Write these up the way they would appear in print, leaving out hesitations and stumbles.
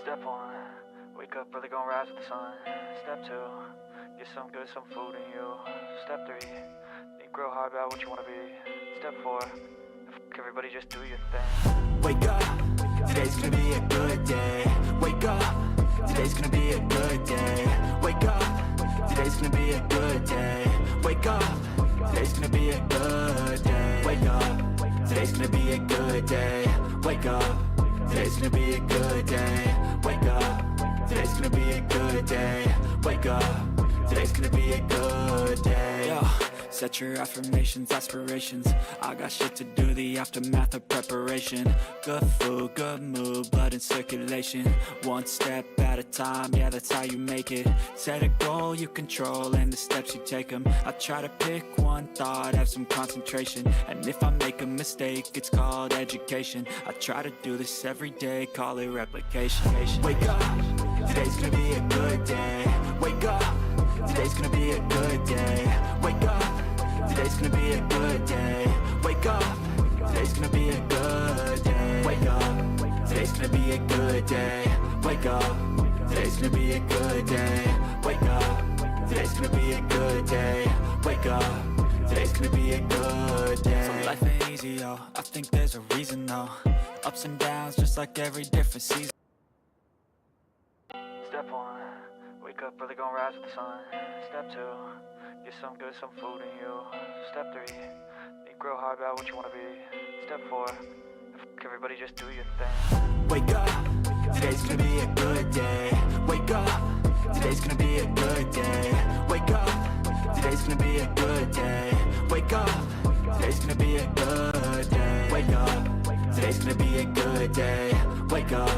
Step 1, wake up early, gonna rise with the sun. Step 2, get some good, some food in you. Step 3, think real hard about what you wanna be. Step 4, everybody just do your thing. Wake up, today's gonna be a good day. Wake up, today's gonna be a good day. Wake up, today's gonna be a good day. Wake up, today's gonna be a good day. Wake up, today's gonna be a good day. Wake up, today's gonna be a good day. Wake up, today's gonna be a good day. Wake up, today's gonna be a good day. Yo, set your affirmations, aspirations. I got shit to do, the aftermath of preparation. Good food, good mood, blood in circulation. One step at a time, yeah, that's how you make it. Set a goal you control and the steps you take them. I try to pick one thought, have some concentration. And if I make a mistake, it's called education. I try to do this every day, call it replication. Wake up, today's gonna be a good day. Wake up, today's gonna be a good day. Wake up, today's gonna be a good day. Wake up, today's gonna be a good day. Wake up, today's gonna be a good day. Wake up, today's gonna be a good day. Wake up, today's gonna be a good day. Wake up, today's gonna be a good day. So life ain't easy, yo, I think there's a reason though. Ups and downs, just like every different season. Step 1, wake up early, gonna rise with the sun. Step 2, get some good, some food in you. Step 3, think real hard about what you wanna be. Step 4, everybody just do your thing. Wake up, today's gonna be a good day. Wake up, today's gonna be a good day. Wake up, today's gonna be a good day. Wake up, today's gonna be a good day. Wake up, today's gonna be a good day. Wake up,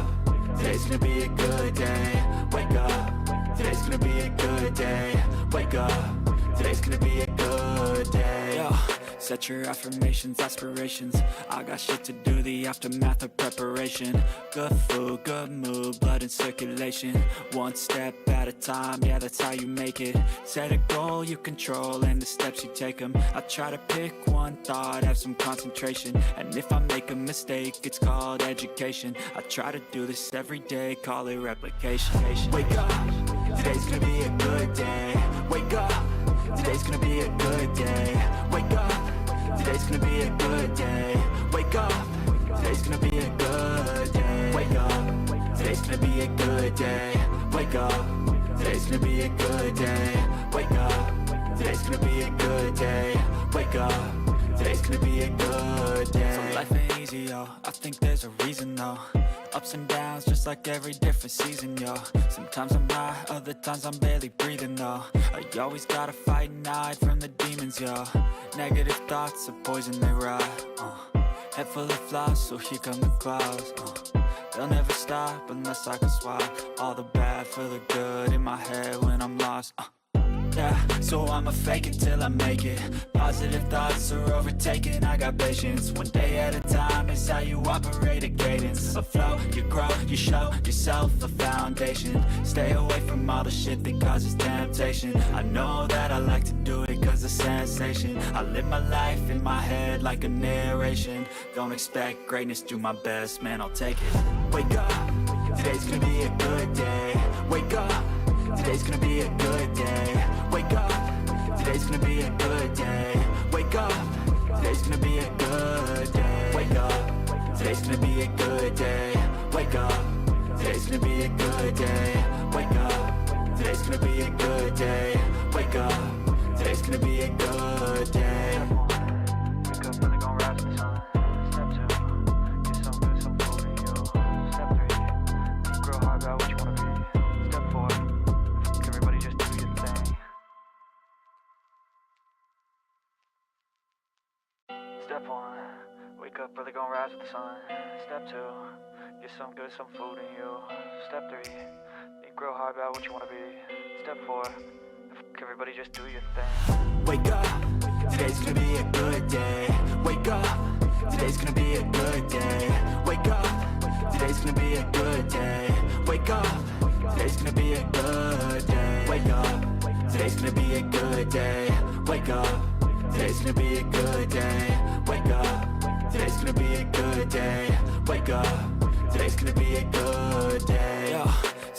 today's gonna be a good day. Wake up, today's gonna be a good day. Wake up, today's gonna be a good day. Yo, set your affirmations, aspirations. I got shit to do, the aftermath of preparation. Good food, good mood, blood in circulation. One step at a time, yeah, that's how you make it. Set a goal you control and the steps you take them. I try to pick one thought, have some concentration. And if I make a mistake, it's called education. I try to do this every day, call it replication. Wake up, today's gonna be a good day. Wake up, today's gonna be a good day. Wake up, today's gonna be a good day. Wake up, today's gonna be a good day. Wake up, today's gonna be a good day. Wake up, today's gonna be a good day. Wake up, today's gonna be a good day. Wake up, today's gonna be a good day. So life ain't easy, yo, I think there's a reason though. Ups and downs, just like every different season, yo. Sometimes I'm high, other times I'm barely breathing, though. I always gotta fight and hide from the demons, yo. Negative thoughts are poison, they rot. Head full of flies, so here come the clouds. They'll never stop unless I can swap all the bad for the good in my head when I'm lost. Yeah, so I'ma fake it till I make it. Positive thoughts are overtaken, I got patience. One day at a time is how you operate a cadence. A flow, you grow, you show yourself a foundation. Stay away from all the shit that causes temptation. I know that I like to do it cause it's sensation. I live my life in my head like a narration. Don't expect greatness, do my best, man, I'll take it. Wake up, today's gonna be a good day. Wake up, today's gonna be a good day. Wake up, today's gonna be a good day. Wake up, today's gonna be a good day. Wake up, today's gonna be a good day. Wake up, today's gonna be a good day. Wake up, today's gonna be a good day. Wake up, today's gonna be a good day. Wake up early, gonna rise with the sun. Step 2, get some good, some food in you. Step 3, think real hard about what you wanna be. Step 4, everybody just do your thing. Step 1, wake up early, gonna rise with the sun. Step 2, get some good, some food in you. Step 3, think real hard about what you wanna be. Step 4, everybody just do your thing. Wake up, today's gonna be a good day. Wake up, today's gonna be a good day. Wake up, today's gonna be a good day. Wake up, today's gonna be a good day. Wake up, today's gonna be a good day. Wake up, today's gonna be a good day. Wake up, today's gonna be a good day. Wake up, today's gonna be a good day. Yo,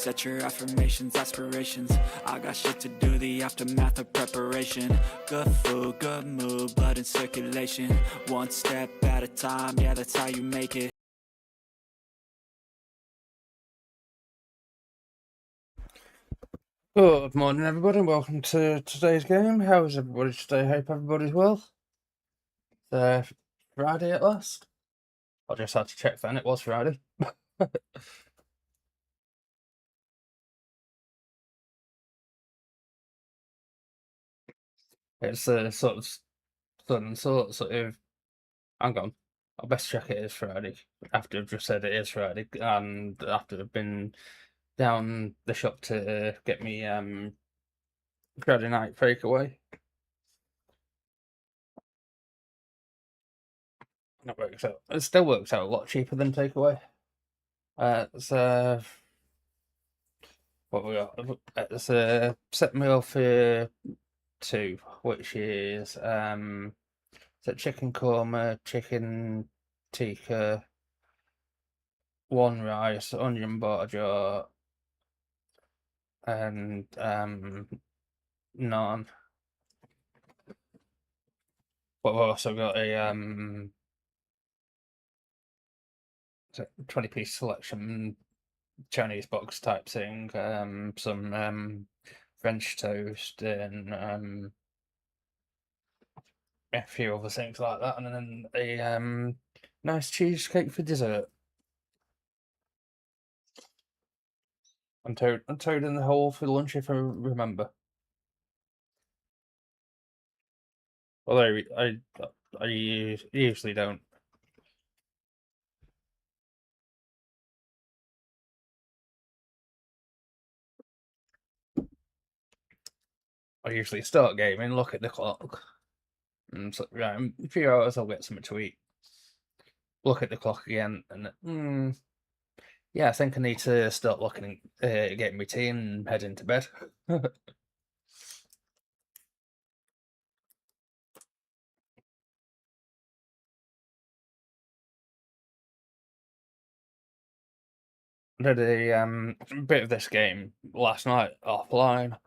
Set your affirmations, aspirations. I got shit to do, the aftermath of preparation. Good food, good mood, blood in circulation. One step at a time, yeah, that's how you make it. Good morning, everybody, and welcome to today's game. How is everybody today? Hope everybody's well. Friday at last. I just had to check then, it was Friday. It's sort of sudden sort of. Hang on, I best check it is Friday after I've just said it is Friday, and after I've been down the shop to get me Friday night takeaway. That works out. It still works out a lot cheaper than takeaway. So what we got? It's a set meal for two, which is chicken korma, chicken tikka, one rice, onion butter and naan. But we've also got a 20-piece selection Chinese box type thing, some French toast and a few other things like that, and then a nice cheesecake for dessert. And toad in the hole for lunch, if I remember. Although I usually don't. I usually start gaming, look at the clock, and so, right, in a few hours I'll get something to eat. Look at the clock again, and yeah, I think I need to start looking at getting my tea and heading to bed. I did a bit of this game last night offline.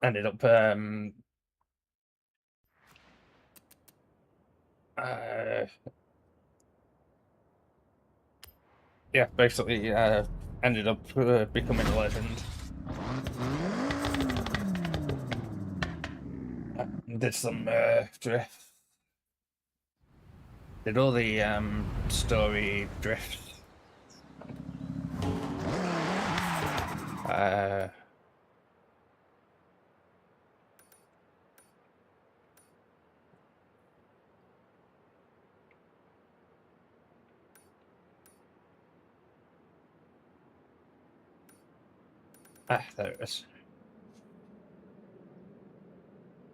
Ended up yeah, basically ended up becoming a legend. Did some drift. Did all the story drift. There it is.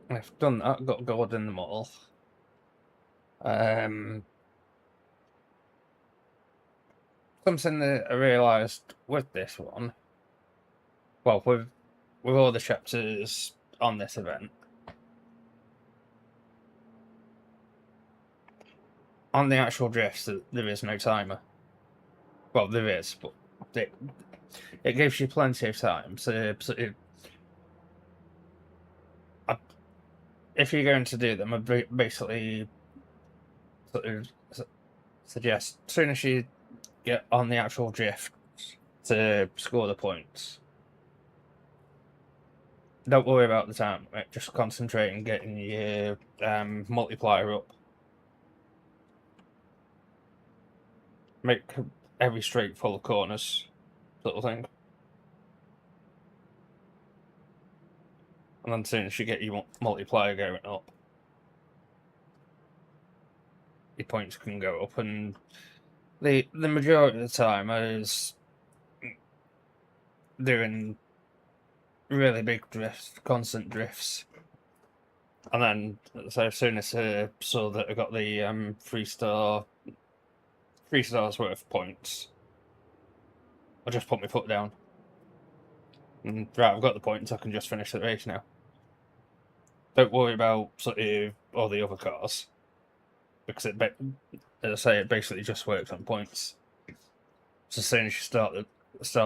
I've done that, got gold in them all. Something that I realised with this one, well, with all the chapters on this event, on the actual drifts, there is no timer. Well, there is, but it gives you plenty of time. So if you're going to do them, I basically sort of suggest as soon as you get on the actual drift to score the points, don't worry about the time. Right? Just concentrate on getting your multiplier up. Make every straight full of corners, sort of thing. And then as soon as you get your multiplier going up, your points can go up. And the majority of the time I was doing really big drifts, constant drifts. And then, so as soon as I saw that I got the 3 stars worth of points, I just put my foot down. And right, I've got the points, I can just finish the race now. Don't worry about sort of all the other cars, because as I say, it basically just works on points. So as soon as you start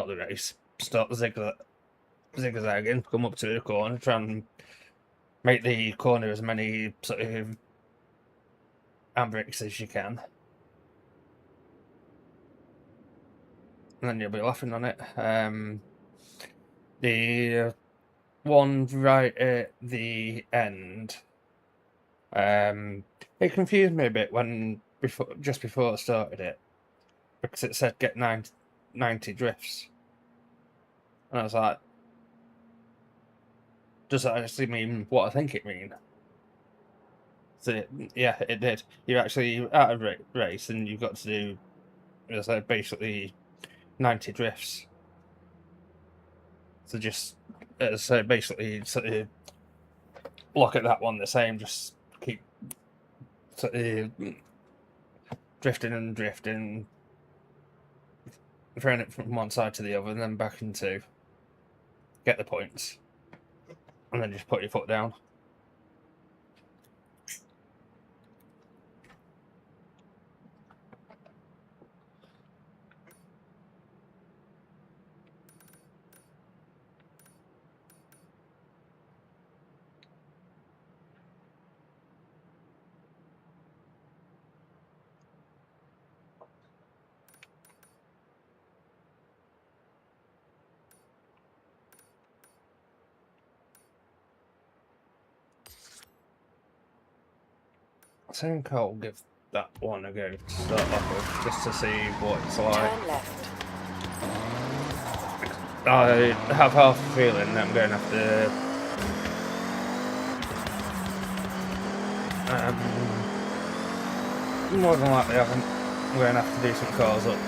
the race, start the zigzagging, come up to the corner, try and make the corner as many sort of handbrakes as you can. And then you'll be laughing on it. The one right at the end, it confused me a bit just before I started it, because it said get 90 drifts, and I was like, does that actually mean what I think it means? So yeah, it did. You're actually out of race, and you've got to do, as I said, basically 90 drifts. So just so basically sort of look at that one the same, just keep sort of drifting, throwing it from one side to the other, and then back into get the points, and then just put your foot down. I think I'll give that one a go to start off with, just to see what it's like. Turn left. I have half a feeling that I'm going to have to more than likely I'm going to have to do some cars up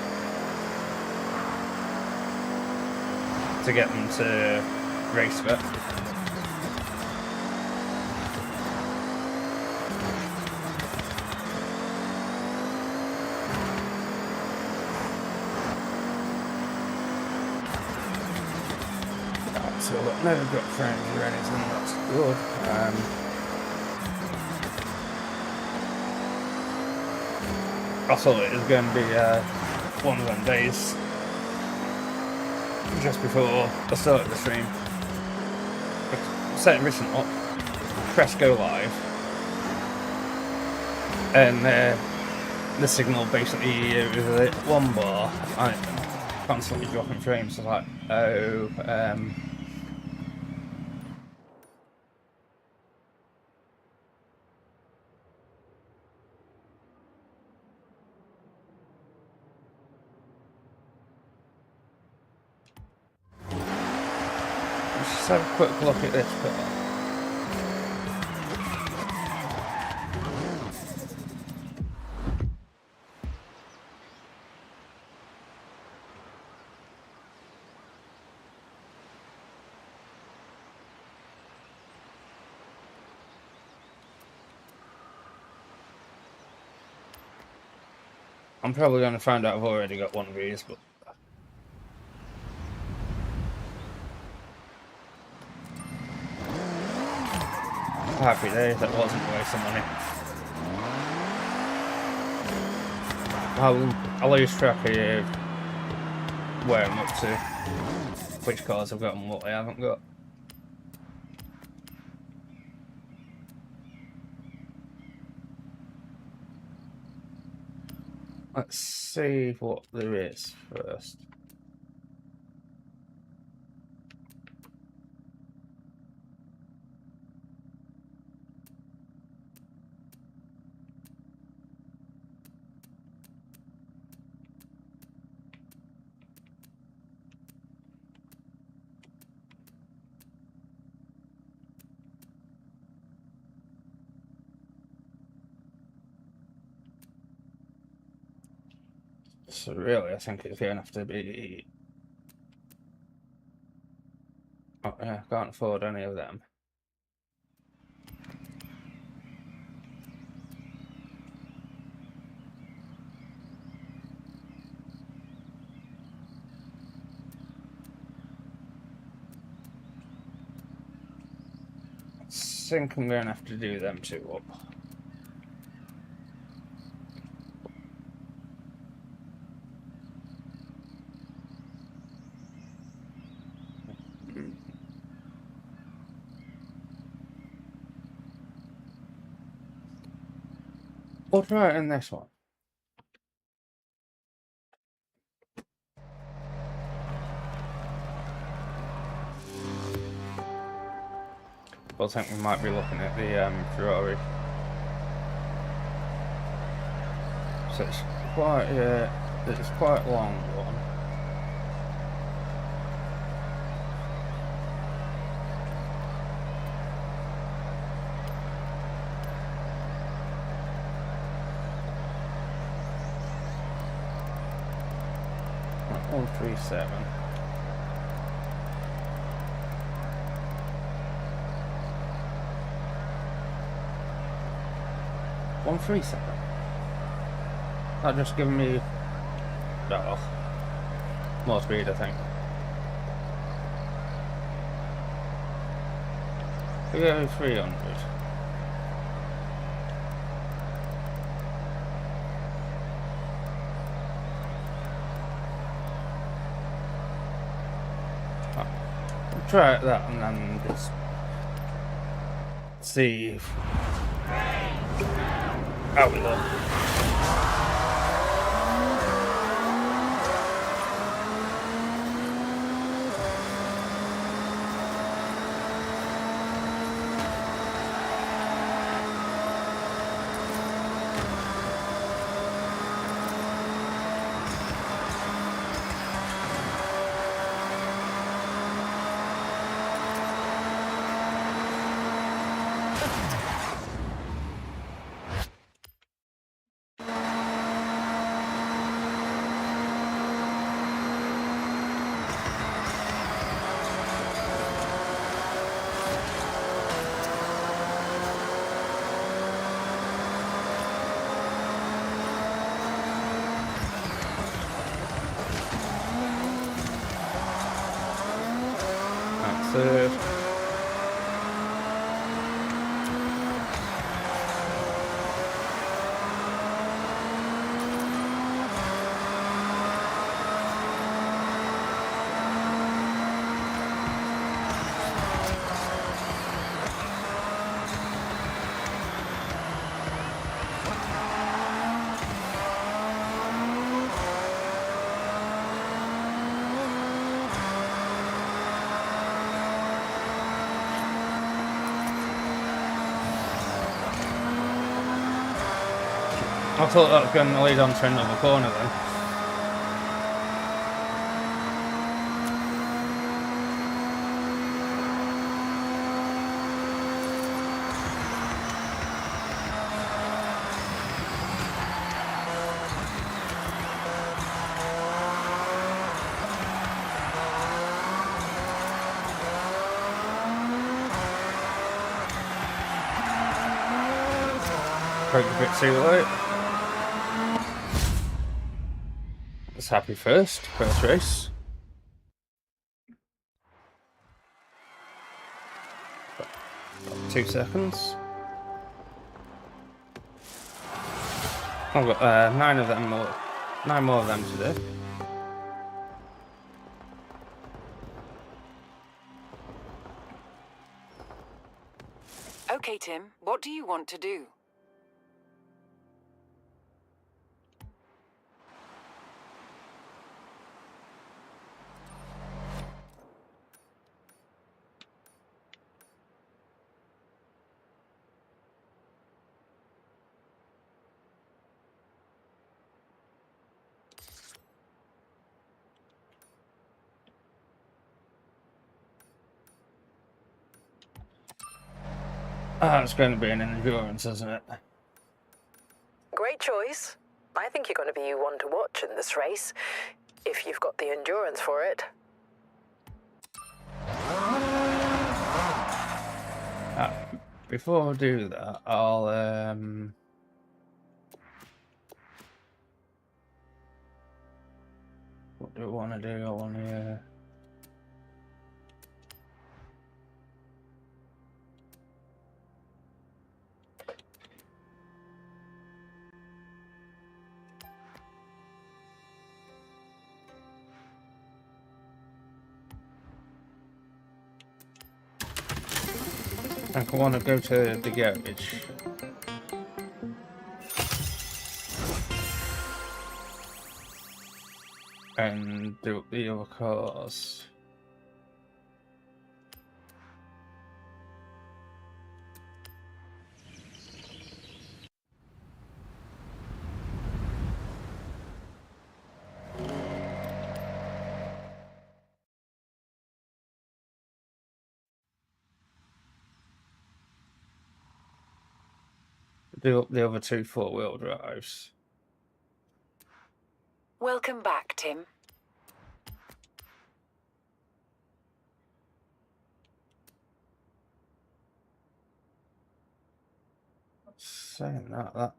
to get them to race fit. So I've never got frames or anything, that's good. I thought it was going to be one of them days just before I started the stream. I set everything up, press go live, and the signal basically, it was one bar, and it constantly dropping frames. I was like, oh, let's have a quick look at this car. I'm probably going to find out I've already got one of these, but happy days, that wasn't a waste of money. I'll lose track of where I'm up to, which cars I've got and what I haven't got. Let's see what there is first. So really, I think it's going to have to be... Oh, yeah, I can't afford any of them. I think I'm going to have to do them two up. We'll try it in this one. I think we might be looking at the Ferrari. So it's quite a long one. Right, 137. That just giving me more speed, I think. We go 300. We'll try that and then just see how we look. Third. I thought that was going to lead on to another corner then. Broke a bit too late. It's happy first race. Got 2 seconds. I've got 9 of them more. 9 more of them to do. Okay, Tim, what do you want to do? It's going to be an endurance, isn't it? Great choice. I think you're going to be one to watch in this race, if you've got the endurance for it. Before I do that, I'll what do I want to do? I want to I want to go to the garage. and do up the other cars. Do up the other 2 4-wheel drives. Welcome back, Tim. Saying that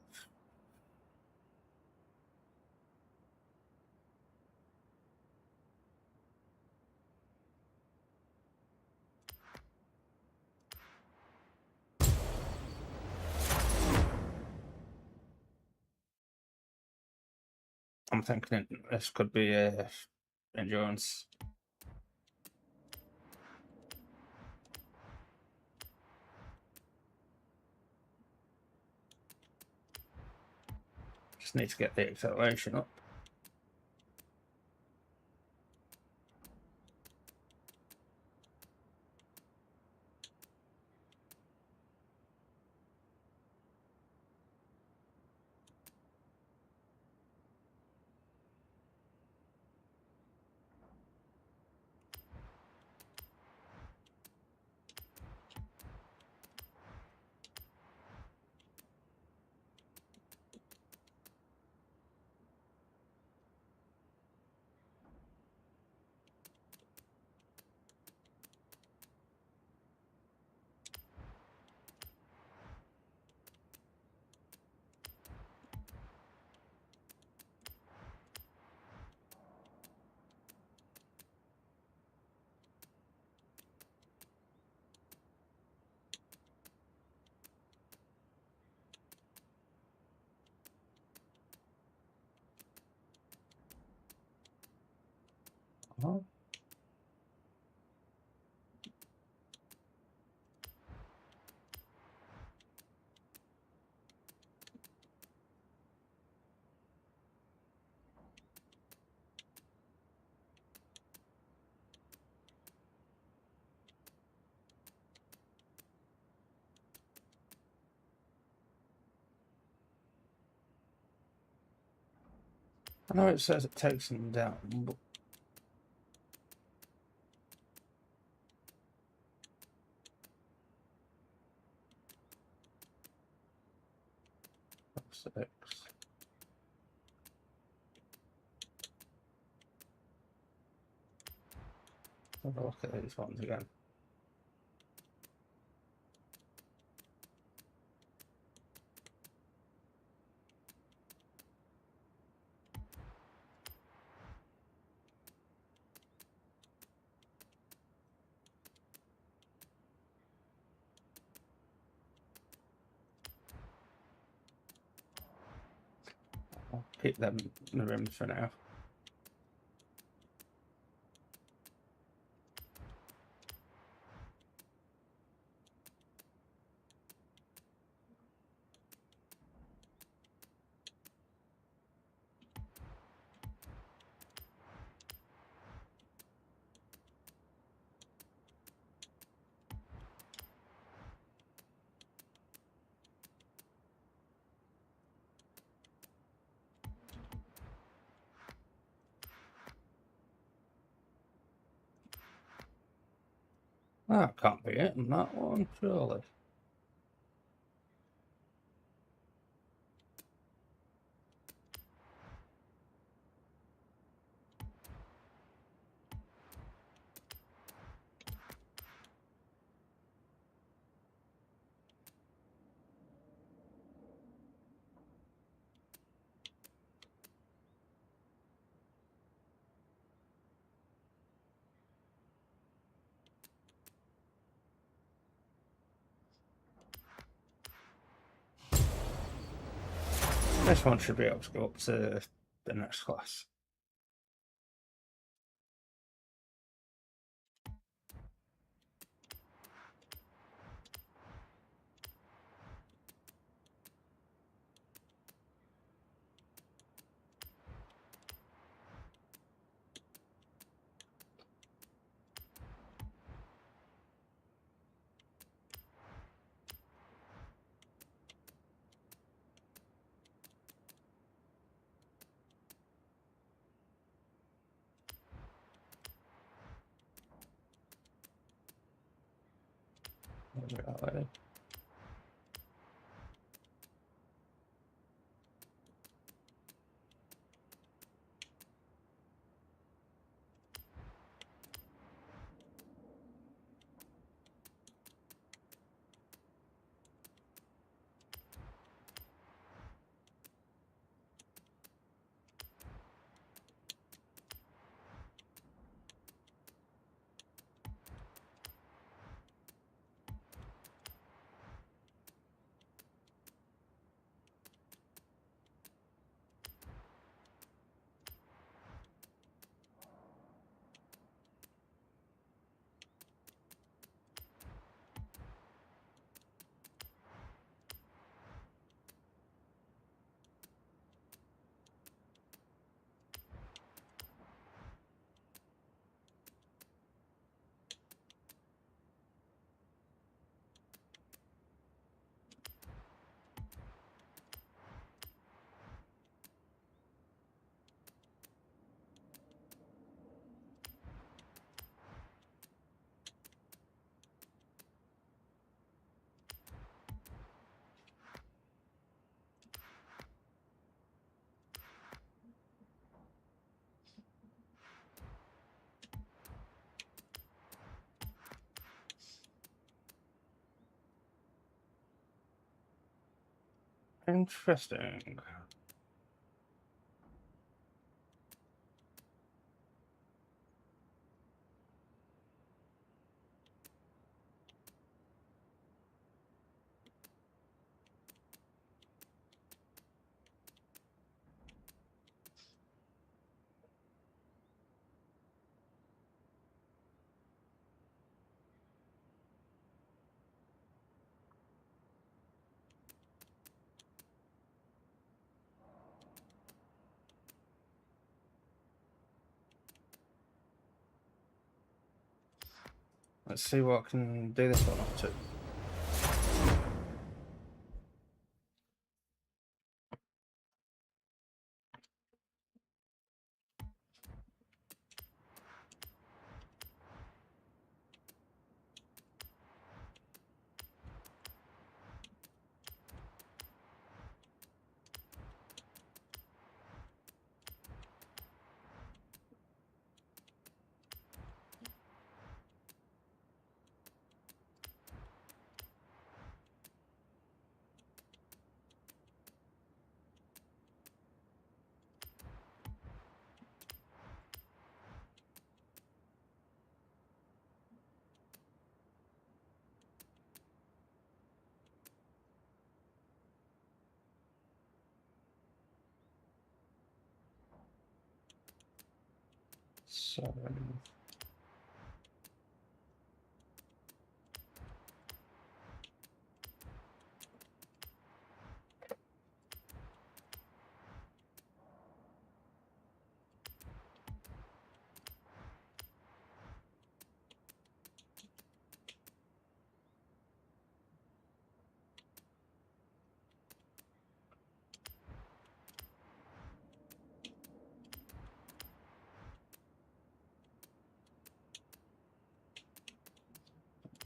I'm thinking this could be a endurance. Just need to get the acceleration up. Oh. I know it says it takes them down, but six. Have a look at these ones again. I'll keep them in the rims for now. That can't be it in that one, surely. This one should be able to go up to the next class. That way. Interesting. Let's see what I can do this one up to. So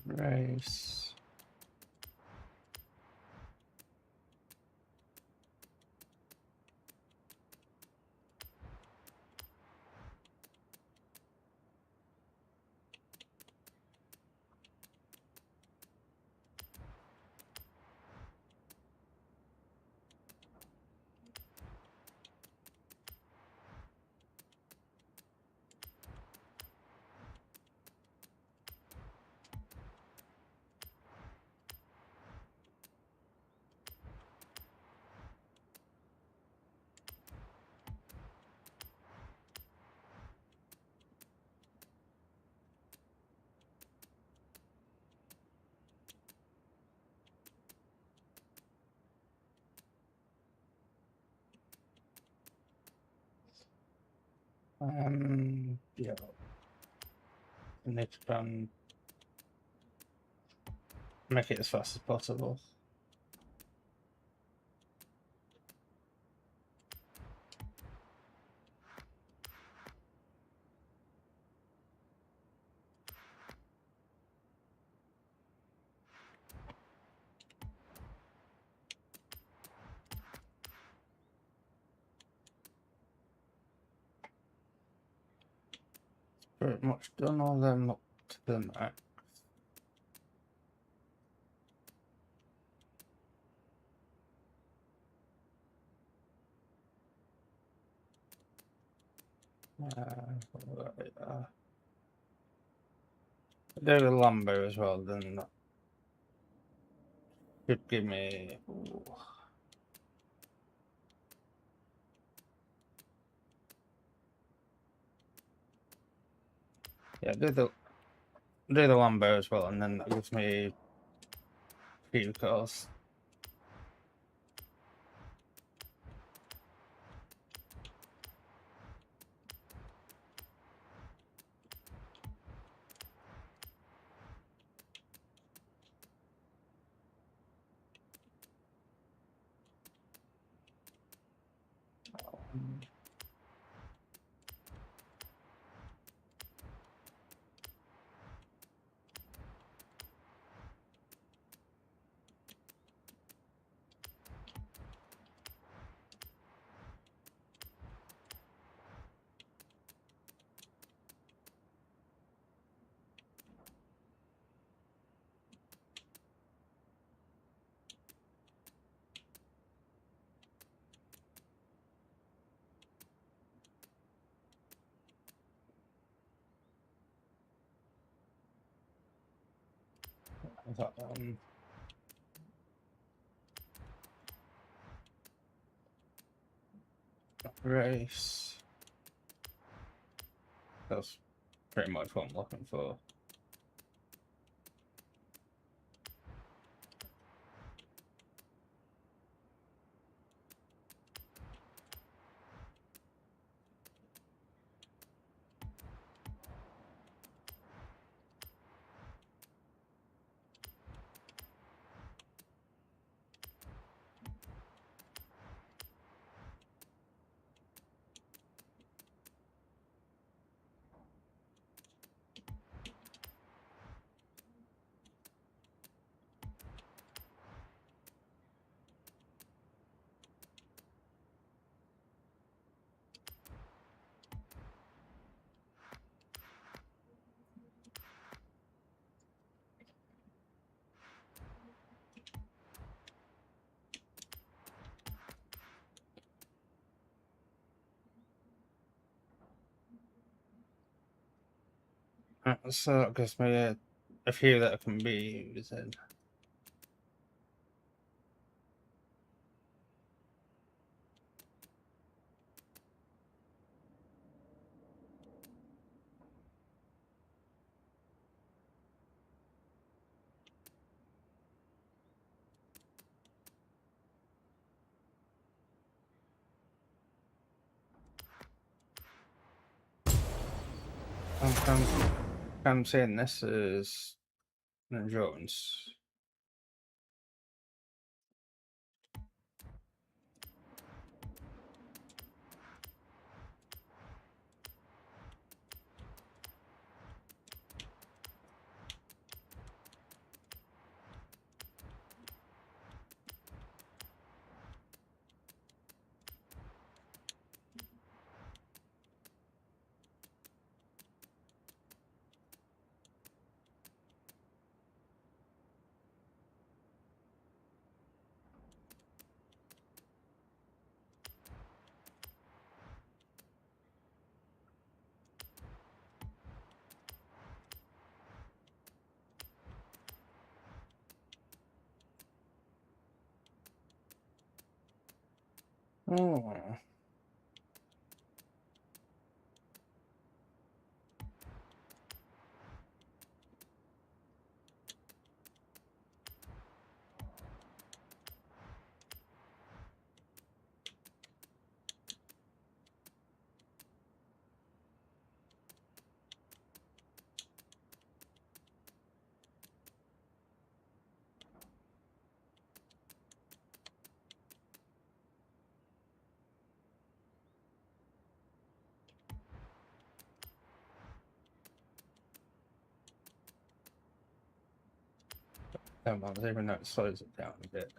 race. Yeah. I need to try and make it as fast as possible. pretty much done all them up to the max. Do the Lambo as well, then that should give me. Ooh. Yeah, do the Lambo as well, and then that gives me a few cars. That, race. That's pretty much what I'm looking for. So that gives me a few that I can be using. I'm saying this is an endurance. Oh. Come on, even though it slows it down a bit.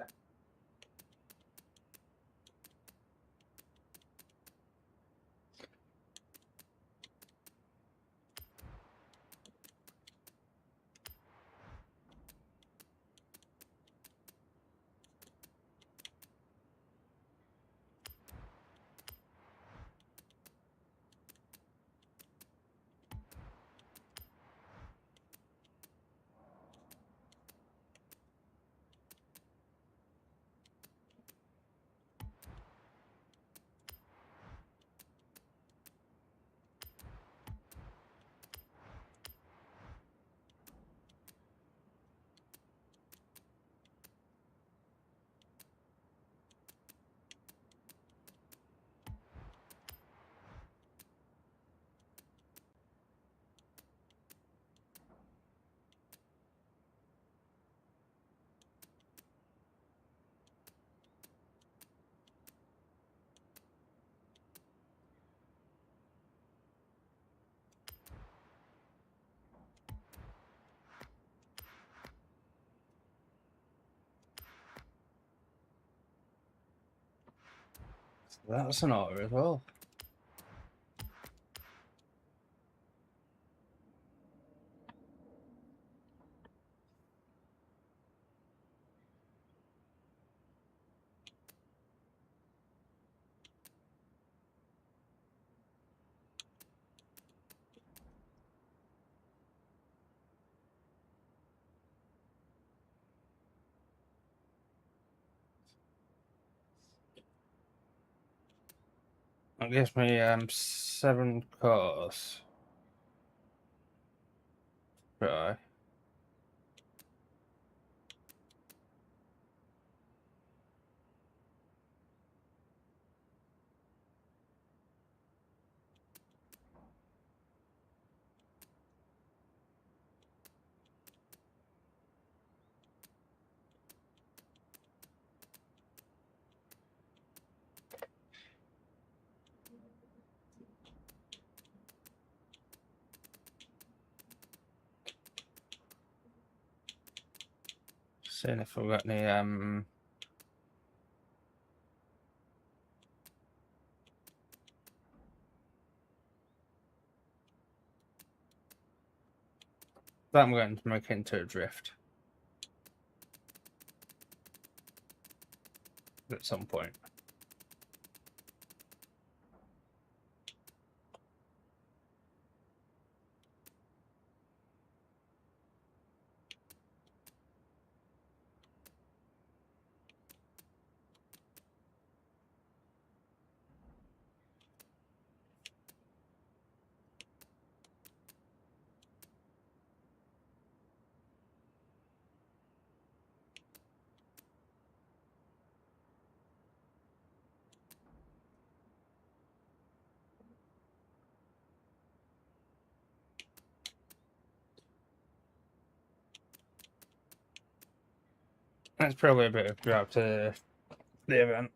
That's an order as well. That gives me 7 cores. Right. Seeing if we've got any that I'm going to make into a drift at some point. That's probably a bit of drop to the event.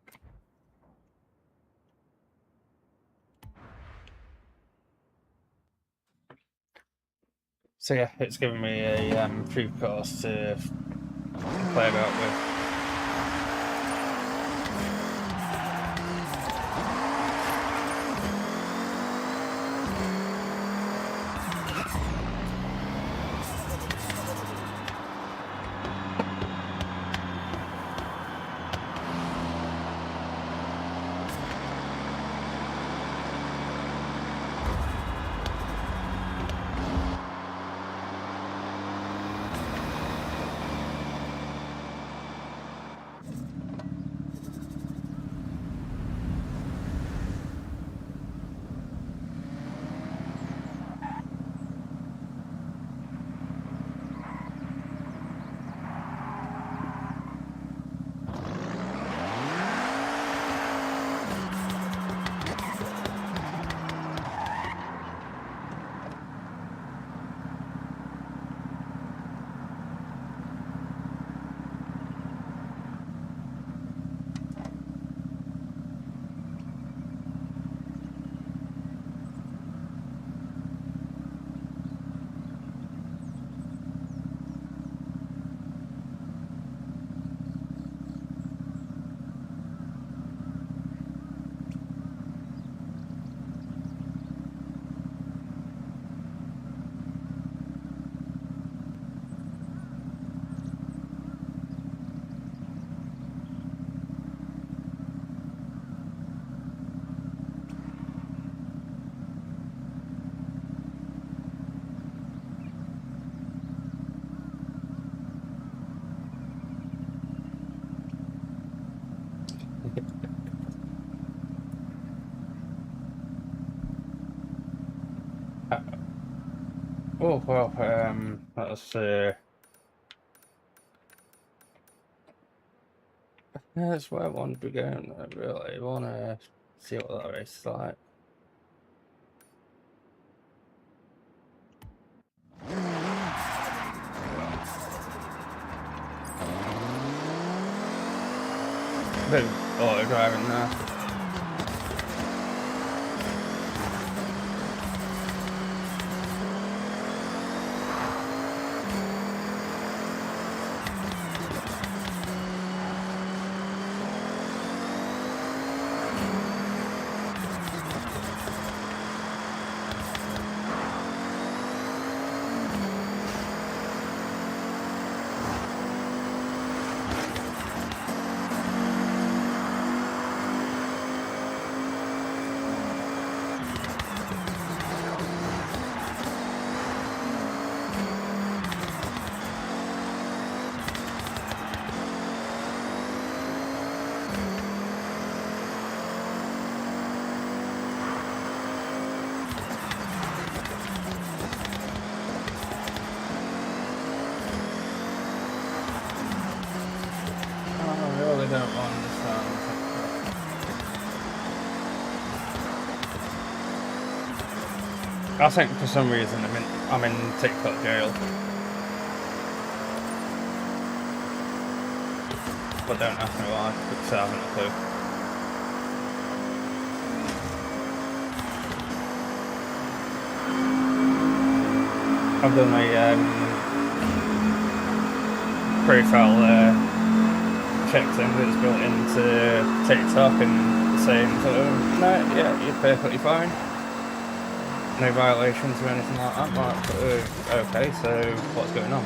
So yeah, it's given me a free course to play about with. Oh well, that's that's where I want to be going. I really want to see what that race is like. Bit of auto driving there. I think for some reason I'm in TikTok jail. But don't ask me why, because I haven't a clue. I've done a profile check thing that's built into TikTok and saying sort of, no, yeah, you're perfectly fine. No violations or anything like that. Like, okay, so what's going on?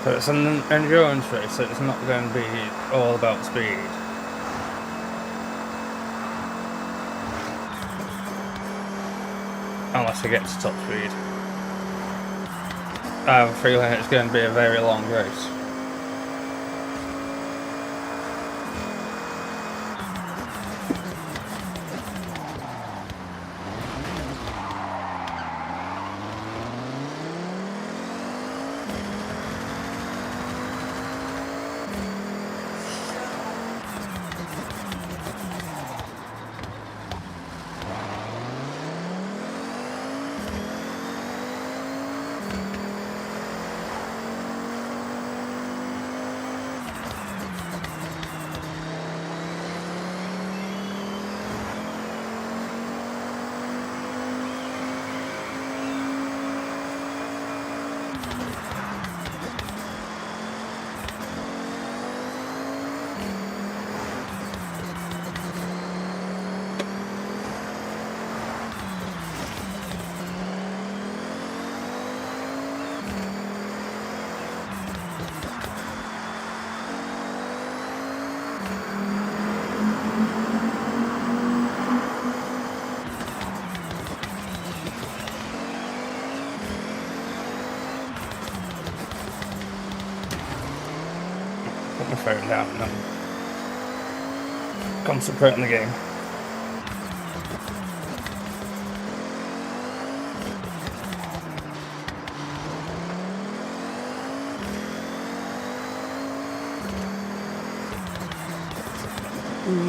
So it's an endurance race, so it's not going to be all about speed. Unless it gets to top speed. I have a feeling it's going to be a very long race. Put my phone down and then concentrate on the game.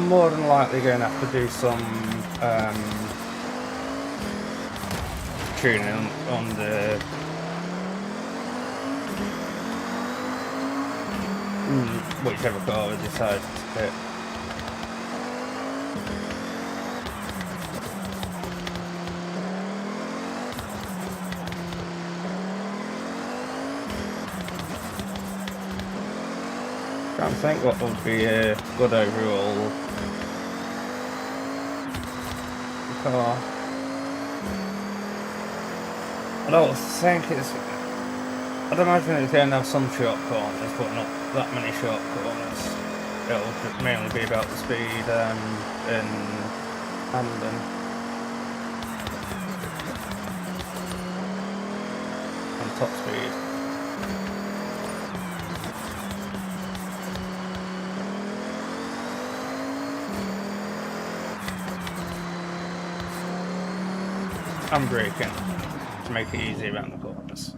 More than likely going to have to do some tuning on the whichever car we decide to hit. Trying to think what would be a good overall car. I don't think it's. I'd imagine it's going to have some short corners, but not that many short corners. It'll mainly be about the speed and handling. And top speed. I'm braking to make it easy around the corners.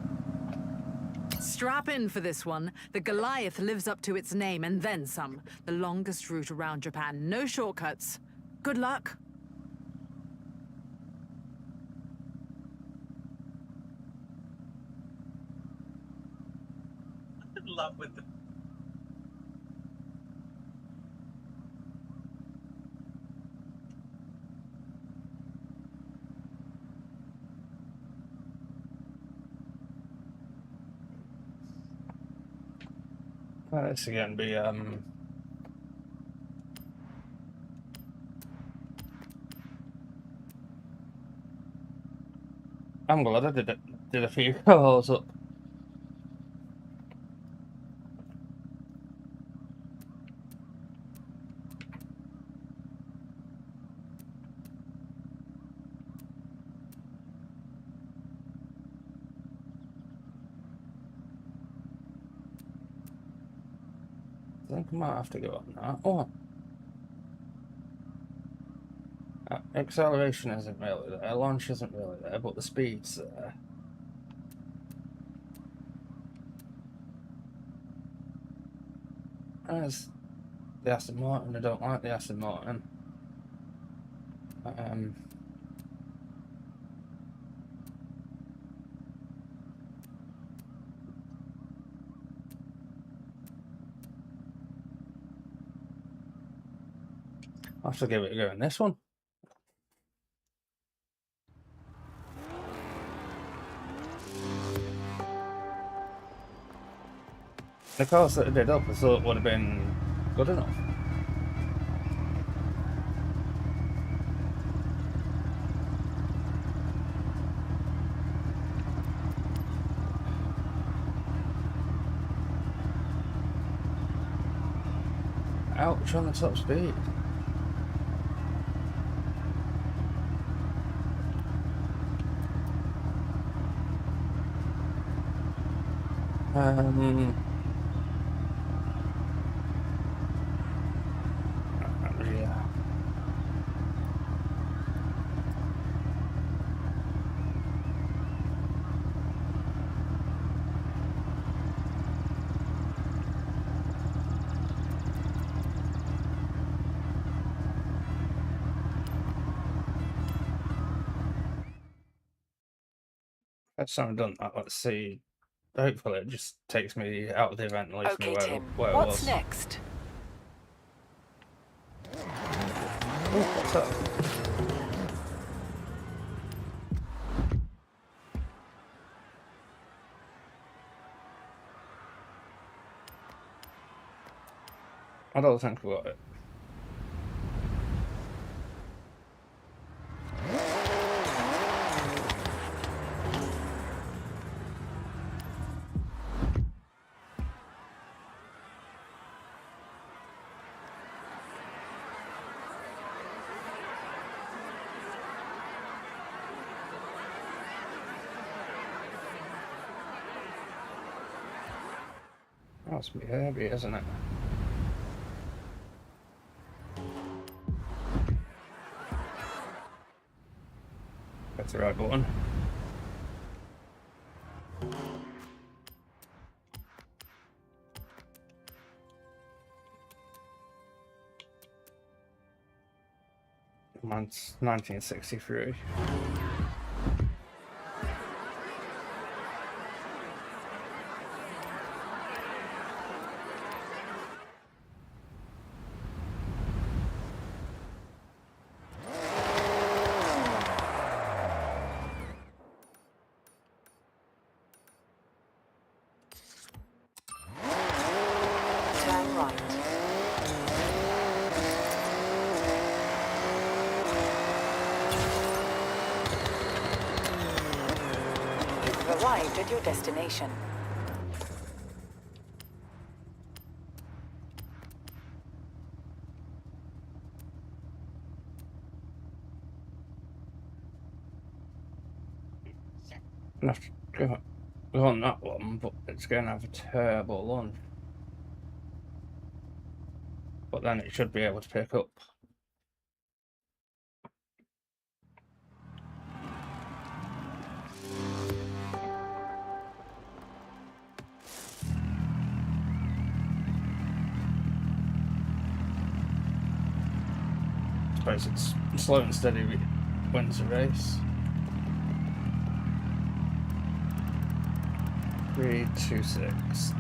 Strap in for this one. The Goliath lives up to its name and then some. The longest route around Japan. No shortcuts. Good luck. I'm in love with them. This again be I'm glad I did a few calls up. I think I might have to go on that. Oh. Acceleration isn't really there, launch isn't really there, but the speed's there. There's the Aston Martin. I don't like the Aston Martin. I'll have to give it a go in this one. The course that I did up, I thought would have been good enough. Ouch on the top speed. Yeah. That's not done that. Let's see. Hopefully it just takes me out of the event and leaves me Okay, Tim. where I What's was. next? Oh, what's that? I don't think we got it. That's me heavy, isn't it? That's the right button. Mine's 1963. Turn right. You've arrived at your destination. I have to go on that one, but it's going to have a turbo launch. But then it should be able to pick up. I suppose it's slow and steady wins the race. 326.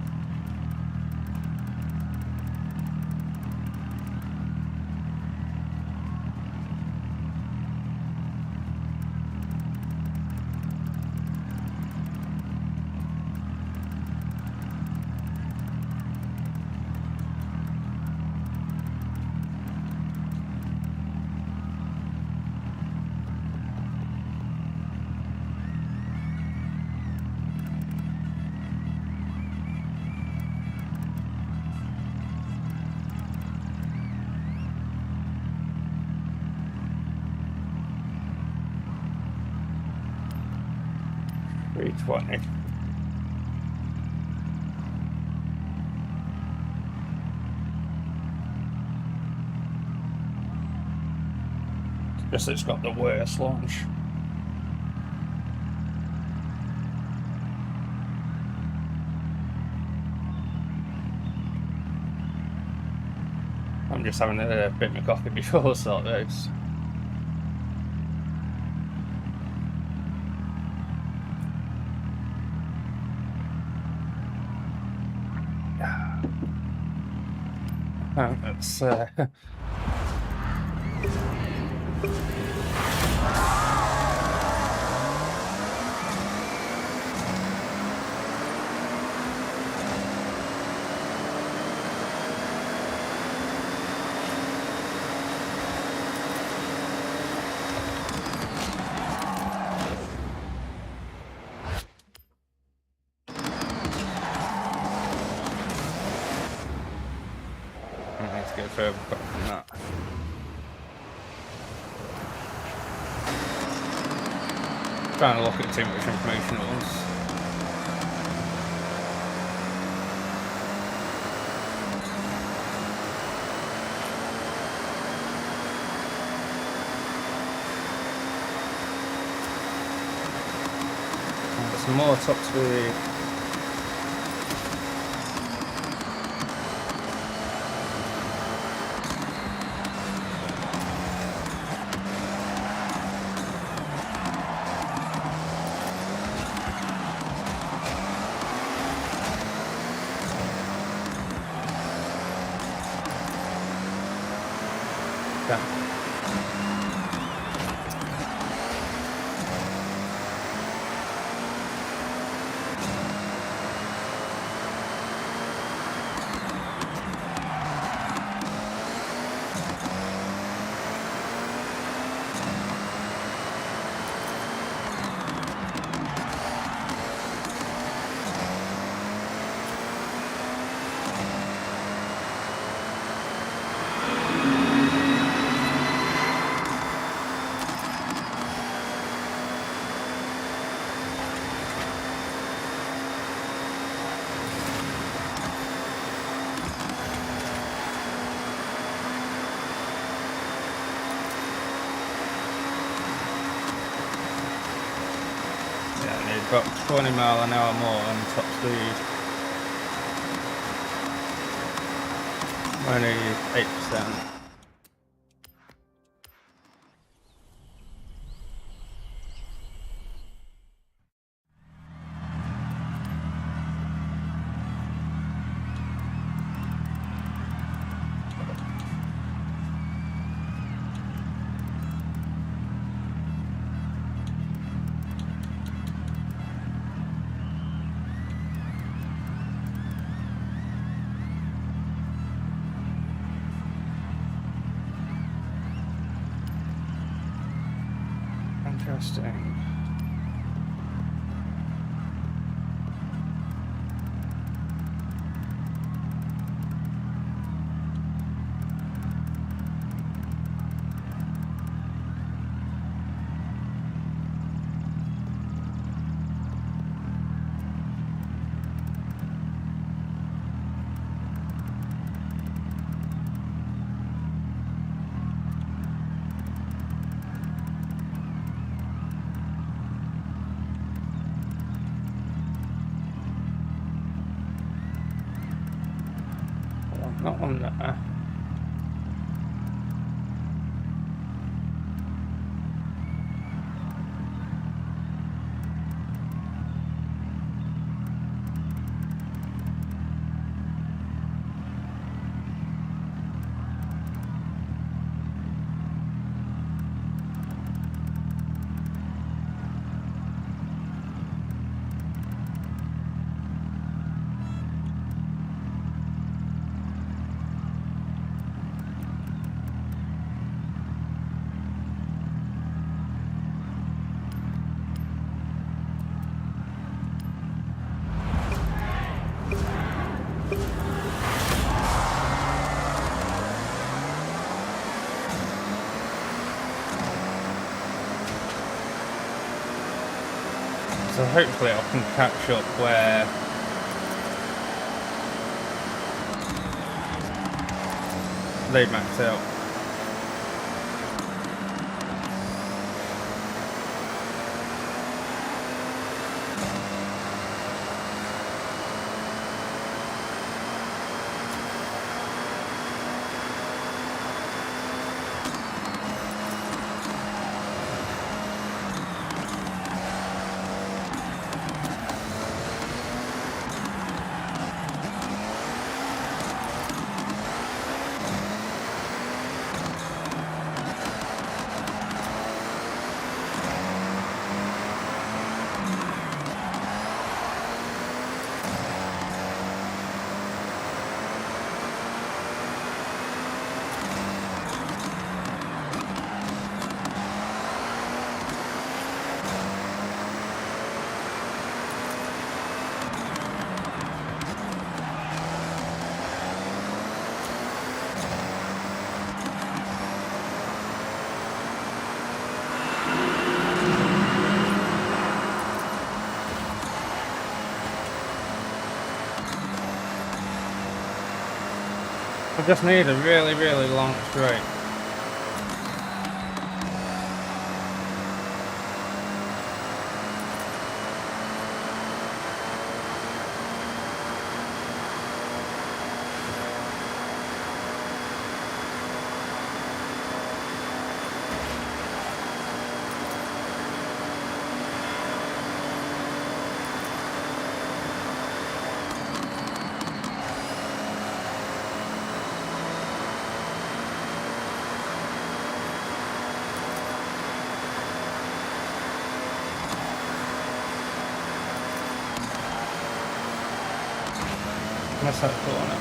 .320. Just it's got the worst launch. I'm just having a bit of coffee before I start this. That's I need to go further back from that. Trying to look at too much information at once. Some more top speed. About 20 mile an hour more on top speed. Only 8%. Interesting. Not on that. So hopefully I can catch up where they max out. I just need a really, really long straight. That's that corner.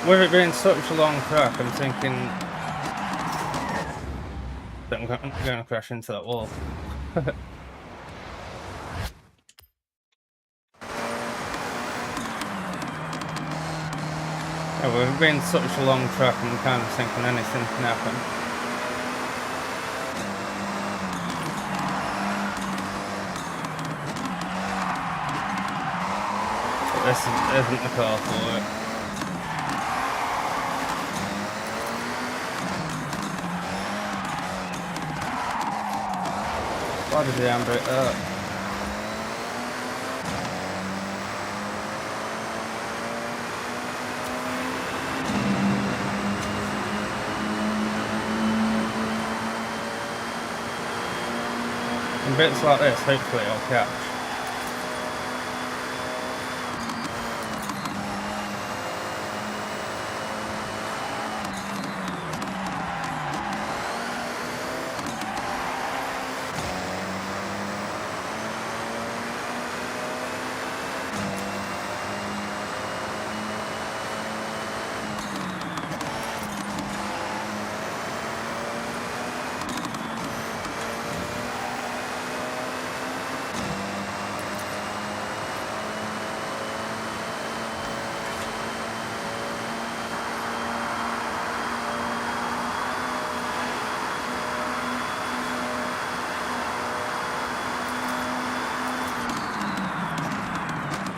With it being such a long track, I'm thinking that I'm going to crash into that wall. Yeah, with it being such a long track, I'm kind of thinking anything can happen. But this isn't the car for it. Why did the handbrake hurt? In bits like this, hopefully I'll catch.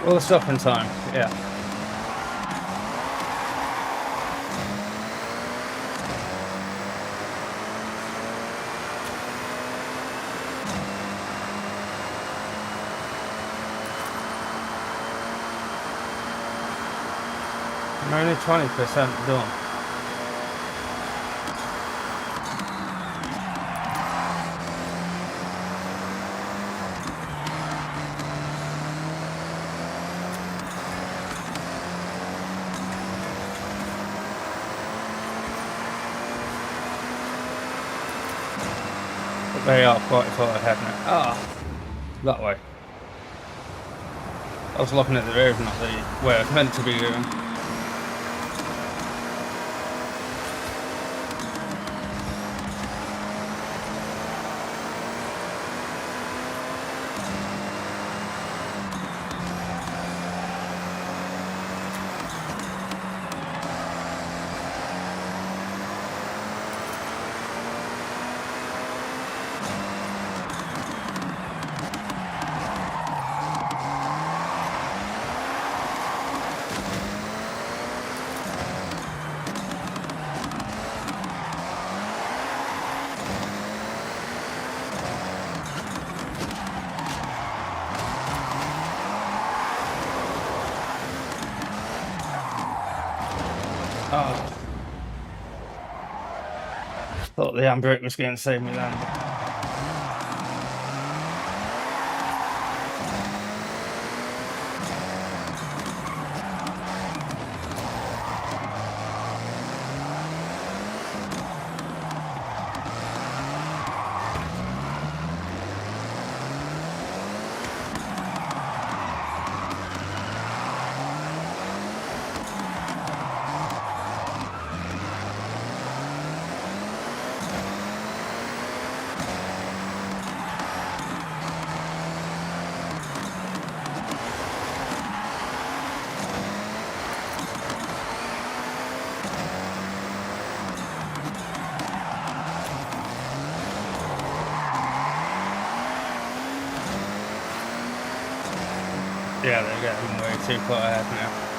All the stuff in time, yeah. I'm only 20% done. They are quite far ahead now. Ah, that way. I was looking at the road, not the where it's meant to be going. Oh. Thought the handbrake was going to save me then. Yeah, they're getting way too far ahead now.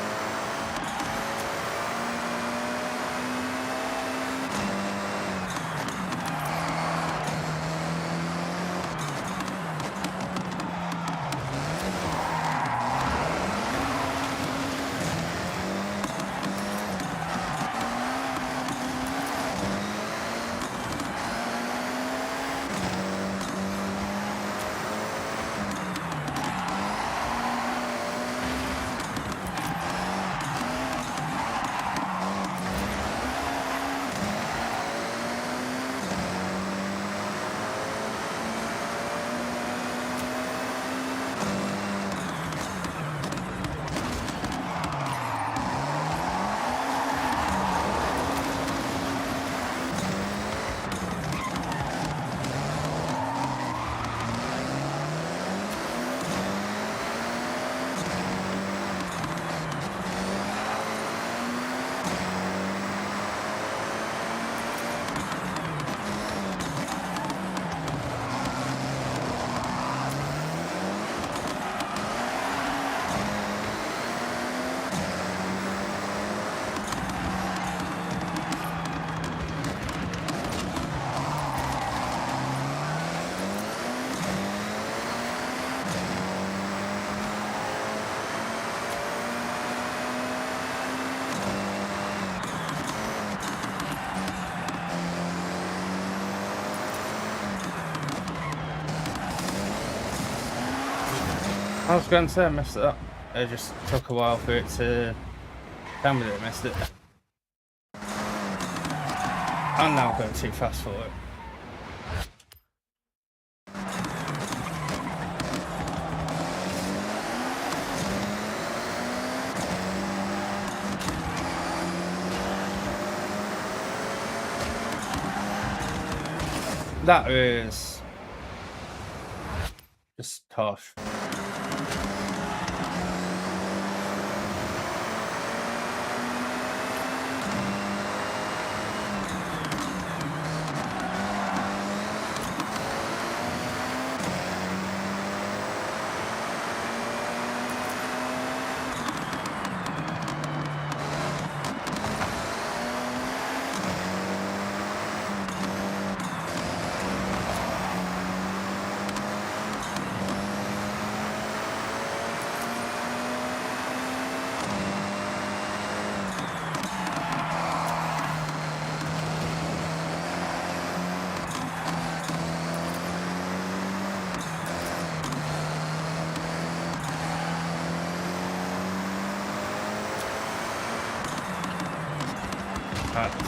I was going to say I messed it up. It just took a while for it to tell me that I missed it. I'm now going too fast for it. That is just harsh.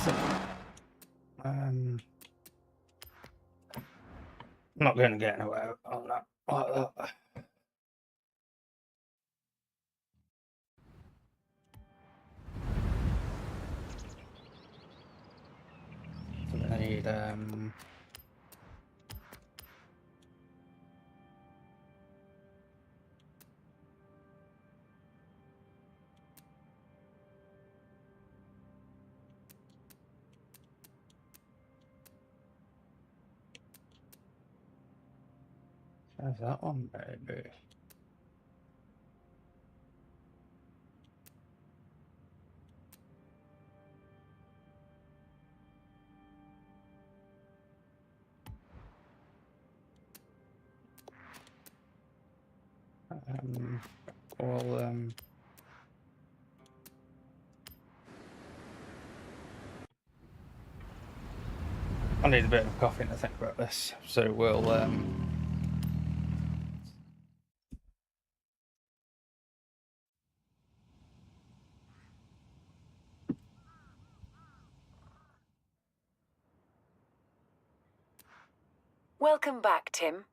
So, I'm not going to get anywhere on that like that. So I need how's that one, baby? Well, I need a bit of coffee to think about this, so we'll Welcome back, Tim.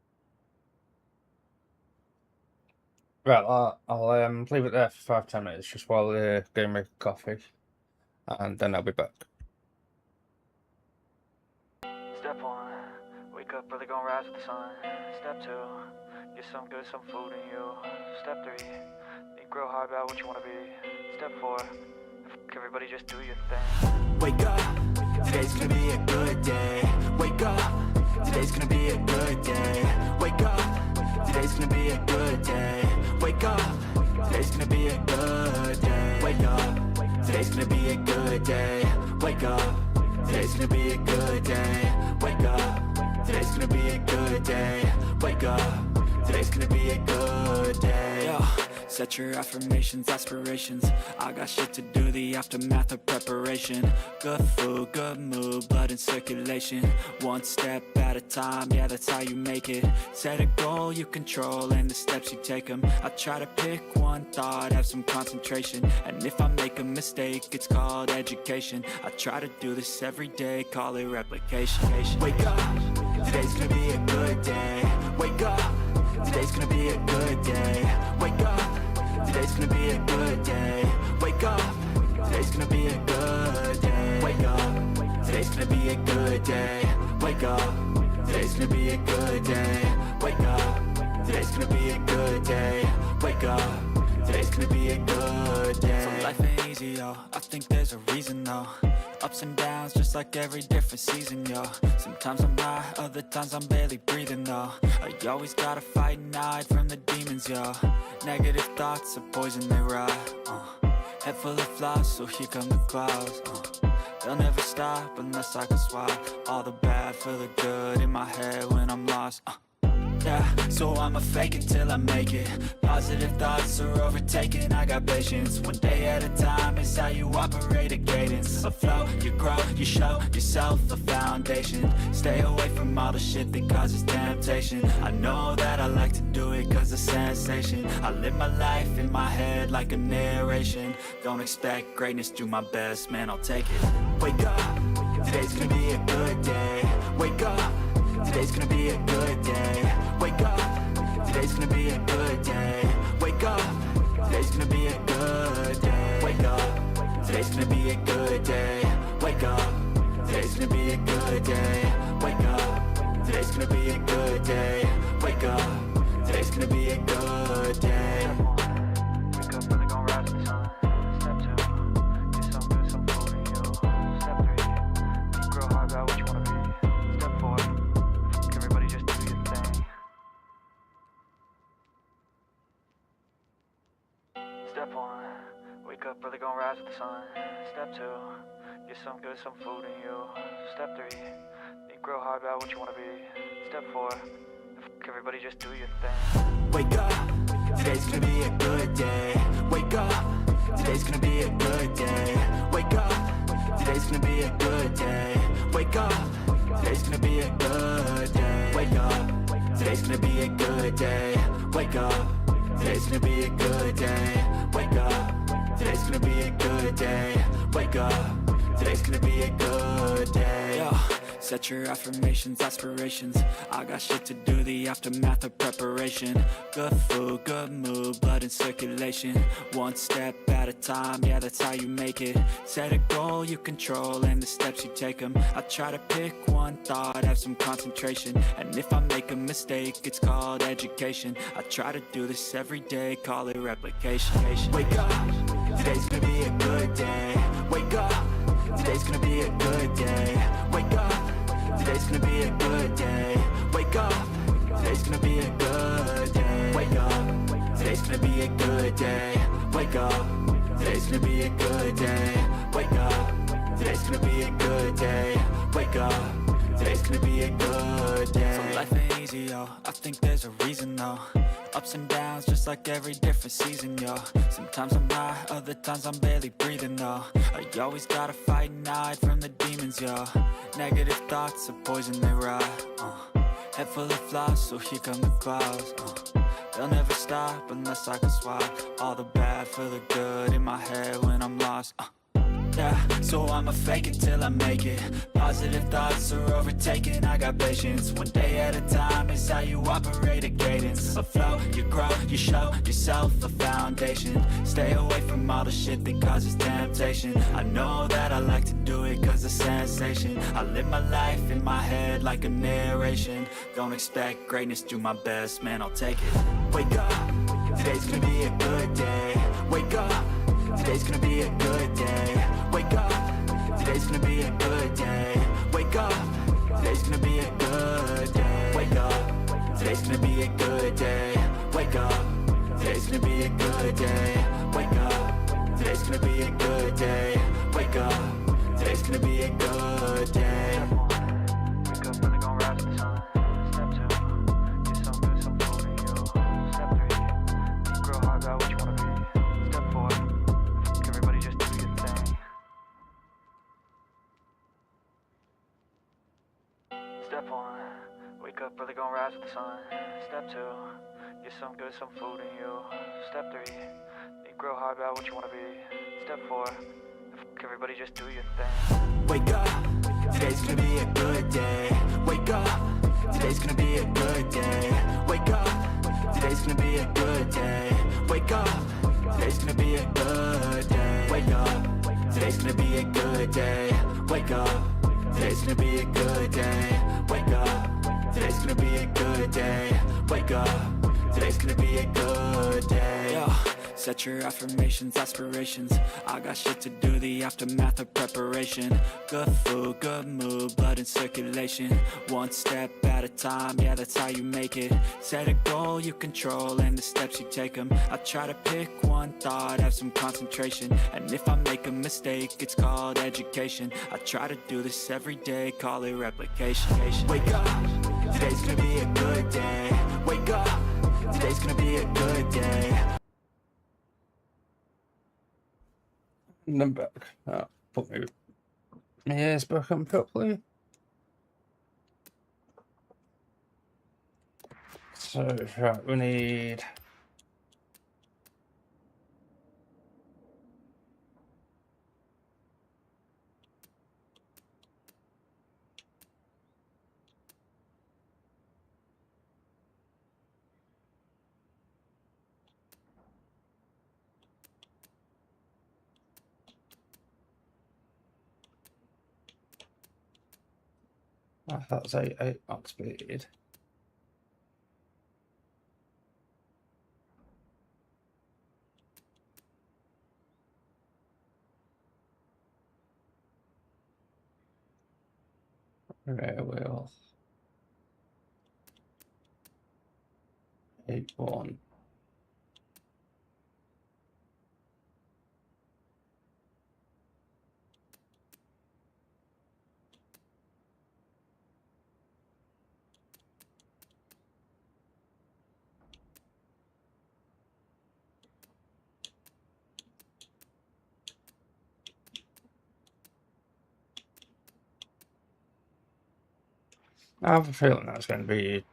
right. I'll leave it there for 5-10 minutes just while they're going to make coffee, and then I'll be back. Step 1, wake up early, gonna rise with the sun. Step 2, get some good, some food in you. Step 3, think real hard about what you wanna be. Step 4, everybody just do your thing. Wake up, today's gonna be a good day. Wake up, today's gonna be a good day. Wake up, today's gonna be a good day. Wake up, today's gonna be a good day. Wake up, today's gonna be a good day. Wake up, today's gonna be a good day. Wake up, today's gonna be a good day. Wake up, today's gonna be a good day. Yo, set your affirmations, aspirations. I got shit to do, the aftermath of preparation. Good food, good mood, blood in circulation. One step at a time, yeah, that's how you make it. Set a goal you control and the steps you take them. I try to pick one thought, have some concentration. And if I make a mistake, it's called education. I try to do this every day, call it replication. Wake up, today's gonna be a good day. Wake up, today's gonna be a good day. Wake up, today's gonna be a good day. Wake up, today's gonna be a good day. Wake up, today's gonna be a good day. Wake up, today's gonna be a good day. Wake up, today's gonna be a good day. Wake up, today's gonna be a good day. So life ain't easy, yo, I think there's a reason though. Ups and downs, just like every different season, yo. Sometimes I'm high, other times I'm barely breathing, though. I always gotta fight and hide from the demons, yo. Negative thoughts are poison, they rot. Head full of flies, so here come the clouds. They'll never stop unless I can swap all the bad for the good in my head when I'm lost. Yeah, so I'ma fake it till I make it. Positive thoughts are overtaken, I got patience. One day at a time is how you operate a cadence. A flow, you grow, you show yourself a foundation. Stay away from all the shit that causes temptation. I know that I like to do it cause it's sensation. I live my life in my head like a narration. Don't expect greatness, do my best, man, I'll take it. Wake up, today's gonna be a good day. Wake up, today's gonna be a good day. Wake up, today's gonna be a good day. Wake up, today's gonna be a good day. Wake up, today's gonna be a good day. Wake up, today's gonna be a good day. Wake up, today's gonna be a good day. Wake up, today's gonna be a good day. Wake up, really gon' rise to the sun. Step 2, get some good, some food in you. Step 3, grow hard about what you wanna be. Step 4, everybody just do your thing. Step 1, wake up, really gon' rise with the sun. Step 2, get some good, some food in you. Step 3, grow hard about what you wanna be. Step 4, everybody just do your thing. Wake up, today's gonna be a good day. Wake up, today's gonna be a good day. Wake up, today's gonna be a good day. Wake up, today's gonna be a good day. Wake up, today's gonna be a good day. Wake up, today's gonna be a good day. Wake up, today's gonna be a good day. Wake up, today's gonna be a good day. Yo, set your affirmations, aspirations. I got shit to do, the aftermath of preparation. Good food, good mood, blood in circulation. One step at a time, yeah, that's how you make it. Set a goal you control and the steps you take them. I try to pick one thought, have some concentration. And if I make a mistake, it's called education. I try to do this every day, call it replication. Wake up, today's gonna be a good day. Wake up, today's gonna be a good day. Wake up, today's gonna be a good day. Wake up, today's gonna be a good day. Wake up, today's gonna be a good day. Wake up, today's gonna be a good day. Wake up, today's gonna be a good day. Wake up, today's gonna be a good day. So life ain't easy, yo, I think there's a reason though. Ups and downs, just like every different season, yo. Sometimes I'm high, other times I'm barely breathing, though. I always gotta fight and hide from the demons, yo. Negative thoughts are poison, they rot. Head full of flies, so here come the clouds. They'll never stop unless I can swap all the bad for the good in my head when I'm lost. Yeah, so I'ma fake it till I make it. Positive thoughts are overtaken, I got patience. One day at a time is how you operate a cadence. A flow, you grow, you show yourself a foundation. Stay away from all the shit that causes temptation. I know that I like to do it cause it's sensation. I live my life in my head like a narration. Don't expect greatness, do my best, man, I'll take it. Wake up, today's gonna be a good day. Wake up, today's gonna be a good day. Wake up, today's gonna be a good day. Wake up, today's gonna be a good day. Wake up, today's Today's gonna be a good day. Wake up. Today's gonna be a good day. Wake up. Today's gonna be a good day. Wake up. Today's gonna be a good day. Step 1, wake up early, gon' rise with the sun. Step 2, get some good, some food in you. Step 3, think real hard about what you wanna be. Step 4, everybody just do your thing. Step 1, wake up early, gon' rise with the sun. Step 2, get some good, some food in you. Step 3, think real hard about what you wanna be. Step 4, everybody just do your thing. Wake up, today's gonna be a good day. Wake up, today's gonna be a good day. Wake up, today's gonna be a good day. Wake up, today's gonna be a good day. Wake up, today's gonna be a good day. Wake up, today's gonna be a good day. Wake up, today's gonna be a good day. Wake up, today's gonna be a good day. Yo. Set your affirmations, aspirations. I got shit to do, the aftermath of preparation. Good food, good mood, blood in circulation. One step at a time, yeah, that's how you make it. Set a goal you control and the steps you take them. I try to pick one thought, have some concentration. And if I make a mistake, it's called education. I try to do this every day, call it replication. Wake up, today's gonna be a good day. Wake up, today's gonna be a good day. And I'm back. Oh, put my ears back on properly. So, right, we need... that's 8 max speed. Rear wheel. 8.1. I have a feeling that's going to be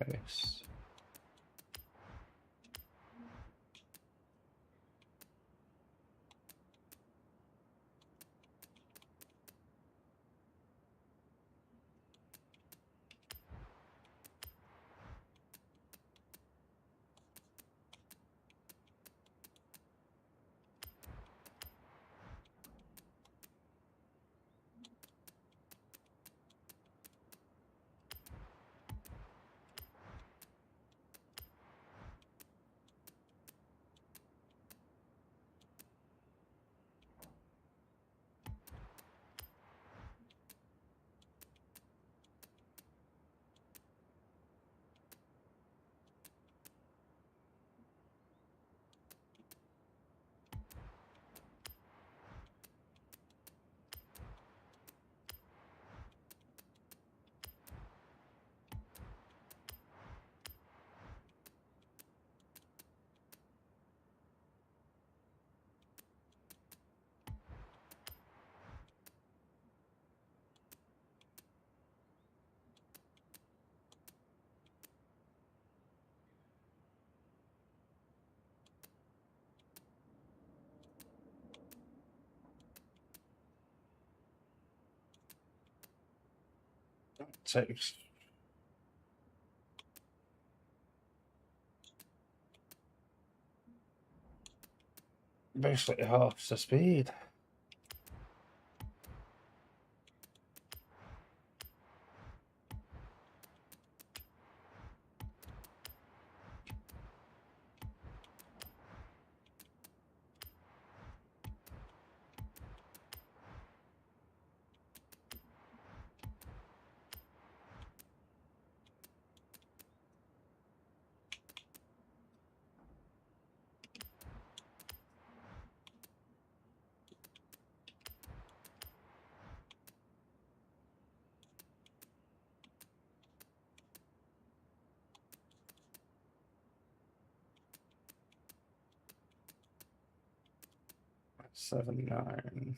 race. takes basically half the speed. Seven, 9.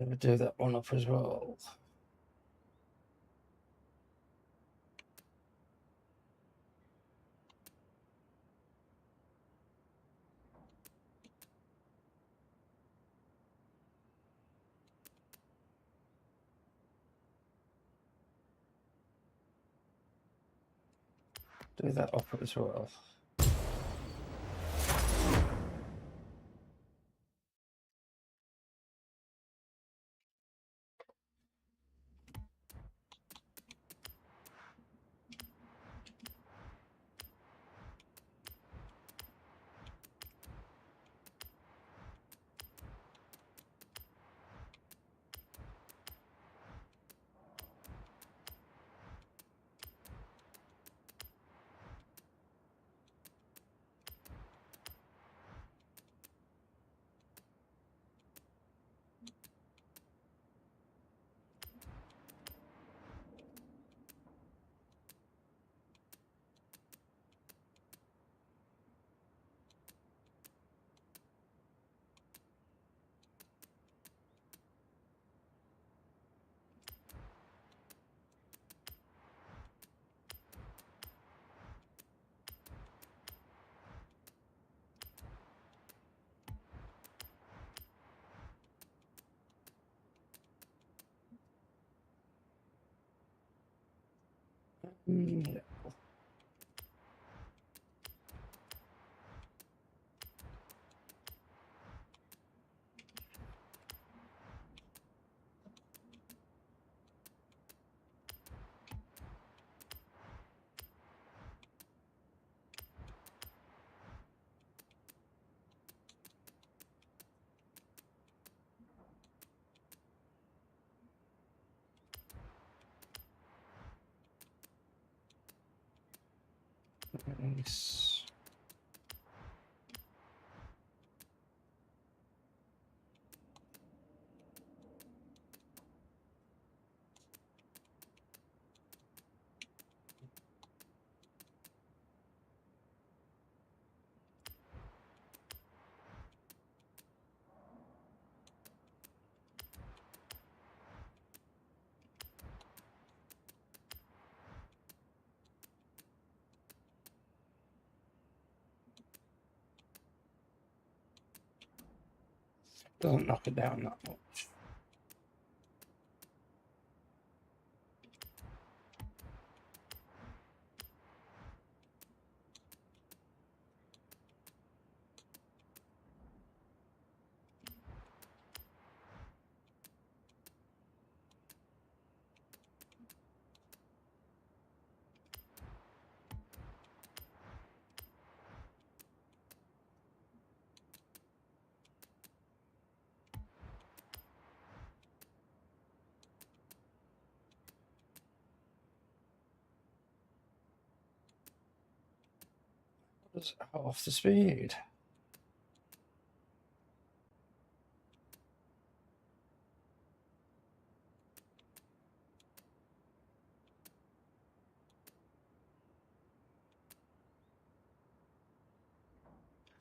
Never do that one up as well. Do that up as well. Yeah. Nice. Doesn't knock it down that much. Just off the speed.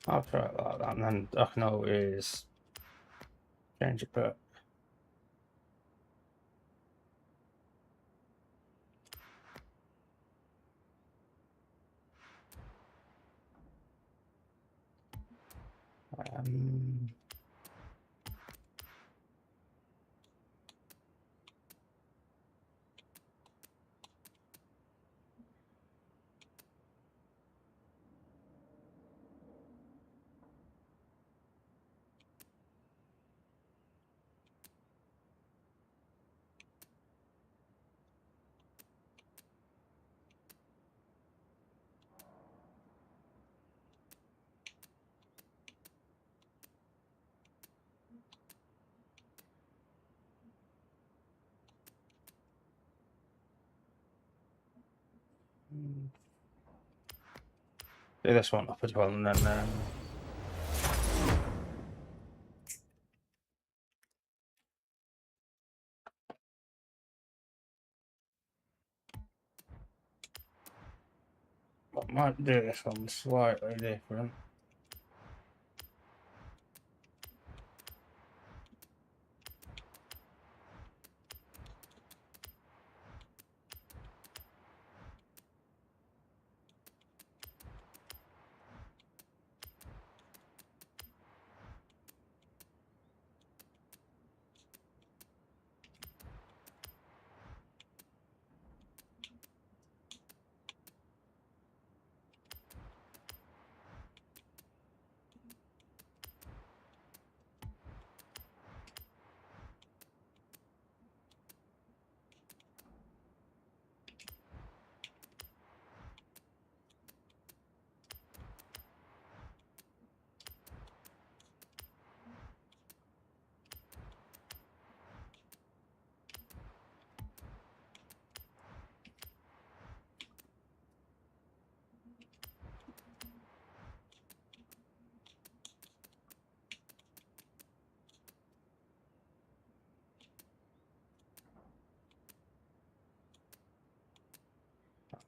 I'll try it like that, and then I can always change it back. Um, do this one up as well, and then I might do this one slightly different.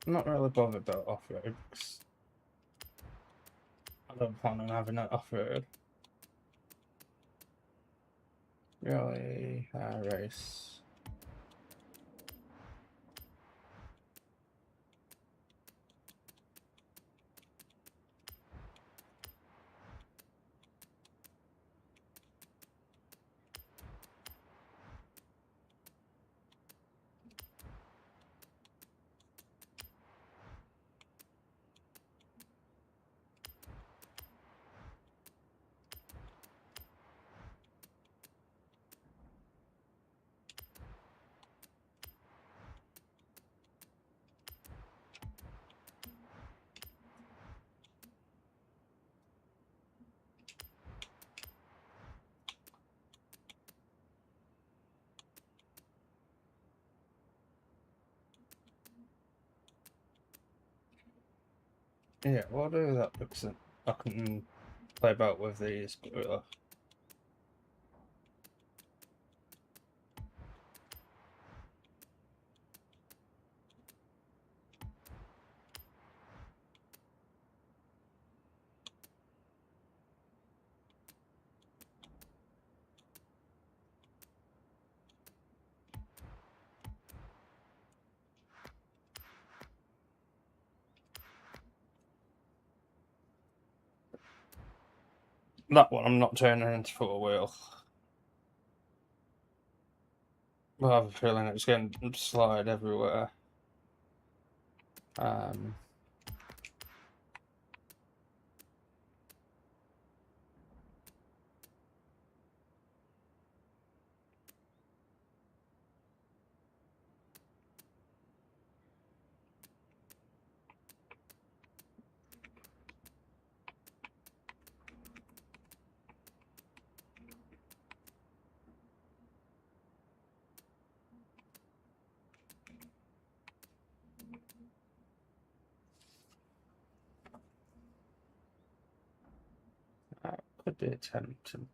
I'm not really bothered about off-road because I don't plan on having it off-road. Really, race. Yeah, we'll do that because I can play about with these. That one I'm not turning into four wheel. I have a feeling it's going to slide everywhere. I'd be attempting.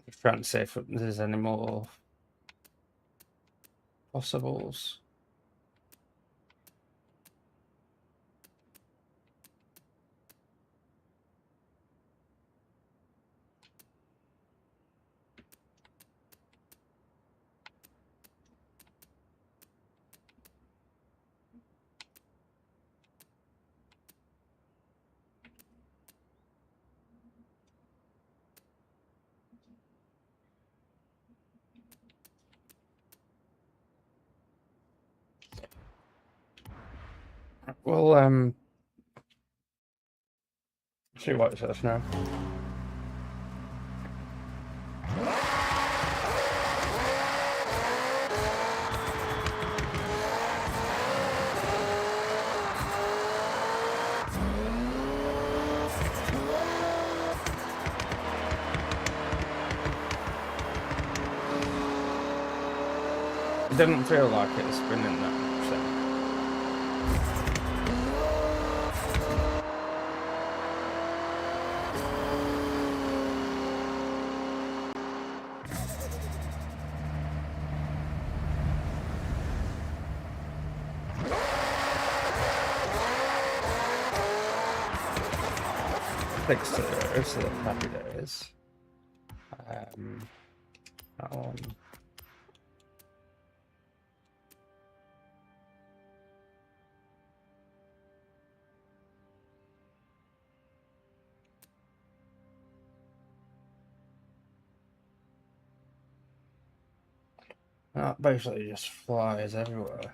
Just trying to see if there's any more possibles. Well, see what it says now. It didn't feel like it was spinning that much then. Thanks to the Happy Days. That one. That basically just flies everywhere.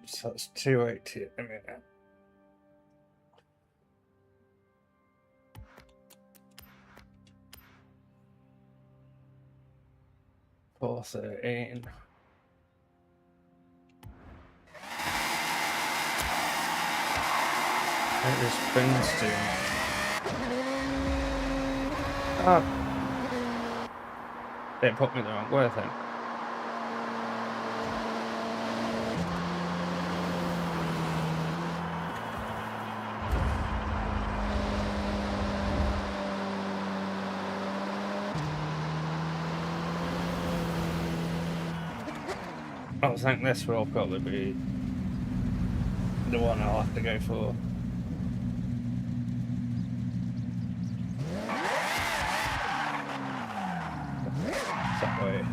So it's 280 a minute. Forza in. It just spins too much. Ah. It put me the wrong way, I think. I think this will probably be the one I'll have to go for. That way.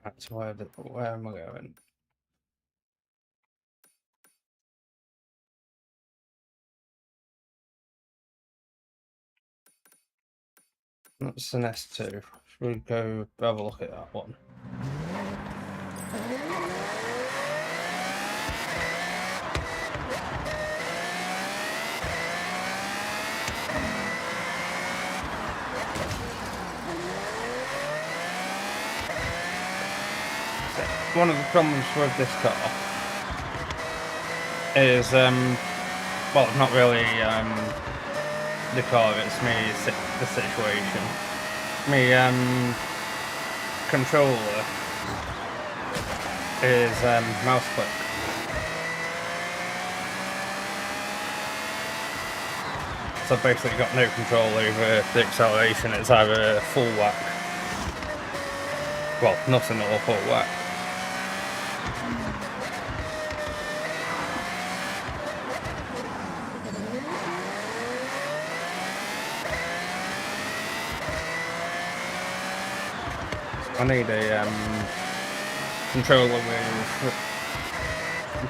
That's where am I going? That's an S2. Should we go have a look at that one? One of the problems with this car is, well, not really the car, it's me, the situation. Me controller is mouse click. So I've basically got no control over the acceleration. It's either full whack, well, nothing or full whack. I need a controller with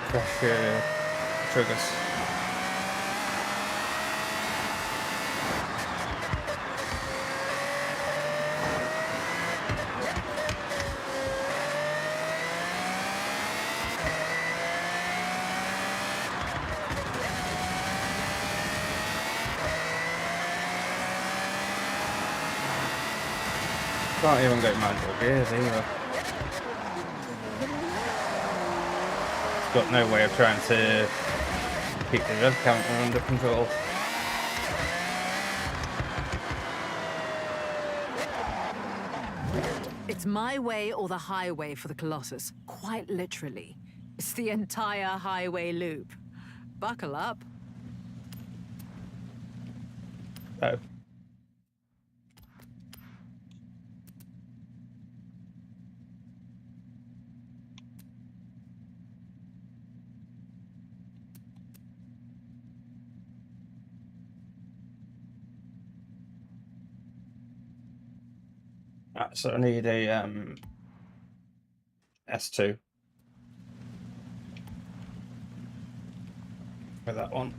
pressure triggers. Can't even get manual gears either. It's got no way of trying to keep the rev counter under control. It's my way or the highway for the Colossus. Quite literally. It's the entire highway loop. Buckle up. Oh. Right, so I need a S2 for that one.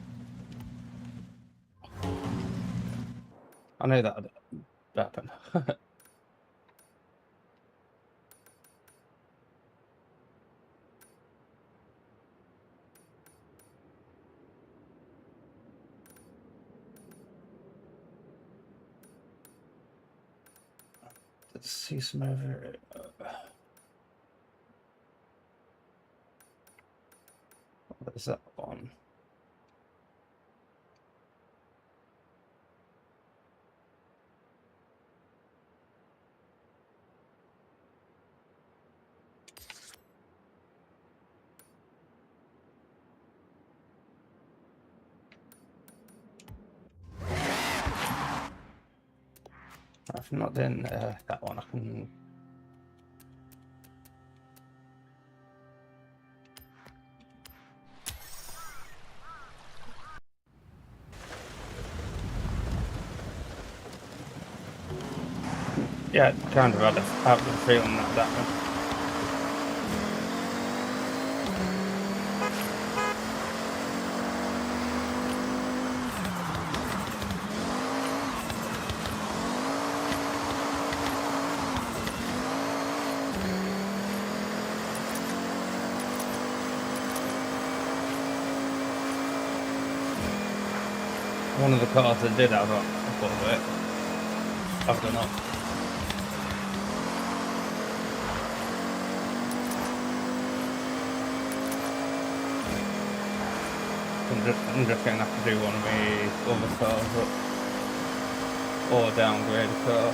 I know that would happen. Let's see some over. What is that one? If I'm not doing that one, I can. Yeah, kind of had the feeling that one. One of the cars that did have a bit of it. I've done up. I'm just going to have to do one of my other cars up. Or downgrade a car.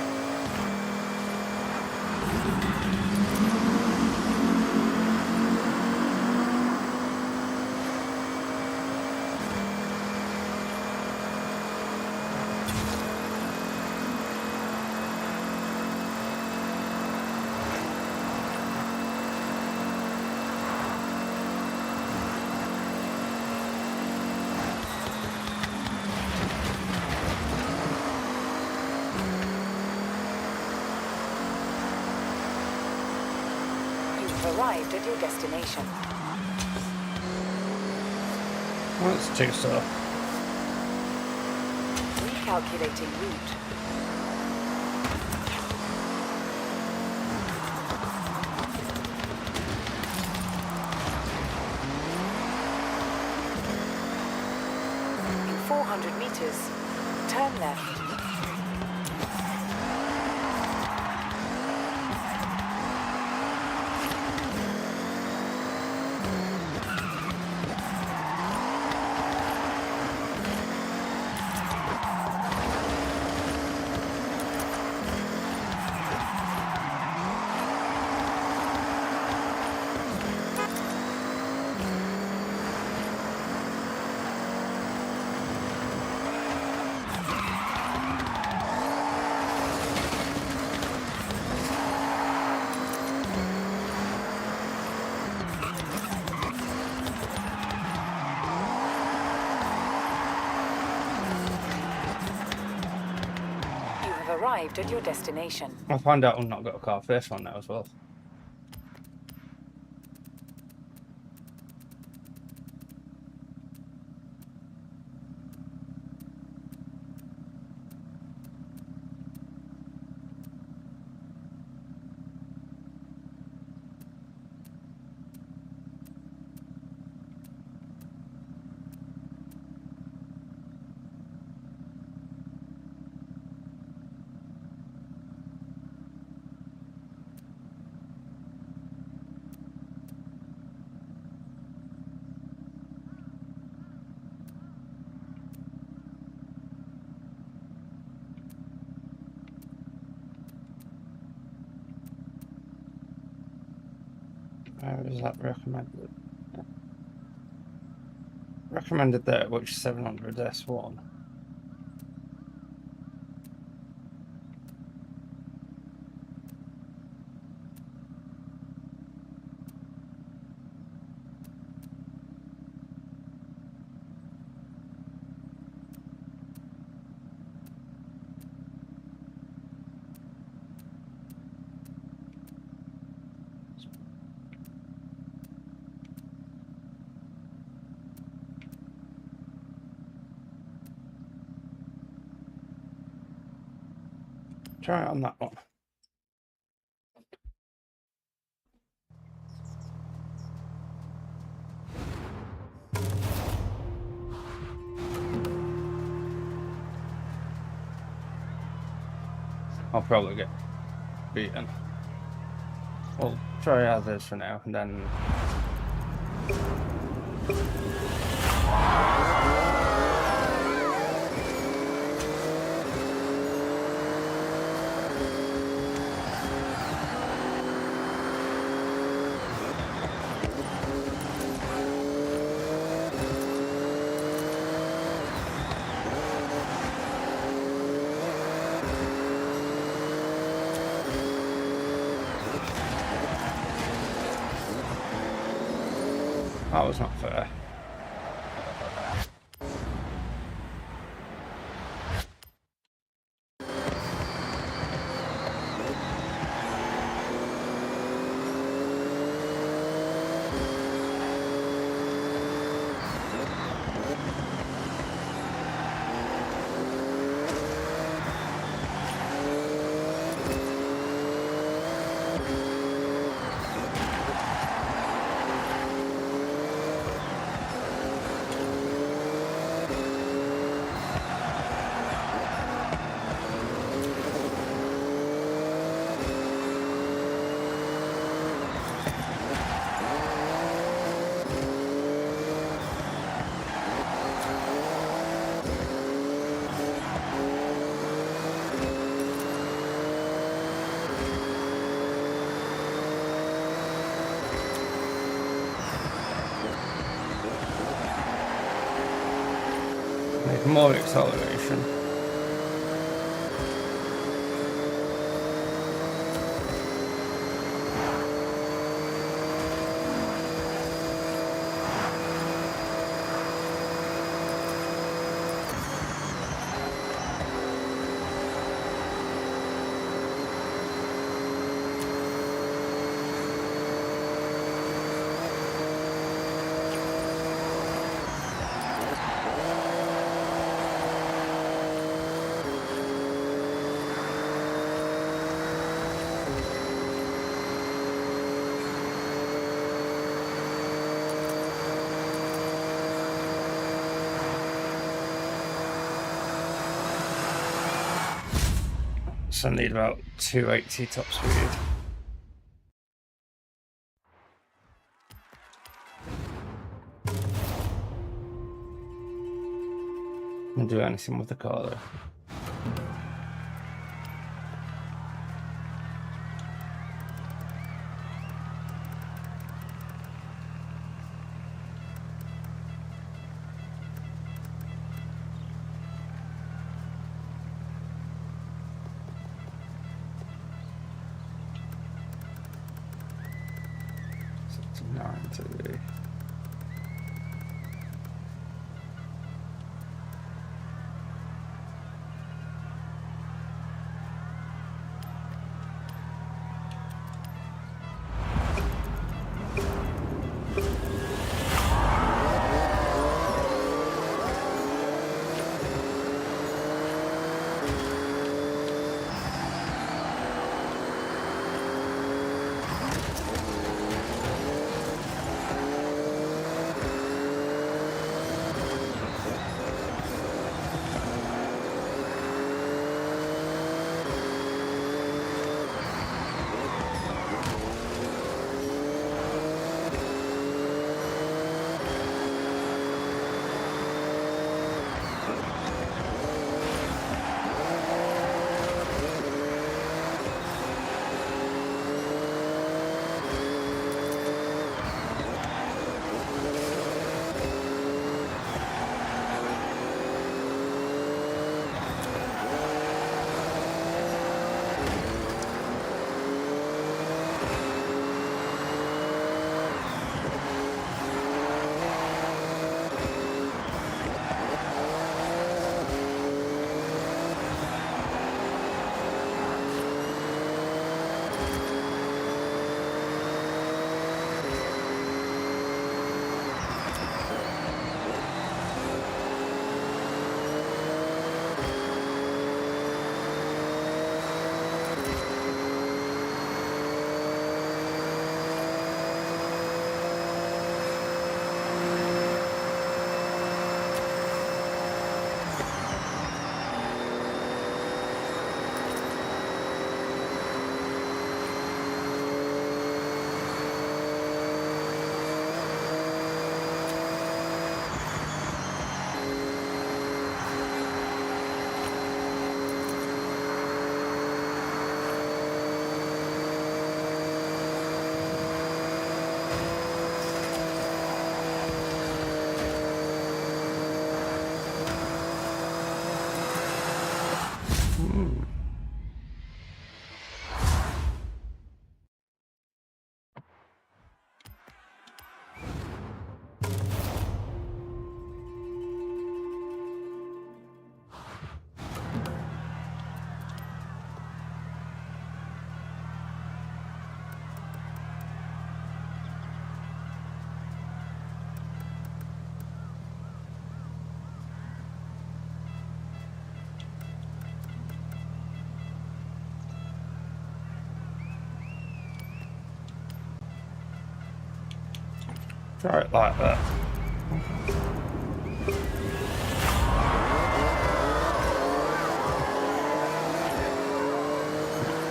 Arrived at your destination. Well, that's too slow. Recalculating route. In 400 meters, turn left. arrived at your destination. I'll find out I've not got a car first one now as well. Where is that recommended? Recommended there, which 700 S1. Try it on that one. I'll probably get beaten. We'll try others for now, and then that was not fair. Make more acceleration. So I need about 280 top speed. Can't do anything with the car though. Today. Try it like that.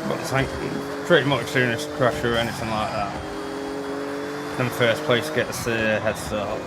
But I think pretty much soon as crash or anything like that, then first place gets the head start.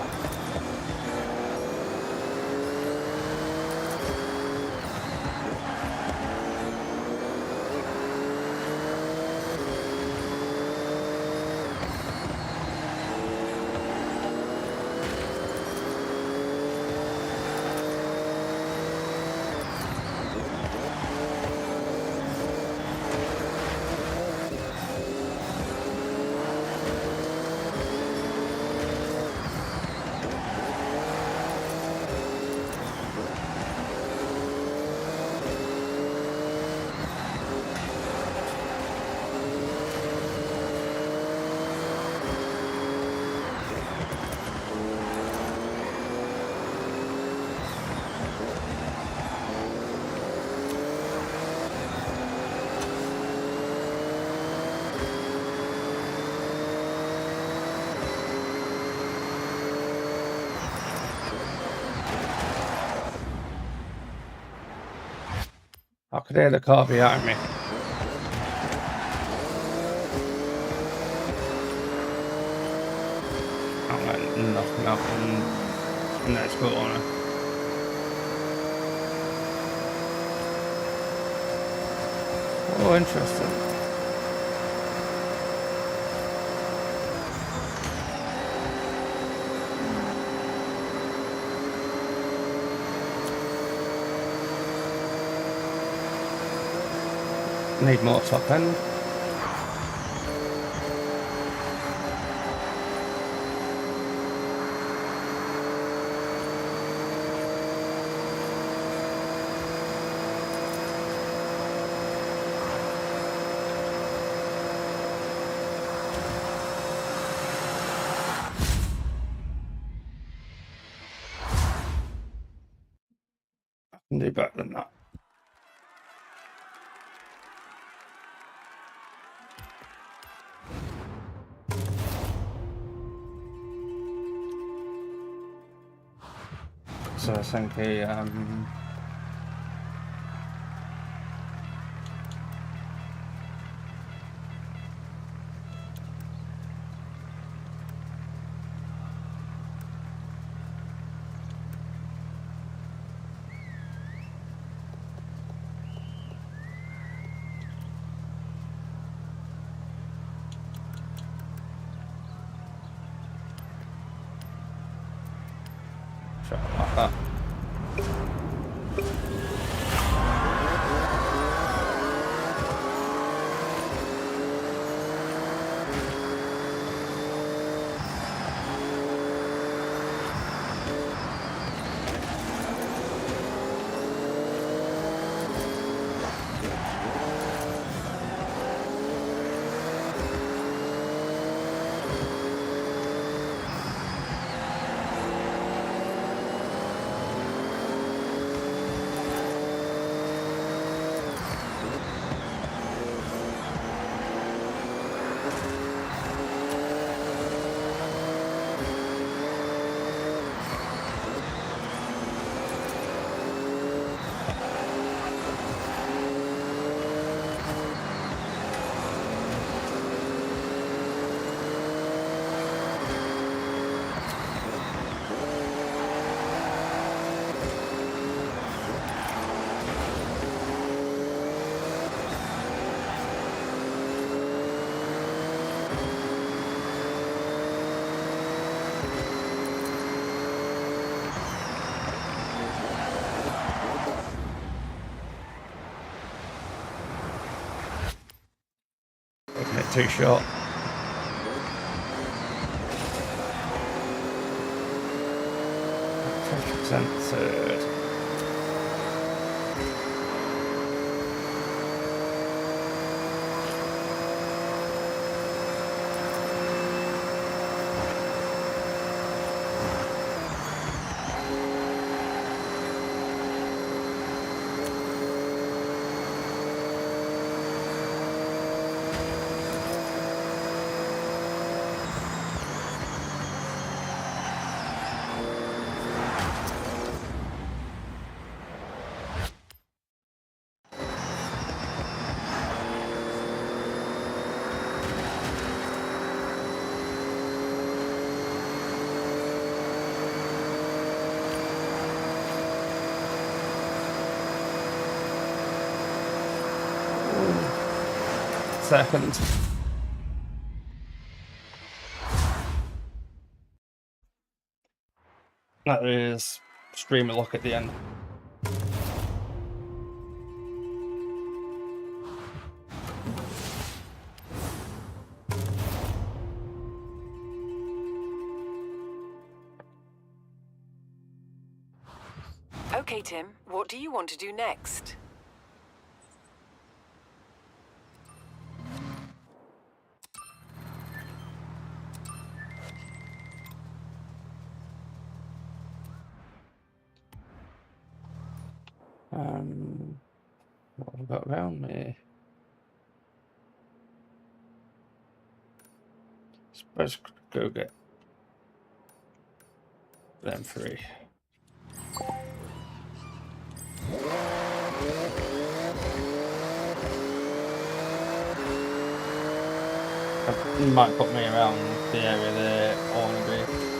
I could hear the car behind me. I went knocking up in the next corner. Oh, interesting. Need more top end. I can do better than that. So I think try it like that. Wasn't it too short? Third. second. That is streamer lock at the end. Okay, Tim, what do you want to do next? What have I got around me? Suppose go get them three. That might put me around the area that I want to be.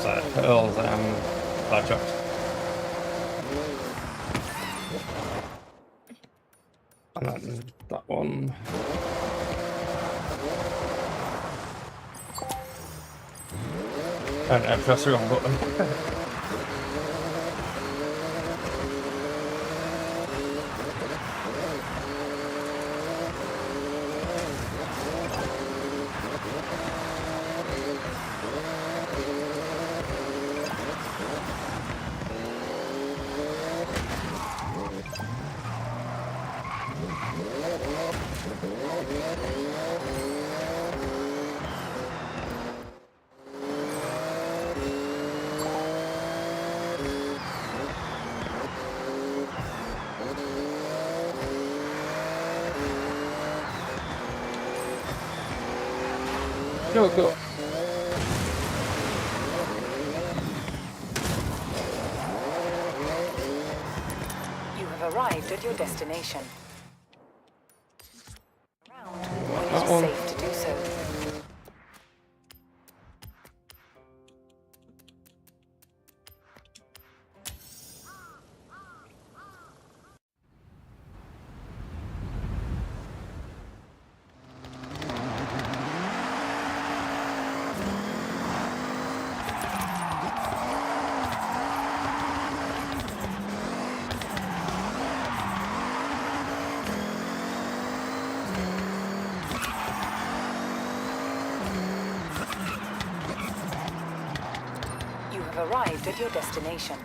So Earl's fire trucks. And then that one. And press the wrong button. Go. You have arrived at your destination. Around when it is safe to do so. have arrived at your destination.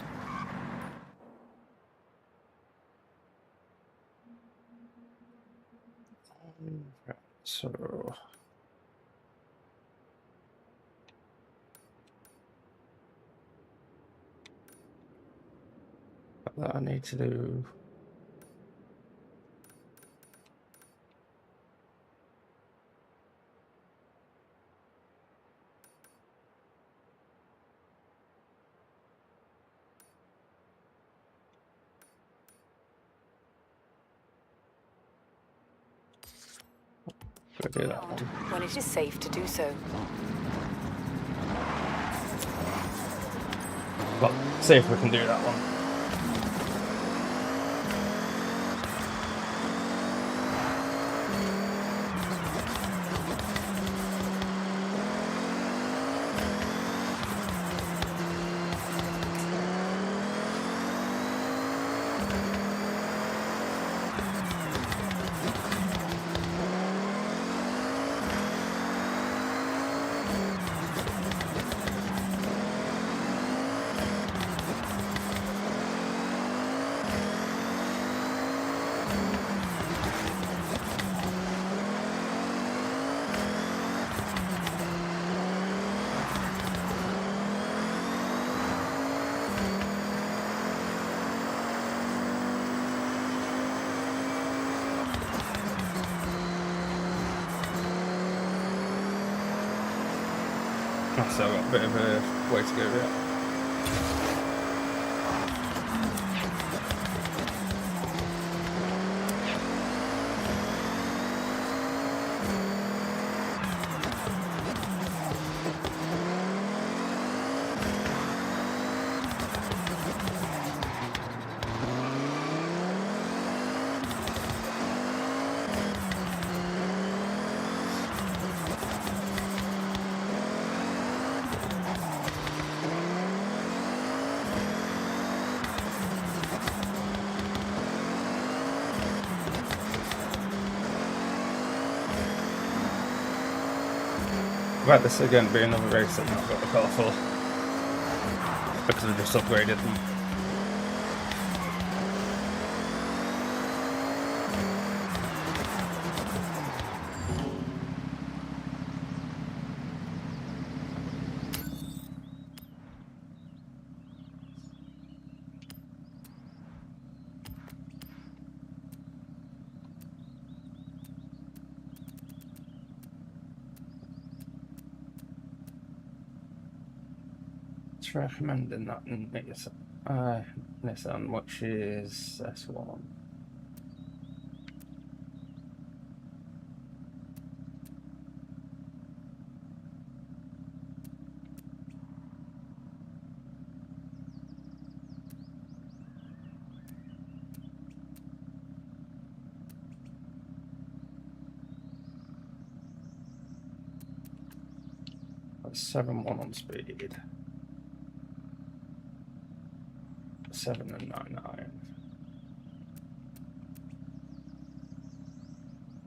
So that I need to do. Gotta do that one. When it is safe to do so. Well, see if we can do that one. I've still got a bit of a way to go yet. Right, this is going to be another race that I've not got the car for because I've just upgraded them. Recommending that Nissan, which is S1. That's 7.1 on speed. 7 and 9.9.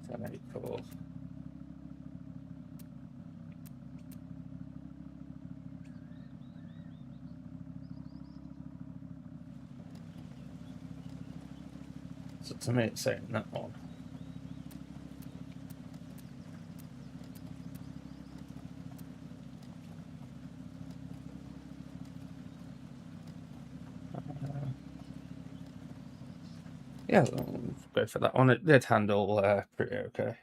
10.8.4. So to me it's saying that one. Yeah, I'll go for that one. It did handle pretty okay.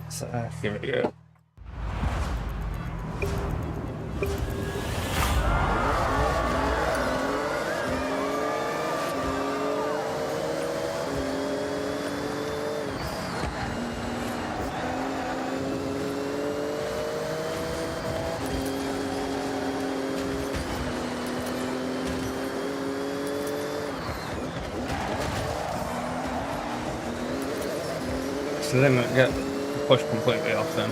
So give it a go. So then we get pushed completely off then.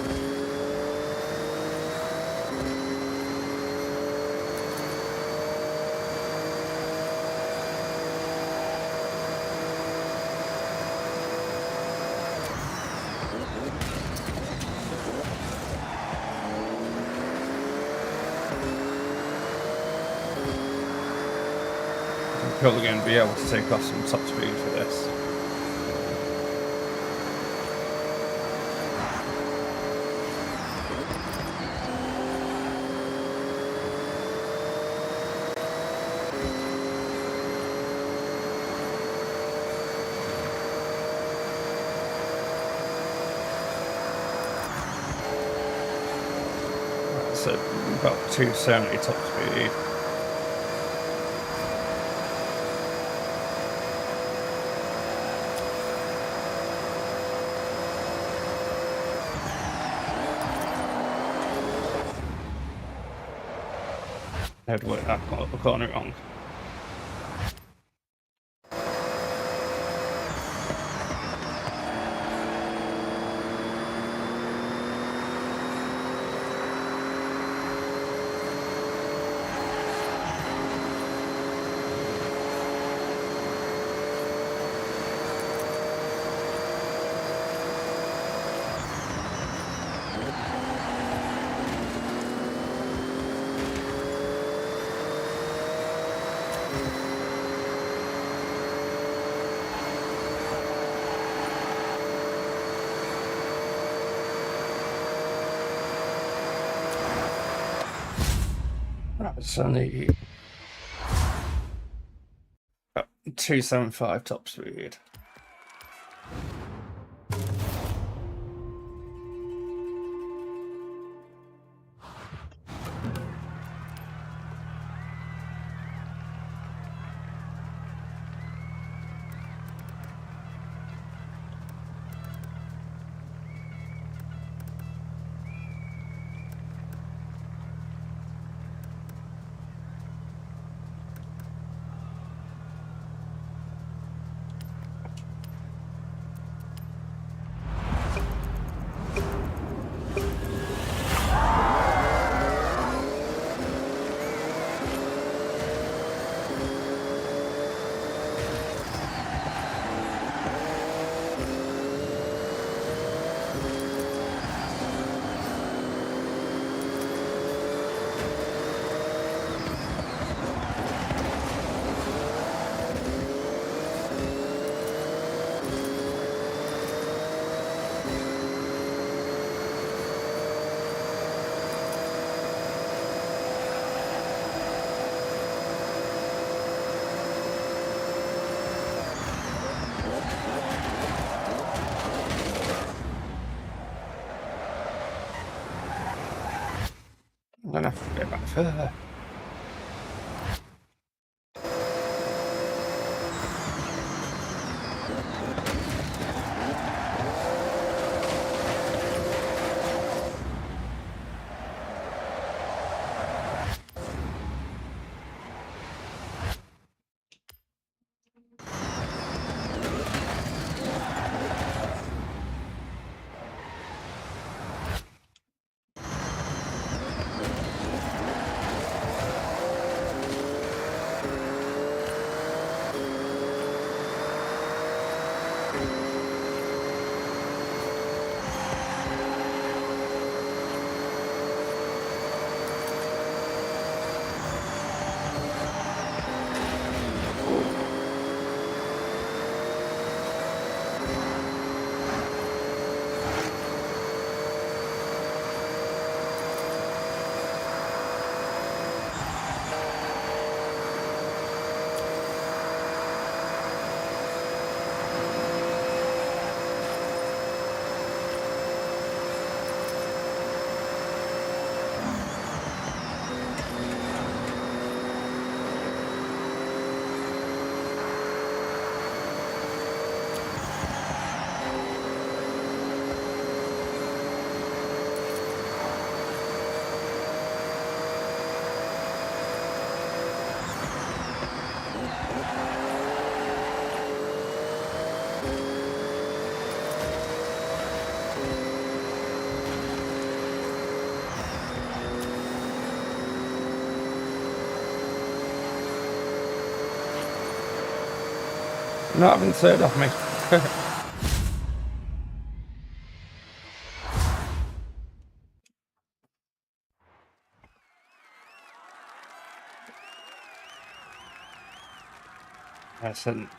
I'm probably going to be able to take off some top speed for this. So about 270 top speed. I'd work that corner wrong. It's only about 275 top speed. I'm gonna have to go back further. Not having third off me. Excellent.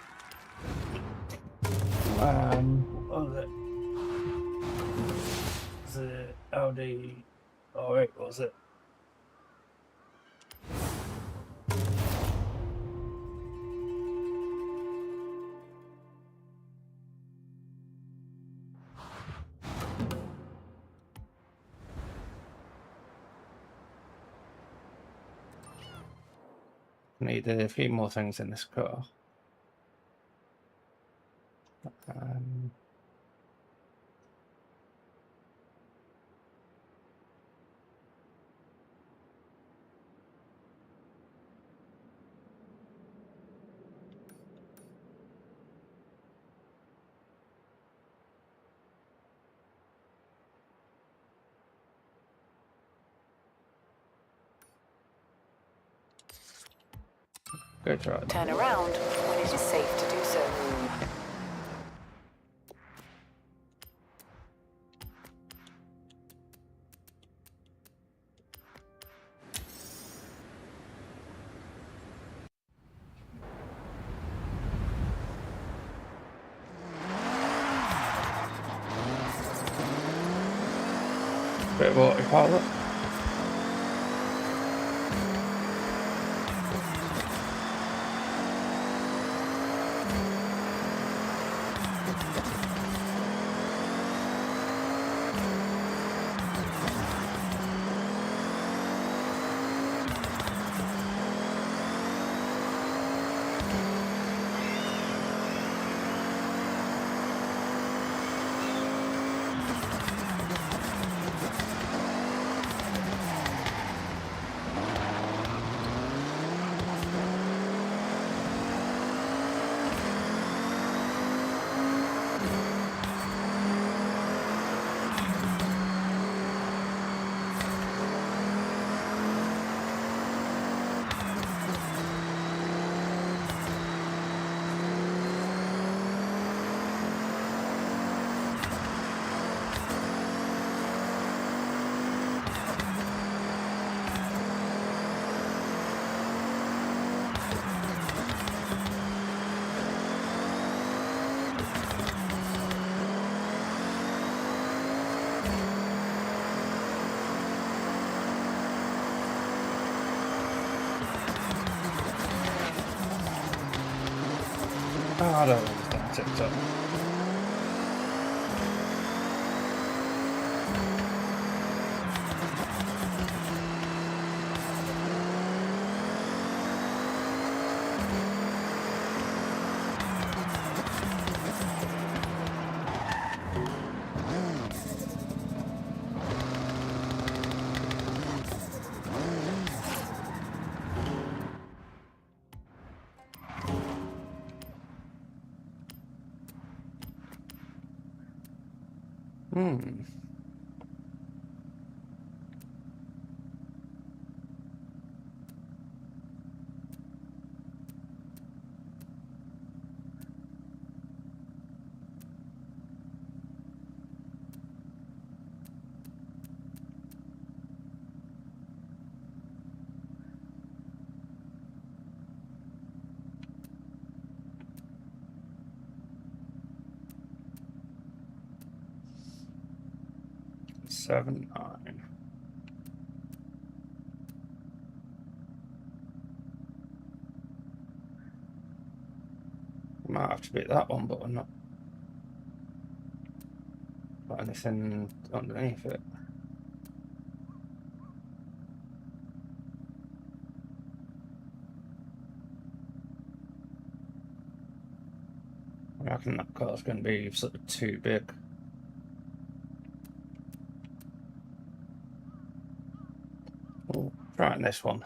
What was it? Was it Audi R8, was it? Need a few more things in this car. Go try it. Turn around when it is safe to do so. Bit of autopilot. Oh, I don't understand TikTok. Seven, 9. Might have to beat that one, but I'm not got anything underneath it. I reckon that car's going to be sort of too big. Oh, trying this one.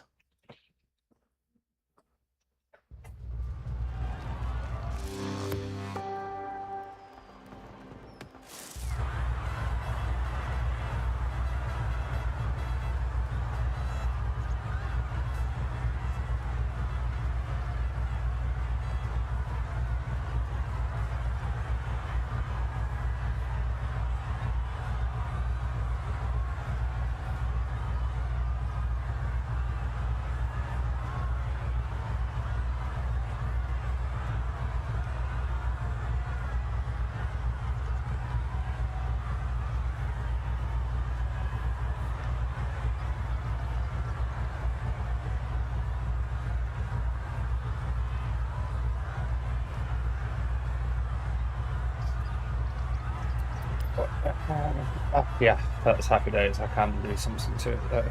Yeah, that's happy days. I can do something to it though.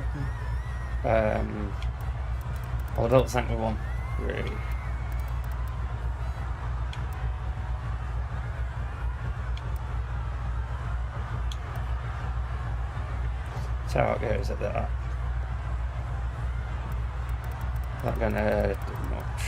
Well, I don't think we want really. So how it goes at that. Not gonna do much.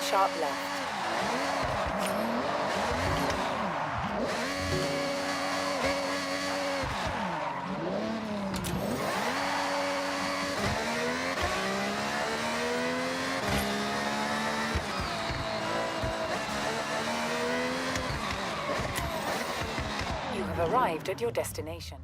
sharp left. You have arrived at your destination.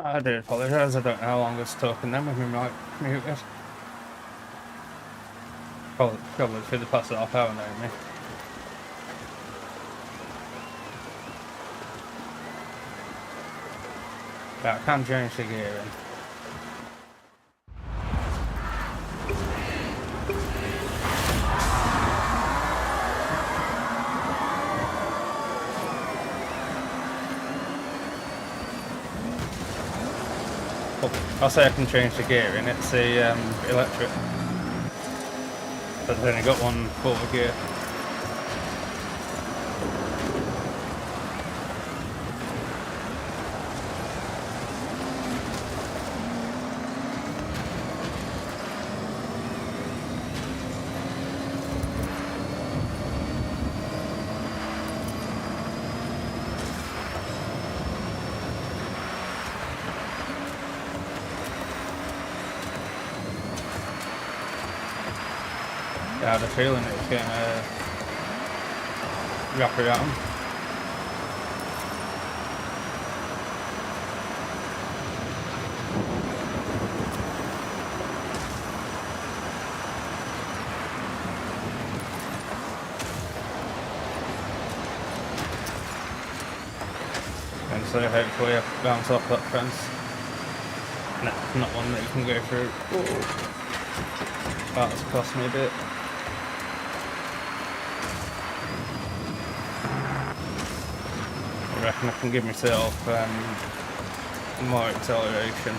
I do apologise, I don't know how long it's taken them with my mic muted. Probably through the past half hour now, me. Yeah, I can change the gearing. I'll say I can change the gearing, it's the electric. But I've only got one forward gear. I had a feeling it was going to wrap around. And so hopefully I bounce off that fence. Not one that you can go through. Ooh. That's cost me a bit. I reckon I can give myself more acceleration.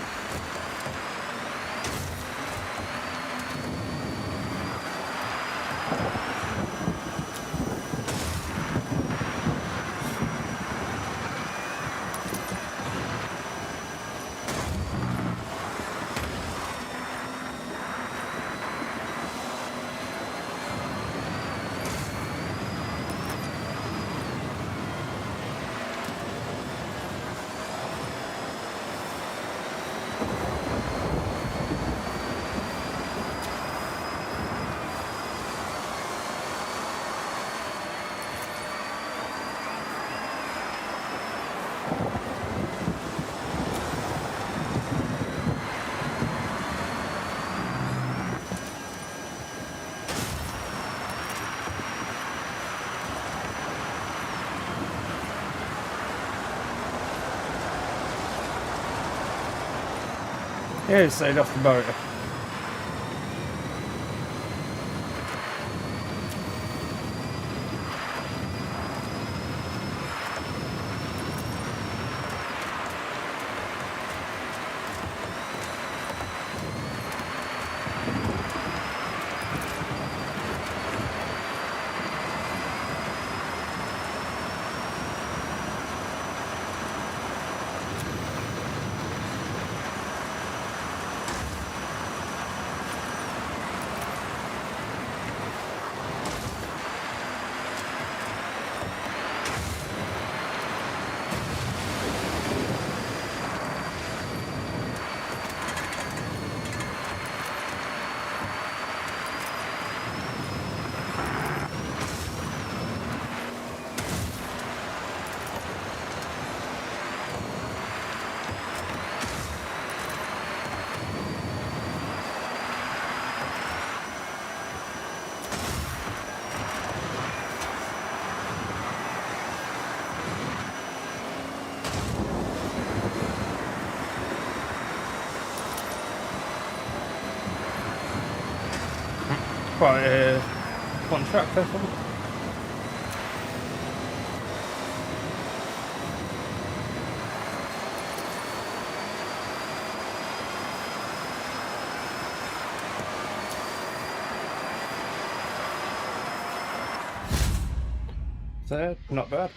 Yeah, he stayed off the boat. Quite a fun track, this one. So, not bad.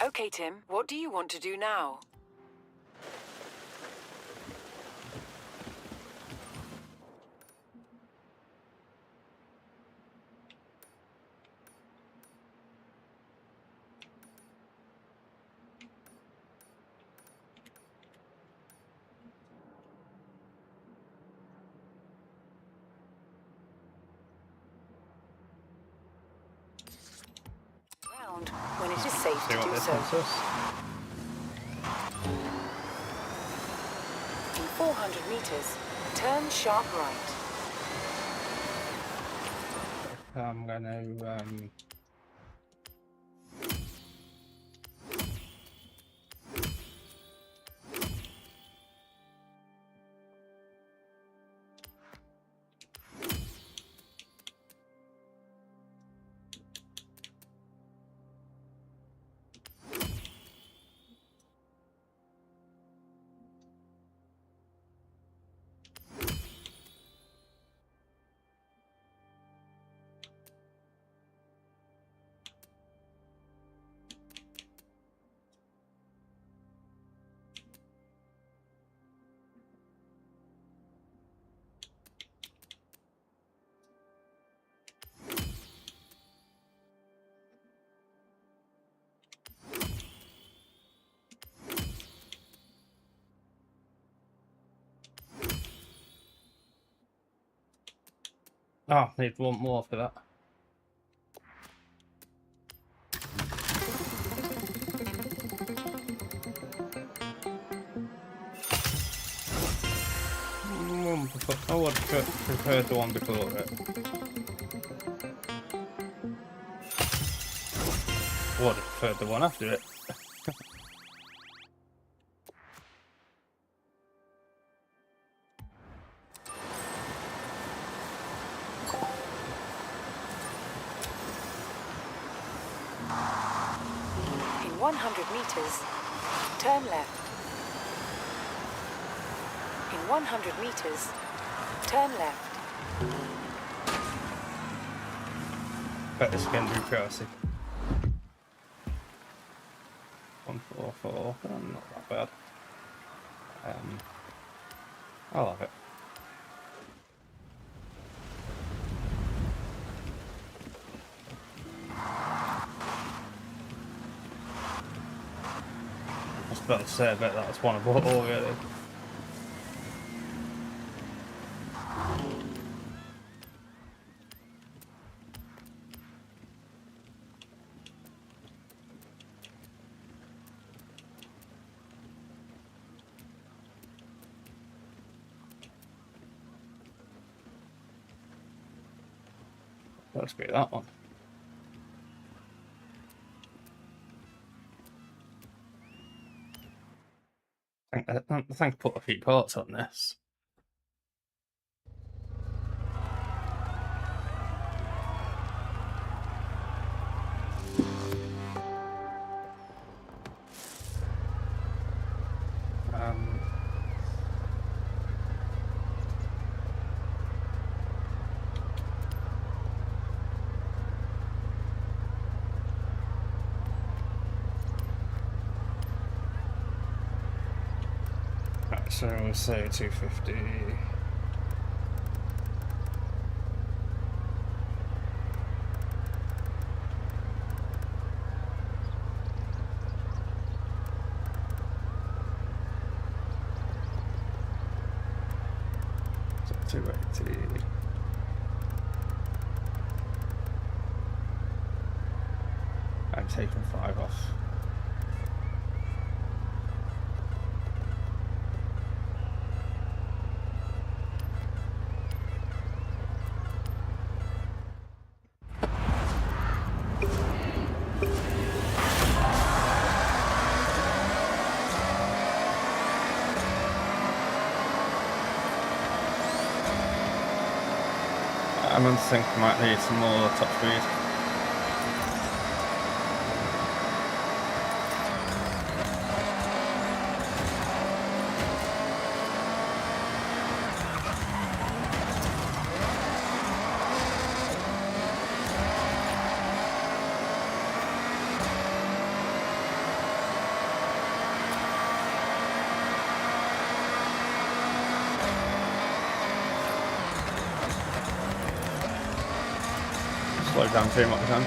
Okay, Tim, what do you want to do now? Round when it is safe See to what do this so. wants us. In 400 meters, turn sharp right. I'm gonna need one more for that. I would have preferred the one before it. I would have preferred the one after it. In 100 meters, turn left. In 100 meters, turn left. Better secondary pricey. 144, not that bad. I'll have it. I was about to say, I bet that's one I bought already. Let's be that one. I think I put a few parts on this. Right, so we'll say 250. So 280. I'm taking 5 off. I'm going to think I might need some more top speed. Slow down too much then.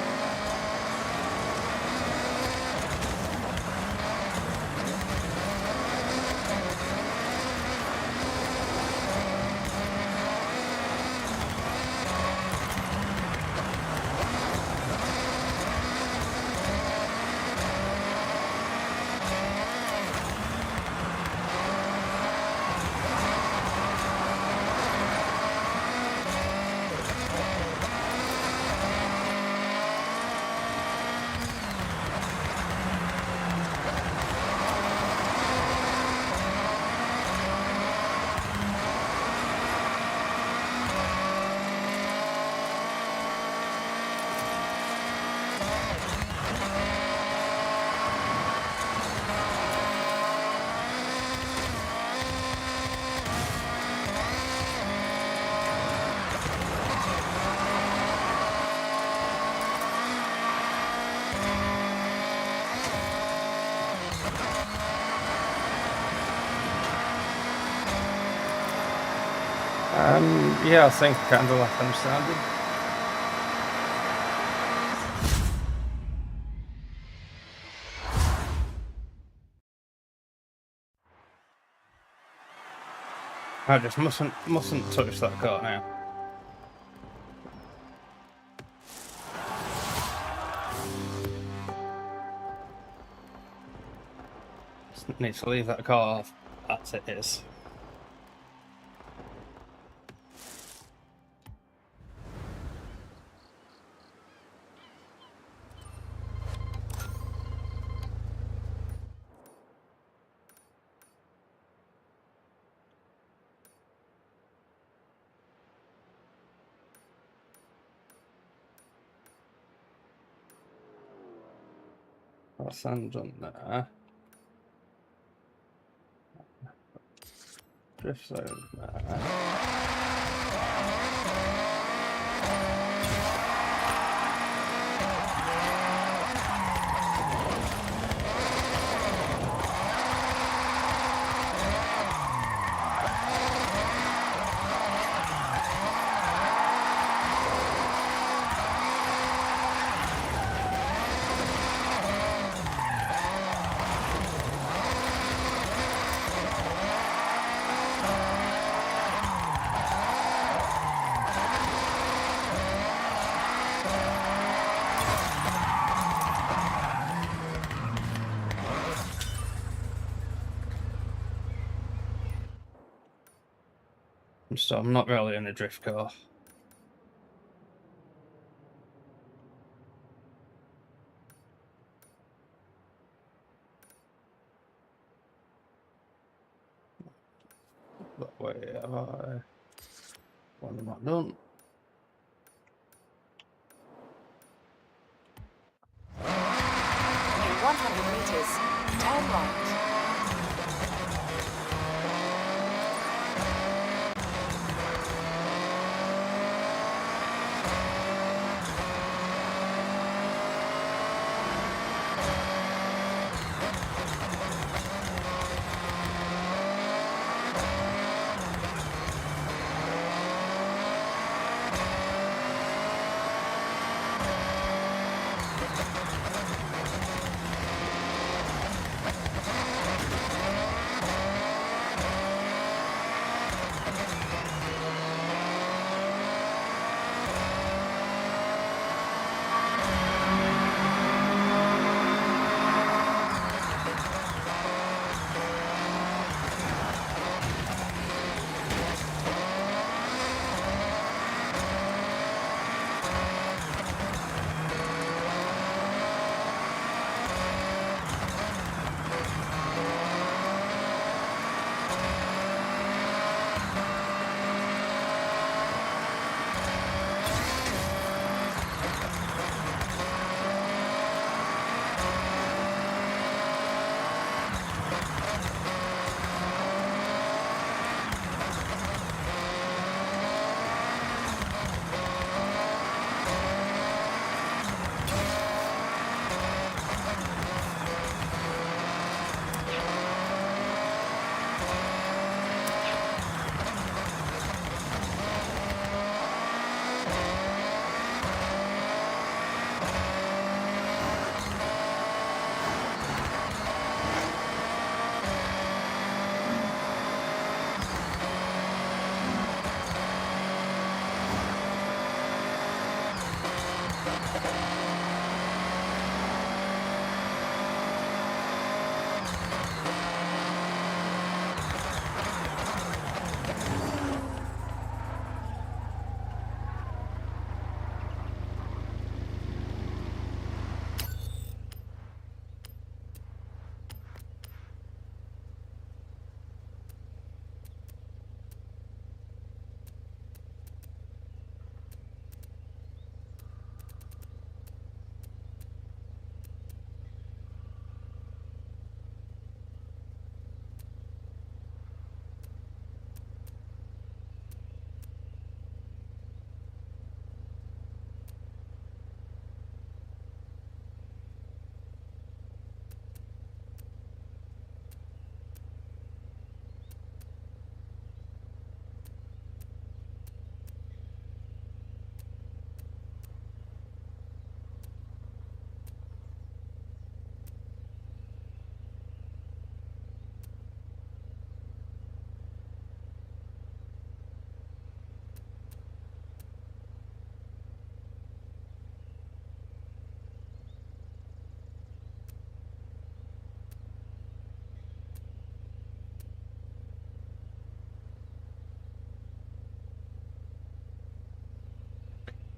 Yeah, I think kind of like I'm standing. I just mustn't touch that car now. Just need to leave that car as it is. Got sand on there. Drift zone there. So I'm not really in a drift car. That way, have I? One am I done? In 100 meters, turn right.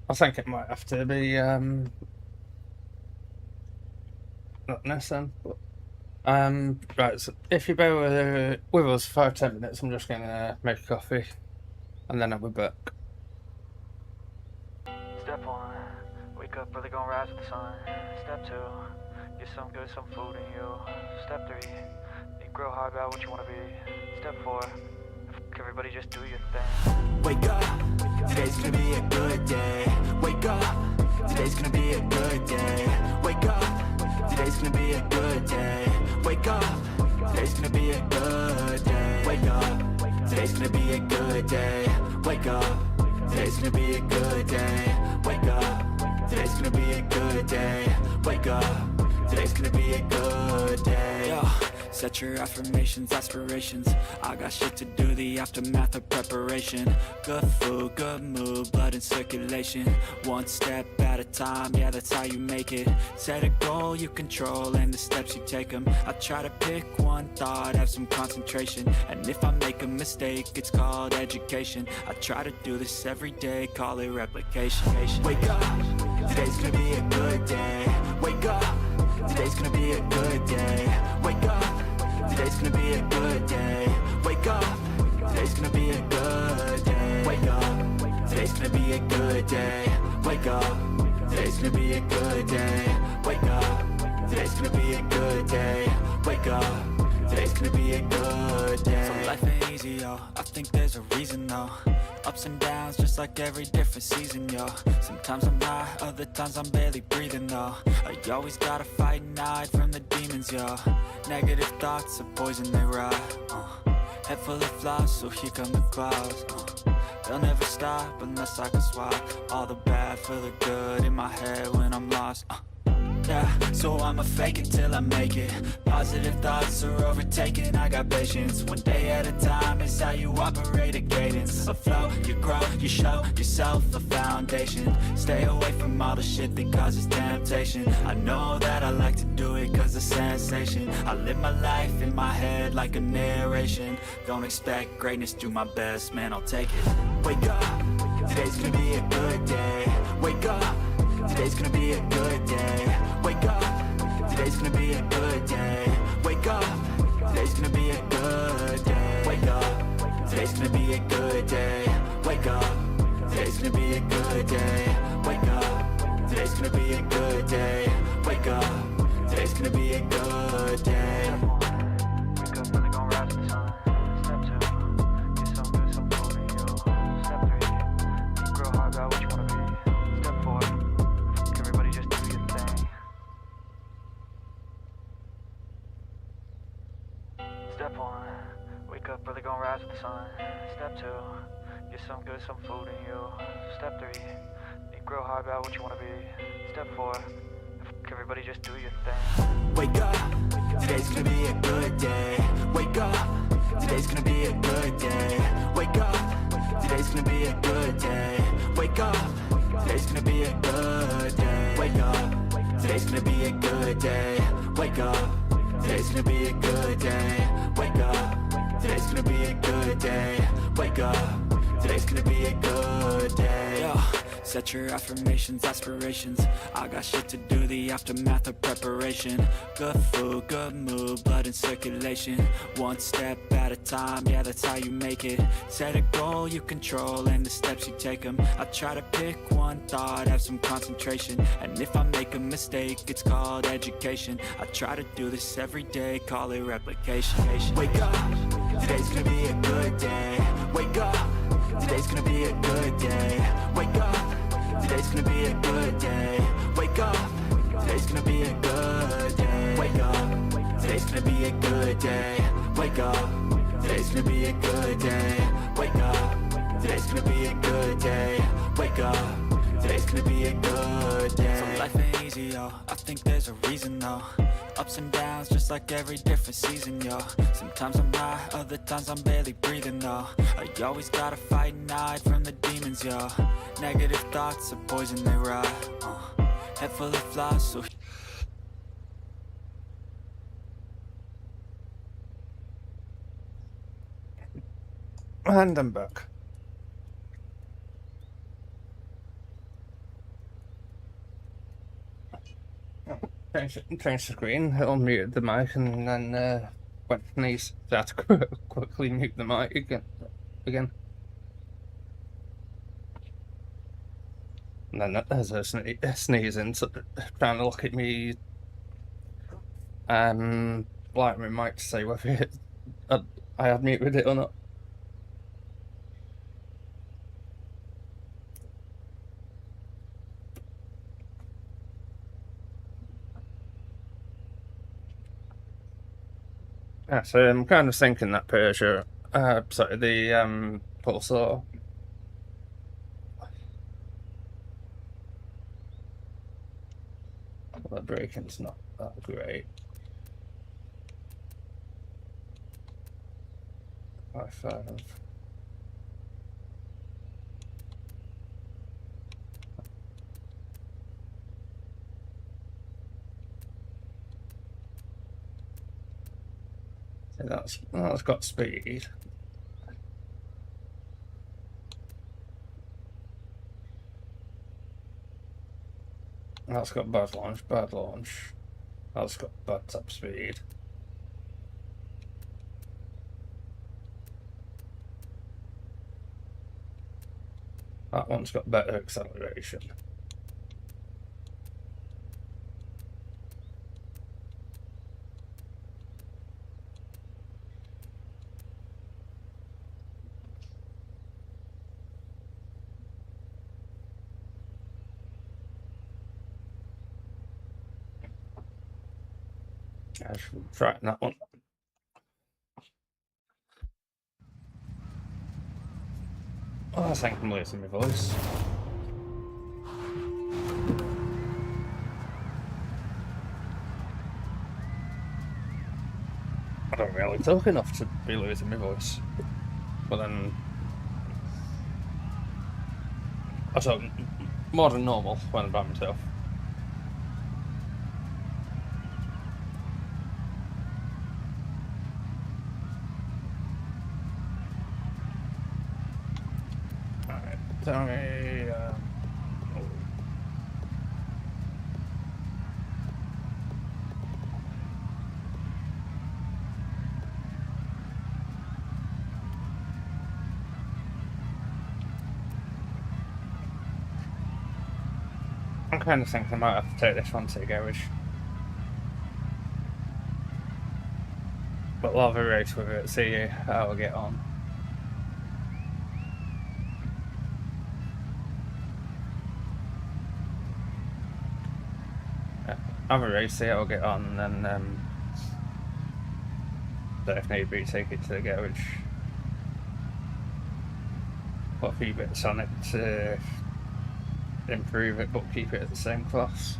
I think it might have to be not Nissan, but right. So if you bear with us for 10 minutes, I'm just gonna make a coffee, and then I'll be back. Step 1, wake up early, gonna rise with the sun. Step 2, get some food in you. Step 3, think real hard about what you want to be. Step 4, everybody just do your thing. Wake up, today's gonna be a good day. Wake up, today's gonna be a good day. Wake up, today's gonna be a good day. Wake up, today's gonna be a good day. Wake up, today's gonna be a good day. Wake up, today's gonna be a good day. Wake up, today's gonna be a good day. Wake up, today's gonna be a good day. Yo. Set your affirmations, aspirations. I got shit to do, the aftermath of preparation. Good food, good mood, blood in circulation. One step at a time, yeah, that's how you make it. Set a goal you control and the steps you take them. I try to pick one thought, have some concentration. And if I make a mistake, it's called education. I try to do this every day, call it replication. Wake up, today's gonna be a good day. Wake up, today's gonna be a good day. Wake up, today's gonna be a good day. Wake up, today's be a good day. Wake up, today's gonna be a good day. Wake up, today's gonna be a good day. Wake up, today's gonna be a good day. So life ain't easy, yo, I think there's a reason though. Ups and downs, just like every different season, yo. Sometimes I'm high, other times I'm barely breathing, though. I always gotta fight and hide from the demons, yo. Negative thoughts are poison, they rot. Head full of flies, so here come the clouds. They'll never stop unless I can swap all the bad for the good in my head when I'm lost. Yeah, so I'ma fake it till I make it. Positive thoughts are overtaken, I got patience. One day at a time is how you operate a cadence. A flow, you grow, you show yourself a foundation. Stay away from all the shit that causes temptation. I know that I like to do it cause it's sensation. I live my life in my head like a narration. Don't expect greatness, do my best, man, I'll take it. Wake up, today's gonna be a good day. Wake up, today's gonna be a good day. Wake up, today's gonna be a good day. Wake up, today's gonna be a good day. Wake up, today's gonna be a good day. Wake up, today's gonna be a good day. Wake up, today's gonna be a good day. Wake up, today's gonna be a good day. Wake up, really gonna rise with the sun. Step 2, get some good, some food in you. Step 3, think real hard about what you wanna be. Step 4, everybody just do your thing. Step 1, wake up, really gonna rise with the sun. Step 2, get some good, some food in you. Step 3, think real hard about what you wanna be. Step 4, everybody just do your thing. Wake up, today's gonna be a good day. Wake up, today's gonna be a good day. Wake up, today's gonna be a good day. Wake up, today's gonna be a good day. Wake up, today's gonna be a good day. Wake up, today's gonna be a good day. Wake up, today's gonna be a good day. Wake up, today's gonna be a good day. Yo. Set your affirmations, aspirations. I got shit to do, the aftermath of preparation. Good food, good mood, blood in circulation. One step at a time, yeah, that's how you make it. Set a goal you control and the steps you take them. I try to pick one thought, have some concentration. And if I make a mistake, it's called education. I try to do this every day, call it replication. Wake up, today's gonna be a good day. Wake up, today's gonna be a good day. Wake up, today's gonna be a good day. Wake up, today's gonna be a good day. Wake up, today's gonna be a good day. Wake up, today's gonna be a good day. Wake up, today's gonna be a good day. Wake up, today's gonna be a good day. So life ain't easy, yo, I think there's a reason though. Ups and downs, just like every different season, yo. Sometimes I'm high, other times I'm barely breathing, though. I always gotta fight and hide from the demons, yo. Negative thoughts are poison, they rot. Head full of flies, so... And I'm back. Change the screen, unmute the mic, and then when it needs to quickly mute the mic again. And then there's a sneezing, trying to look at me, like my mic to say whether I had muted it or not. Yeah, so I'm kind of thinking that Persia, sorry, the Pulsar. Well, the braking's not that great. I5. That's got speed. That's got bad launch. That's got bad top speed. That one's got better acceleration. I should try that one. Oh, I think I'm losing my voice. I don't really talk enough to be losing my voice. But then I talk more than normal when I'm by myself. Alright, tell me. I'm kind of thinking I might have to take this one to the garage. But we'll have a race with it, see how I get on. Have a race, see how I get on, and then if need be, take it to the garage. Put a few bits on it to improve it, but keep it at the same class.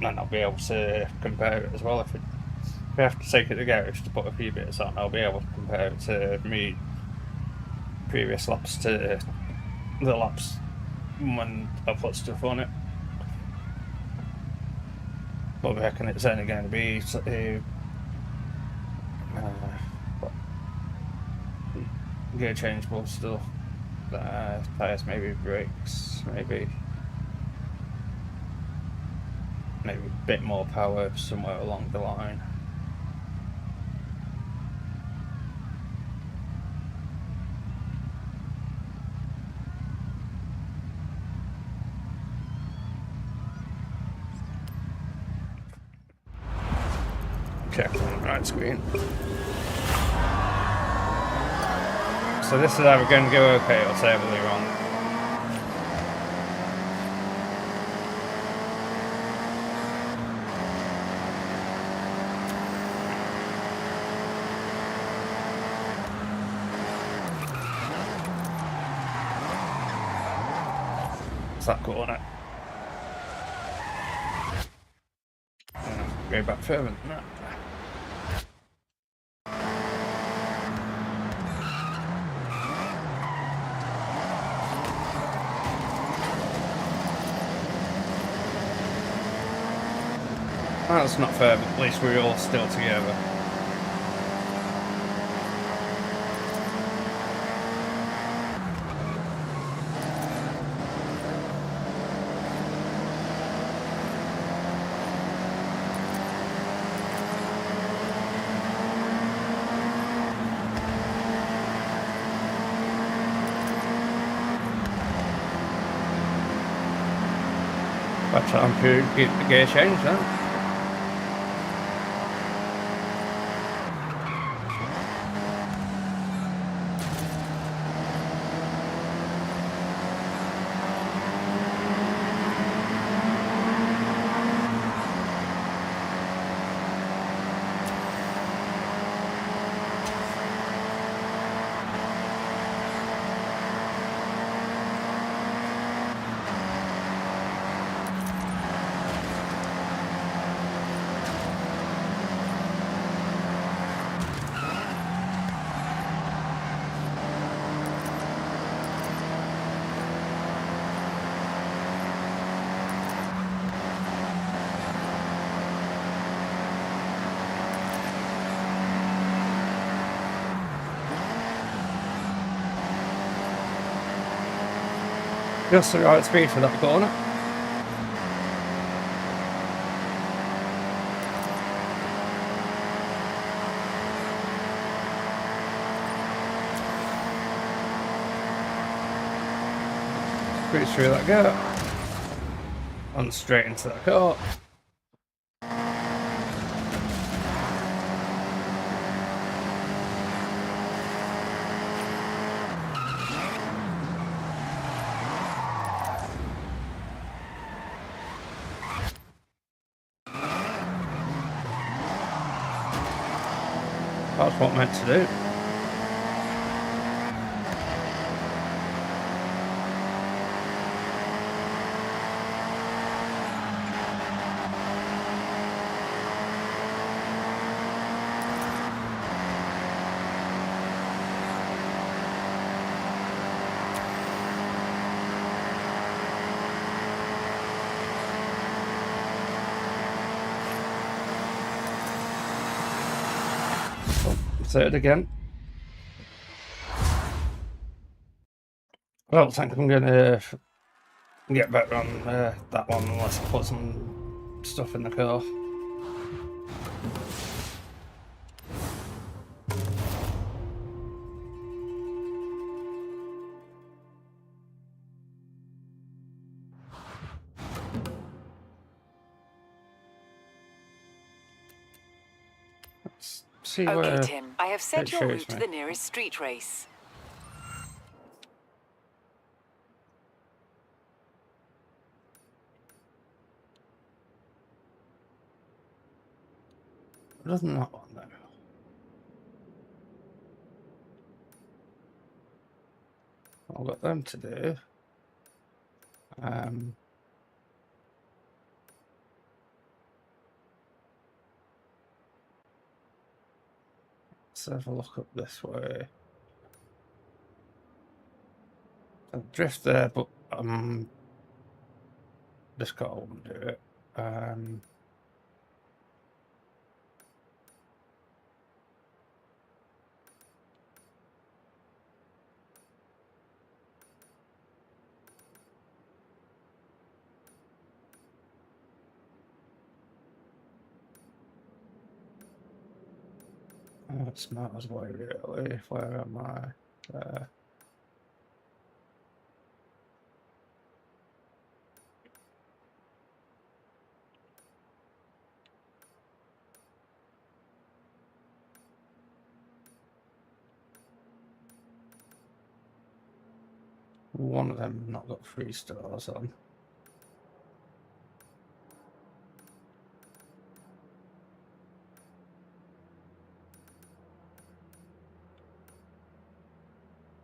And I'll be able to compare it as well. If I have to take it to the garage to put a few bits on, I'll be able to compare it to me previous laps to the laps when I put stuff on it. But I reckon it's only going to be gear changeable stuff. Tyres, maybe brakes, maybe a bit more power somewhere along the line. Check on the right screen. So this is either going to go okay or terribly wrong. What's that corner? Go back further than that. That's not fair, but at least we're all still together. By the time to get the gear change then. Just the right speed for that corner. Pretty through that gap. On straight into that car. That's what I'm meant to do. Third again. I don't think I'm going to get better on that one unless I put some stuff in the car. Let's see Okay, where Tim. I have set it your shows route to me. the nearest street race. Doesn't that one though? I've got them to do. Let's have a look up this way. I'll drift there, but this car won't do it. It's not as way really. Where am I? There. One of them not got 3 stars on.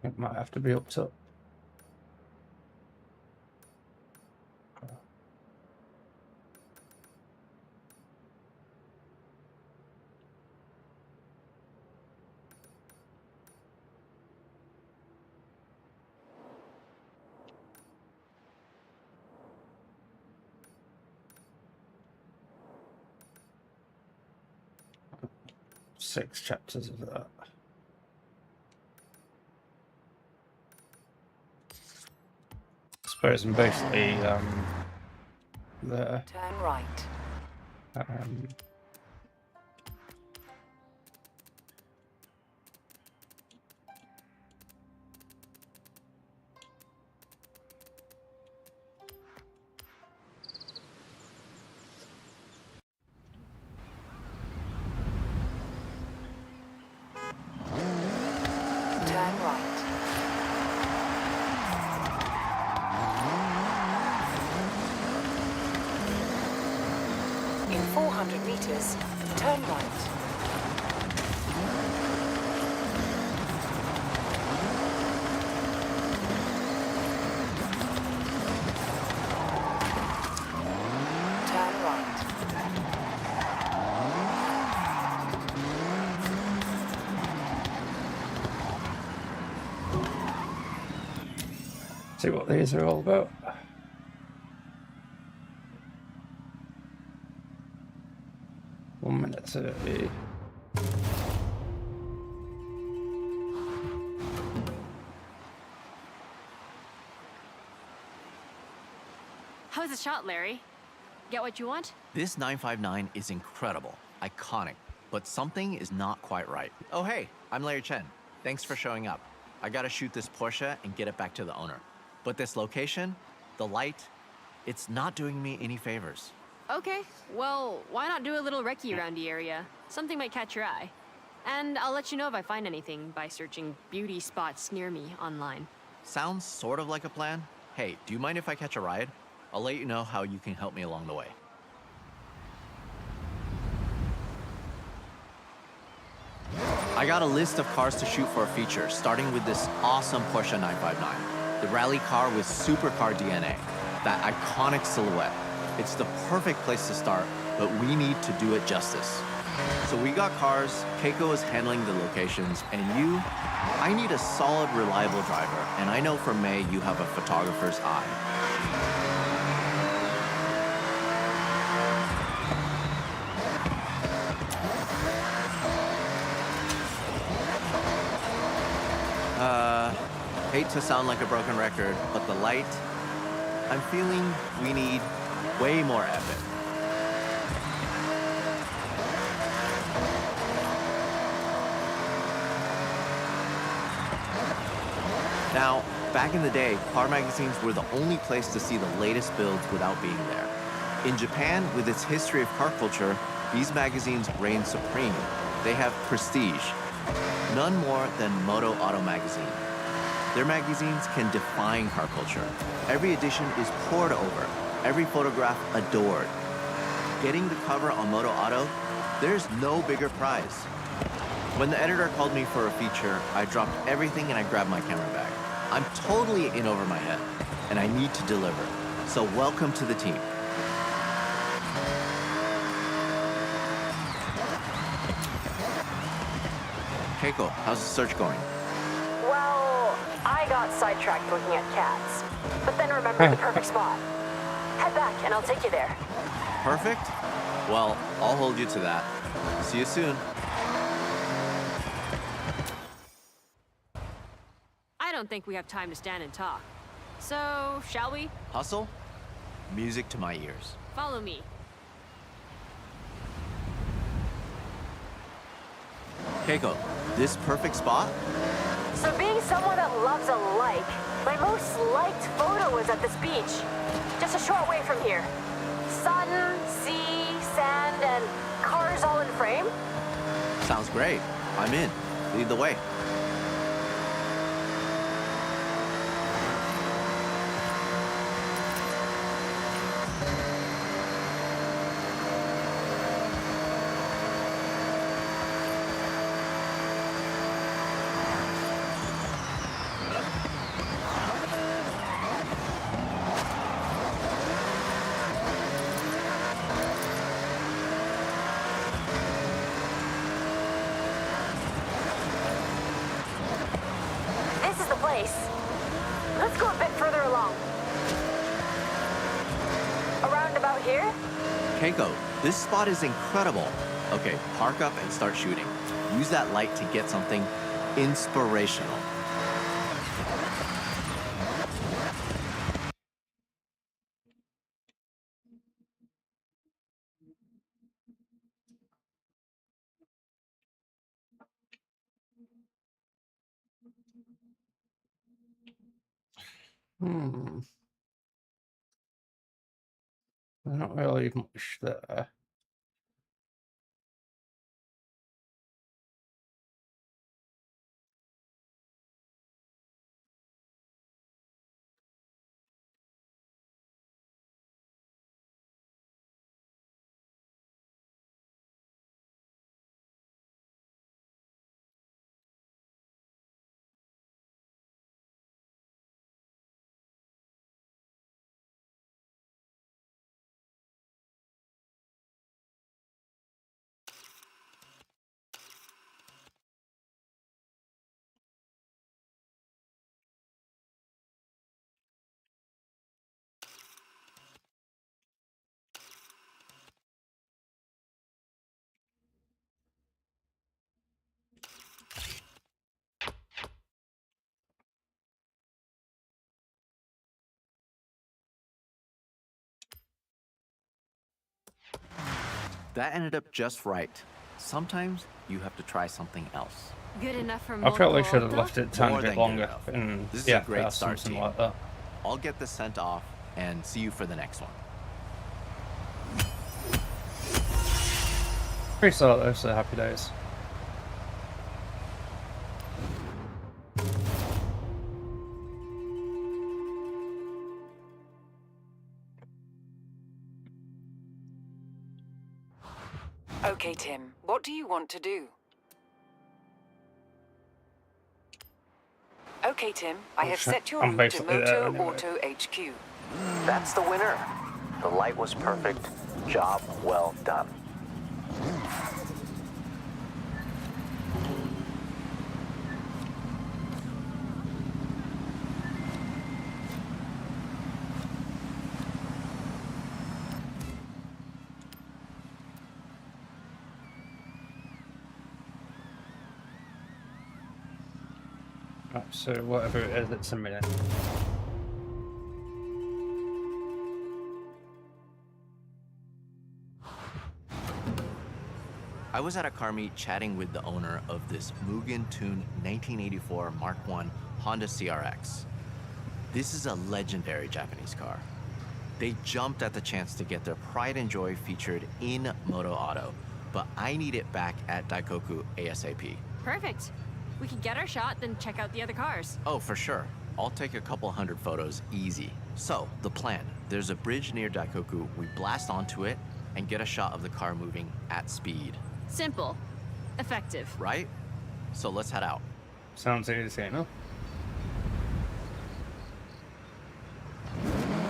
It might have to be up to 6 chapters of that. I suppose I'm basically there. Turn right. Turn right. In 400 meters, turn right. Turn right. See what these are all about. One minute 30. How's the shot, Larry? Get what you want? This 959 is incredible, iconic, but something is not quite right. Oh hey, I'm Larry Chen. Thanks for showing up. I gotta shoot this Porsche and get it back to the owner. But this location, the light, it's not doing me any favors. Okay, well, why not do a little recce around the area? Something might catch your eye. And I'll let you know if I find anything by searching beauty spots near me online. Sounds sort of like a plan. Hey, do you mind if I catch a ride? I'll let you know how you can help me along the way. I got a list of cars to shoot for a feature, starting with this awesome Porsche 959. The rally car with supercar DNA. That iconic silhouette. It's the perfect place to start, but we need to do it justice. So we got cars, Keiko is handling the locations, and you, I need a solid, reliable driver, and I know for May you have a photographer's eye. Hate to sound like a broken record, but the light, I'm feeling we need way more epic. Now, back in the day, car magazines were the only place to see the latest builds without being there. In Japan, with its history of car culture, these magazines reign supreme. They have prestige. None more than Moto Auto magazine. Their magazines can define car culture. Every edition is pored over, every photograph adored. Getting the cover on Moto Auto, there's no bigger prize. When the editor called me for a feature, I dropped everything and I grabbed my camera bag. I'm totally in over my head, and I need to deliver. So welcome to the team. Keiko, how's the search going? Well, I got sidetracked looking at cats, but then remembered the perfect spot. Head back and I'll take you there. Perfect? Well, I'll hold you to that. See you soon. I don't think we have time to stand and talk. So, shall we? Hustle? Music to my ears. Follow me. Keiko, this perfect spot? So being someone that loves a like, my most liked photo was at this beach. Just a short way from here. Sun, sea, sand, and cars all in frame. Sounds great. I'm in. Lead the way. This is the place. Let's go a bit further along. Around about here? Keiko, this spot is incredible. Okay, park up and start shooting. Use that light to get something inspirational. Not really much there. That ended up just right. Sometimes you have to try something else. Good enough for I probably should have Moto? left it a tiny More bit than good longer. enough. And This is yeah, a great yeah, start, something team. like that. I'll get this sent off and see you for the next one. Pretty solid though, so happy days. Okay, Tim, what do you want to do? Okay, Tim, I have set your I'm route to basically there Moto anyway. Auto HQ. That's the winner. The light was perfect. Job well done. Right, so whatever it is, it's a minute. I was at a car meet chatting with the owner of this Mugen-tuned 1984 Mark I Honda CRX. This is a legendary Japanese car. They jumped at the chance to get their pride and joy featured in Moto Auto, but I need it back at Daikoku ASAP. Perfect. We can get our shot, then check out the other cars. Oh, for sure. I'll take a couple hundred photos easy. So, the plan. There's a bridge near Daikoku. We blast onto it and get a shot of the car moving at speed. Simple. Effective. Right? So let's head out. Sounds easy enough.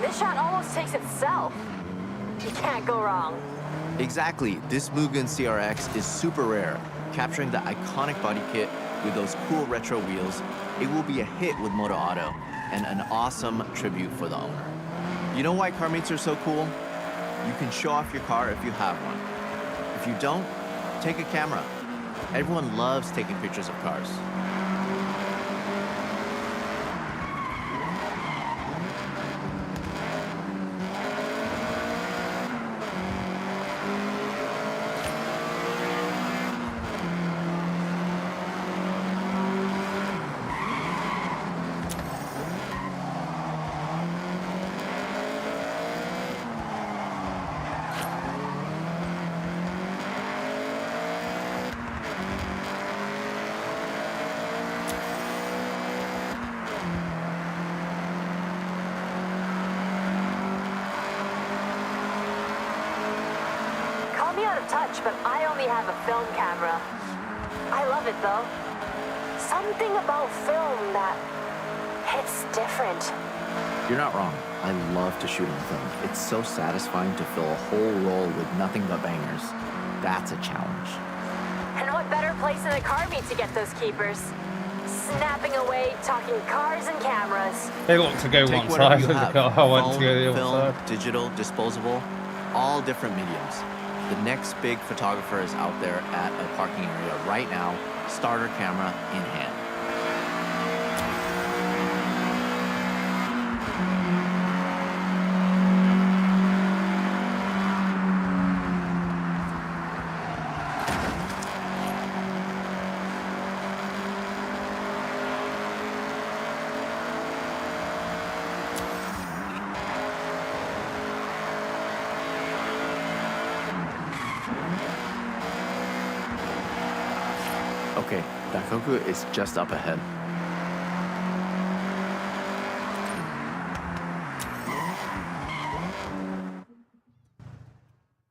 This shot almost takes itself. You can't go wrong. Exactly. This Mugen CRX is super rare. Capturing the iconic body kit with those cool retro wheels, it will be a hit with Moto Auto and an awesome tribute for the owner. You know why car meets are so cool? You can show off your car if you have one. If you don't, take a camera. Everyone loves taking pictures of cars. Call me out of touch, but I only have a film camera. I love it though. Something about film that hits different. You're not wrong. I love to shoot on film. It's so satisfying to fill a whole roll with nothing but bangers. That's a challenge. And what better place than a car meet to get those keepers? Snapping away, talking cars and cameras. They want to go Take one whatever side you of the have. car, I want to Phone, go the other film, side. digital, disposable, all different mediums. The next big photographer is out there at a parking area right now, starter camera in hand. Okay, Daikoku is just up ahead.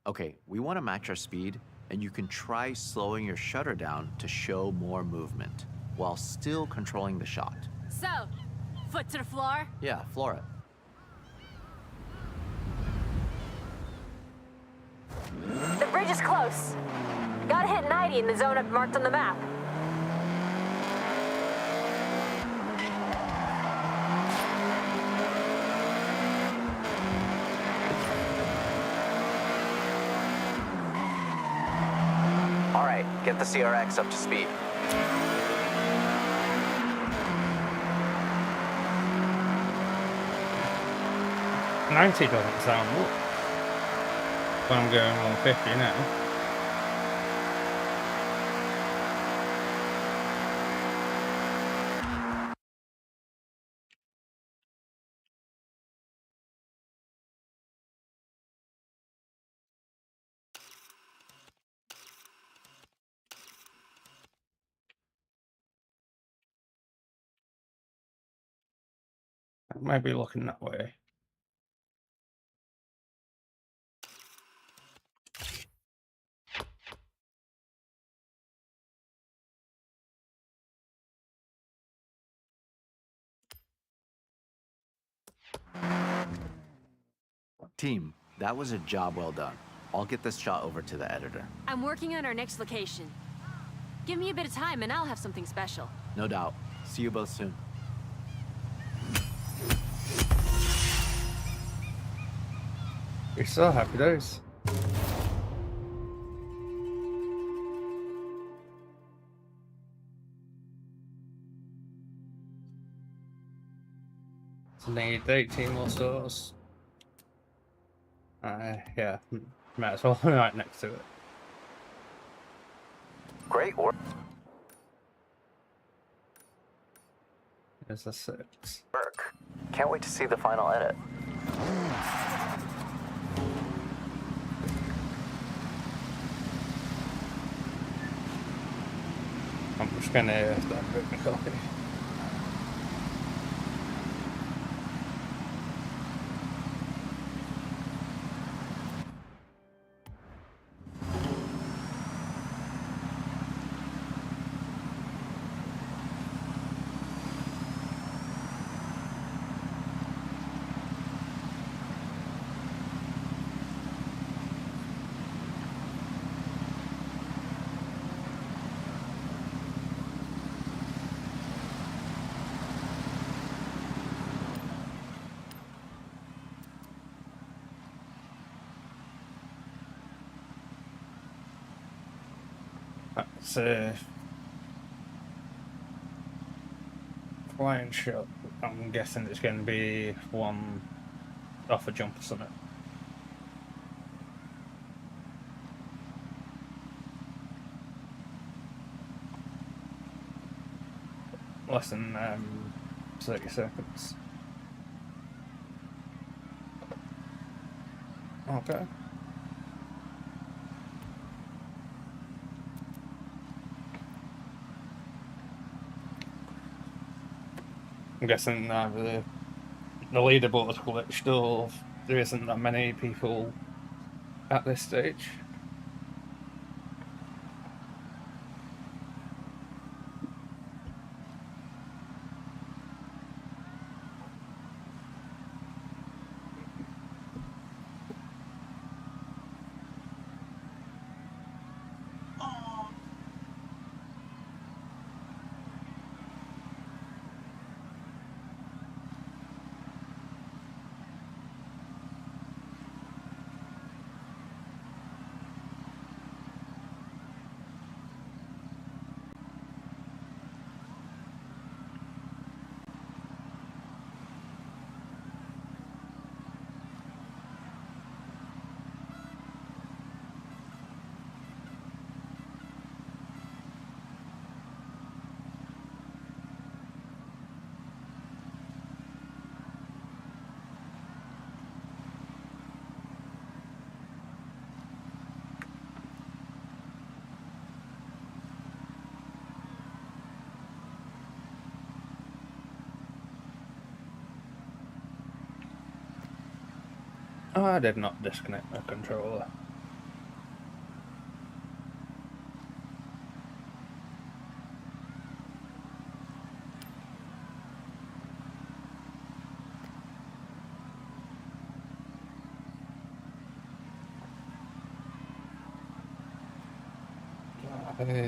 Okay, we want to match our speed, and you can try slowing your shutter down to show more movement, while still controlling the shot. So, foot to the floor. Yeah, floor it. The bridge is close. Gotta hit 90 in the zone I've marked on the map. All right, get the CRX up to speed. $90 doesn't sound much. But I'm going 150 now. Maybe looking that way. Team, that was a job well done. I'll get this shot over to the editor. I'm working on our next location. Give me a bit of time and I'll have something special. No doubt. See you both soon. You're so happy days. Need 18 more stores. Yeah, might as well be right next to it. Great work. There's a 6. Can't wait to see the final edit. I'm just gonna start moving copy. That's a flying shot. I'm guessing it's going to be one off a jump or something. Less than 30 seconds. Okay. I'm guessing the leaderboard glitched or there isn't that many people at this stage. Oh, I did not disconnect my controller.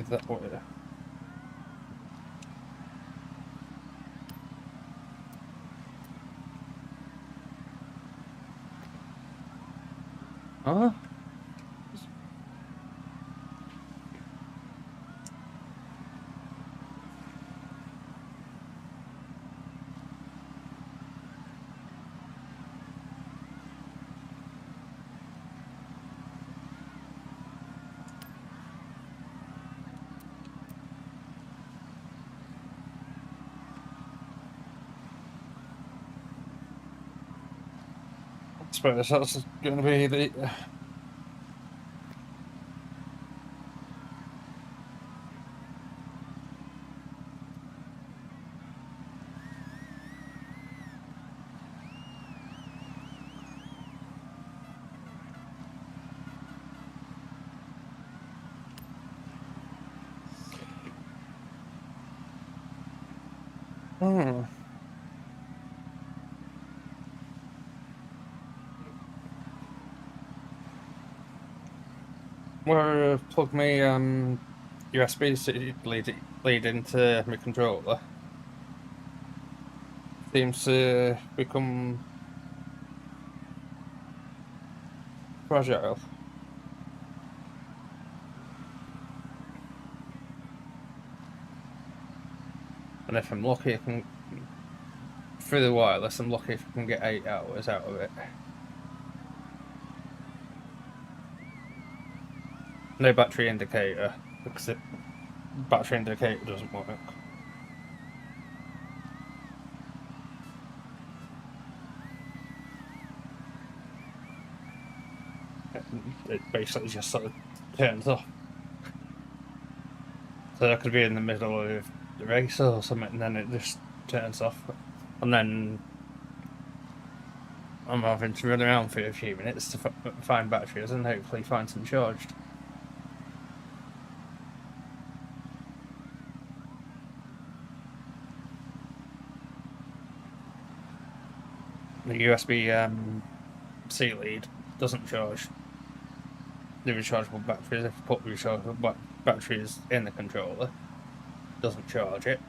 That way. Huh? I suppose that's going to be the... Where plug me USB lead into my controller seems to become fragile. And if I'm lucky, I can, through the wireless, I'm lucky if I can get 8 hours out of it. No battery indicator, because the battery indicator doesn't work. It basically just sort of turns off. So I could be in the middle of the race or something, and then it just turns off. And then I'm having to run around for a few minutes to find batteries and hopefully find some charged. The USB-C lead doesn't charge the rechargeable batteries. If you put rechargeable batteries in the controller, it doesn't charge it.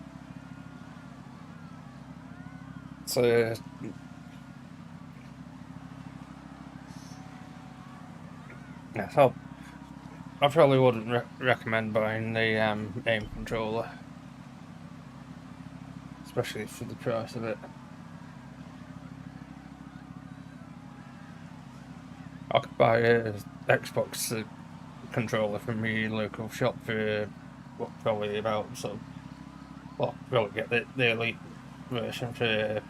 So yeah, so I probably wouldn't recommend buying the AIM controller, especially for the price of it. I could buy a Xbox controller from my local shop for probably about probably get the Elite version for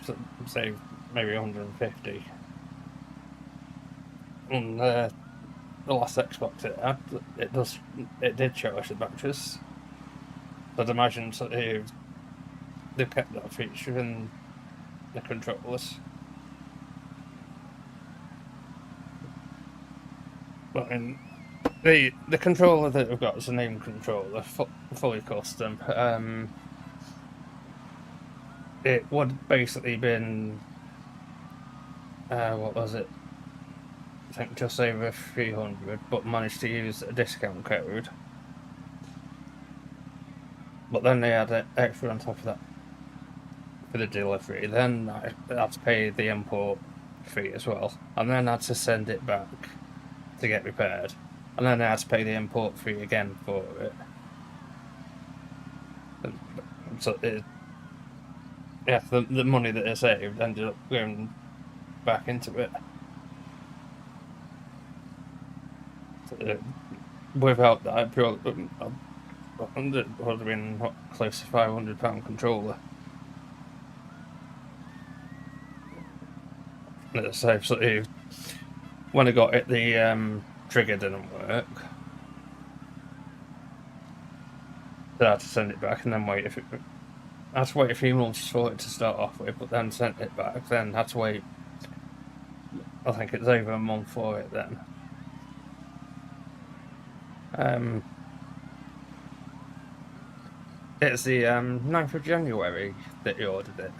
say maybe 150. And the last Xbox it had, it did charge the batteries. I'd imagine they've kept that feature in the controllers. But in the controller that I've got is an AIM controller, fully custom. It would basically been what was it? I think just over 300, but managed to use a discount code. But then they had extra on top of that for the delivery. Then I had to pay the import fee as well, and then I had to send it back to get repaired, and then I had to pay the import fee again for it. So the money that I saved ended up going back into it. So, without that, it would have been close to £500 controller. So when I got it, the trigger didn't work. So I had to send it back and then wait. I had to wait a few months for it to start off with, but then sent it back. Then had to wait. I think it's over a month for it then. It's the 9th of January that you ordered it.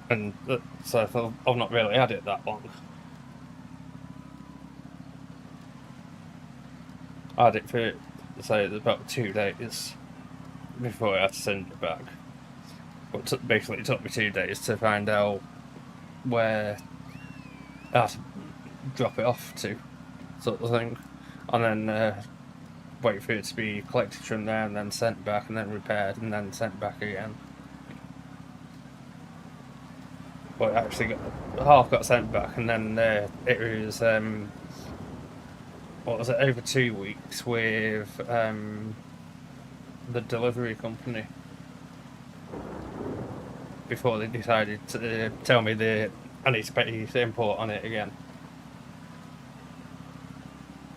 And so I've not really had it that long. I had it for, say, about 2 days before I had to send it back. But basically it took me 2 days to find out where I had to drop it off to, sort of thing. And then wait for it to be collected from there and then sent back and then repaired and then sent back again. But actually half got sent back, and then it was what was it, over 2 weeks with the delivery company before they decided to tell me I need to pay the import on it again.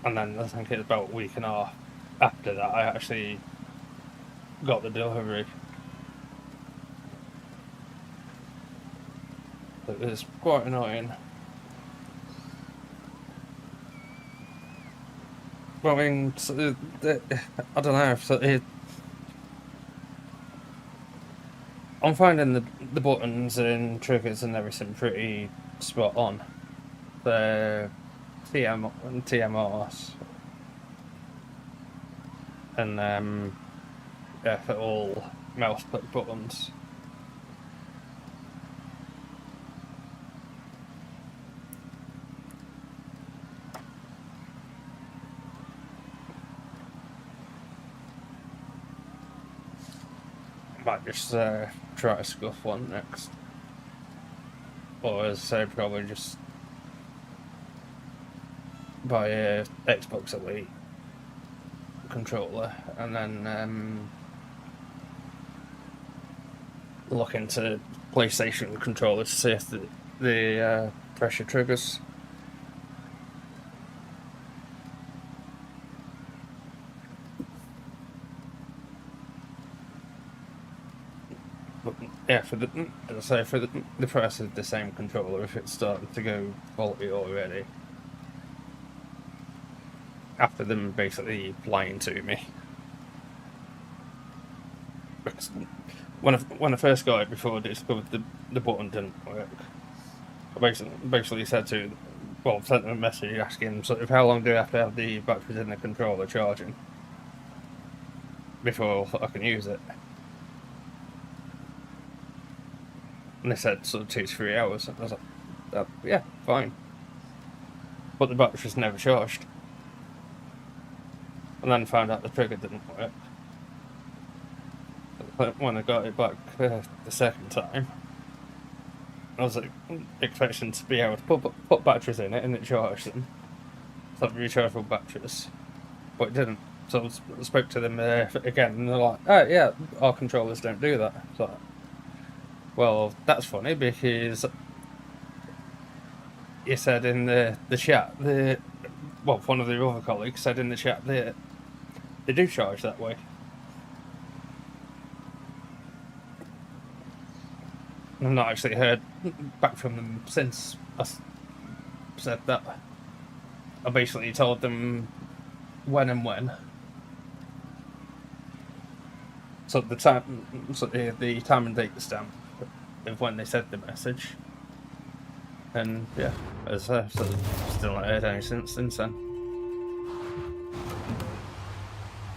And then I think it's about a week and a half after that I actually got the delivery. It was quite annoying. Well, I mean, I don't know. I'm finding the buttons and triggers and everything pretty spot on. The TMRs and yeah, for all mouse click buttons. Might just try a scuff one next, or as I say, probably just buy a Xbox Elite controller and then look into PlayStation controllers to see if the pressure triggers. But yeah, for the as I say, for the price of the same controller, if it's starting to go faulty already, after them basically lying to me. Because when I first got it, before I discovered the button didn't work, I basically said to, well, sent them a message asking sort of how long do I have to have the batteries in the controller charging before I can use it. And they said sort of 2 to 3 hours. And I was like, yeah, fine. But the battery's never charged. And then found out the trigger didn't work. But when I got it back the second time, I was like, expecting to be able to put batteries in it and it charged them. So rechargeable batteries. But it didn't. So I spoke to them again and they're like, oh yeah, our controllers don't do that. So, well, that's funny because you said in the chat, one of the other colleagues said in the chat that they do charge that way. I've not actually heard back from them since I said that. I basically told them when and when. So the time and date stamp of when they said the message. And yeah, as I still not heard anything since then.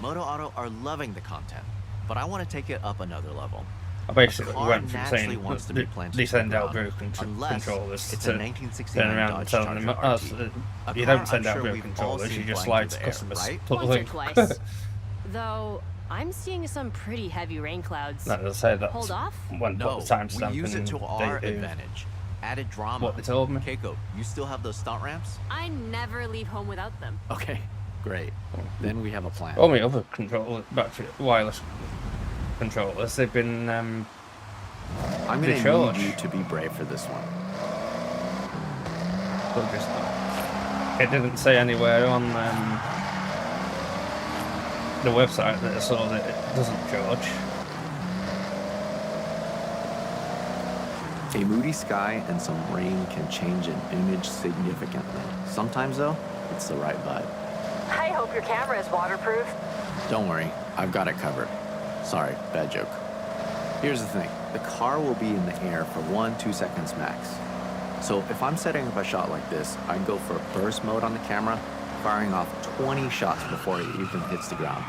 Moto Auto are loving the content, but I want to take it up another level. I basically went from naturally saying wants to be planted they send to the out ground, broken unless controllers it's to a 1969 turn around and Dodge tell them, Charger RT. A you car don't send I'm out sure broken we've all controllers, you seen just flying lie through to the air, customers. right? Once or twice. Though, I'm seeing some pretty heavy rain clouds. No, they'll say that. Hold off? When No, put the timestamp we use it to and our they do advantage. Added drama. what they told me. Keiko, you still have those stunt ramps? I never leave home without them. Okay, great. Then we have a plan. All my other battery wireless controllers, they've been I'm gonna discharged. need you to be brave for this one. It didn't say anywhere on the website that I saw that it doesn't charge. A moody sky and some rain can change an image significantly. Sometimes, though, it's the right vibe. I hope your camera is waterproof. Don't worry, I've got it covered. Sorry, bad joke. Here's the thing. The car will be in the air for 1-2 seconds max. So if I'm setting up a shot like this, I'd go for burst mode on the camera, firing off 20 shots before it even hits the ground.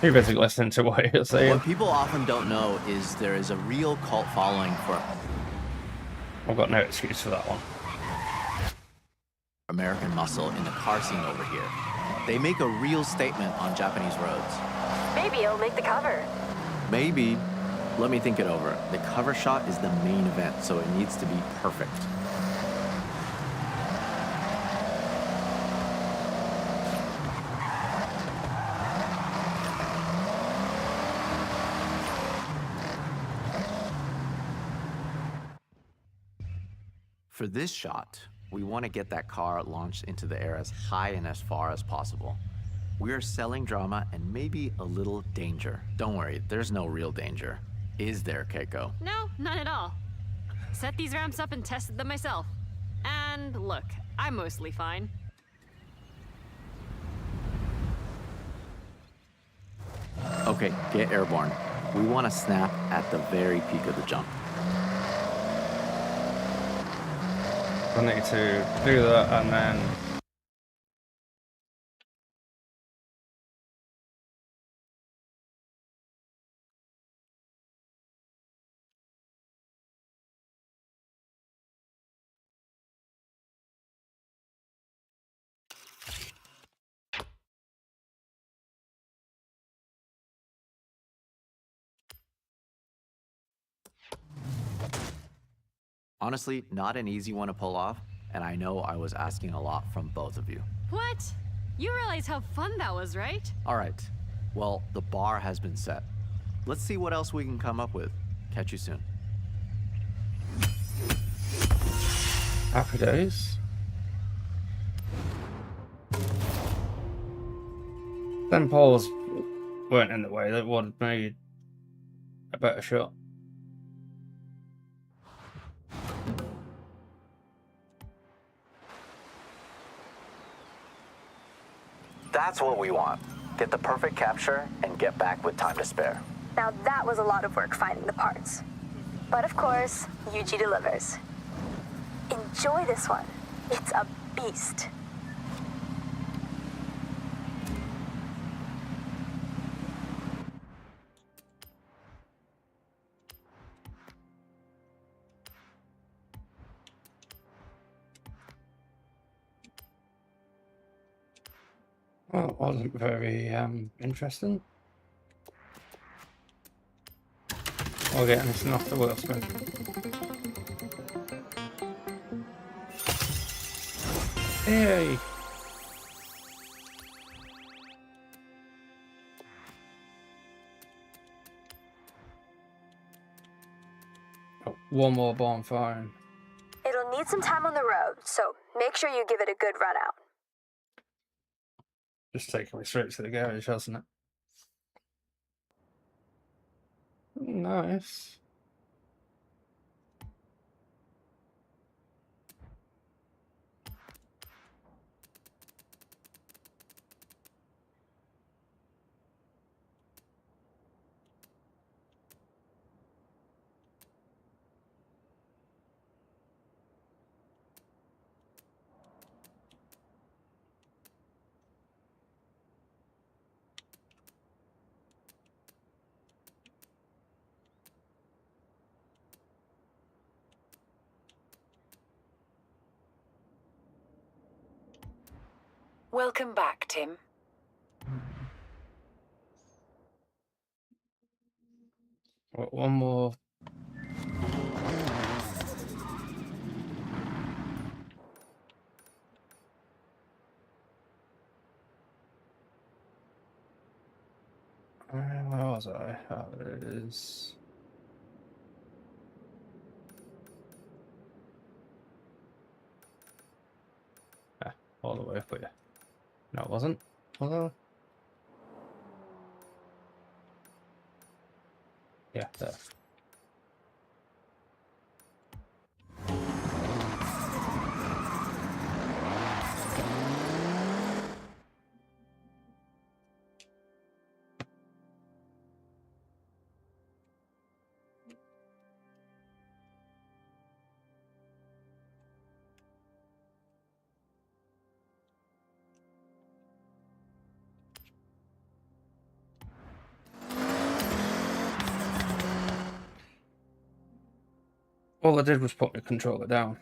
You're basically listening to what you're saying. What people often don't know is there is a real cult following for I've got no excuse for that one. American muscle in the car scene over here. They make a real statement on Japanese roads. Maybe it'll make the cover. Maybe. Let me think it over. The cover shot is the main event, so it needs to be perfect. For this shot, we want to get that car launched into the air as high and as far as possible. We are selling drama and maybe a little danger. Don't worry, there's no real danger. Is there, Keiko? No, none at all. Set these ramps up and tested them myself. And look, I'm mostly fine. Okay, get airborne. We want to snap at the very peak of the jump. I need to do that and then... Honestly, not an easy one to pull off, and I know I was asking a lot from both of you. What? You realize how fun that was, right? All right, well, the bar has been set. Let's see what else we can come up with. Catch you soon. Happy days. Them poles weren't in the way, that would have made a better shot. That's what we want. Get the perfect capture and get back with time to spare. Now that was a lot of work finding the parts. But of course, Yuji delivers. Enjoy this one. It's a beast. Well, it wasn't very interesting. I'll get anything off the wheel spin. Yay! Oh, one more bonfire. It'll need some time on the road, so make sure you give it a good run out. Just taking me straight to the garage, hasn't it? Nice. Welcome back, Tim. One more. Where was I? Oh, there it is. All the way up here. No, it wasn't. Was it? Yeah, there. All I did was put my controller down.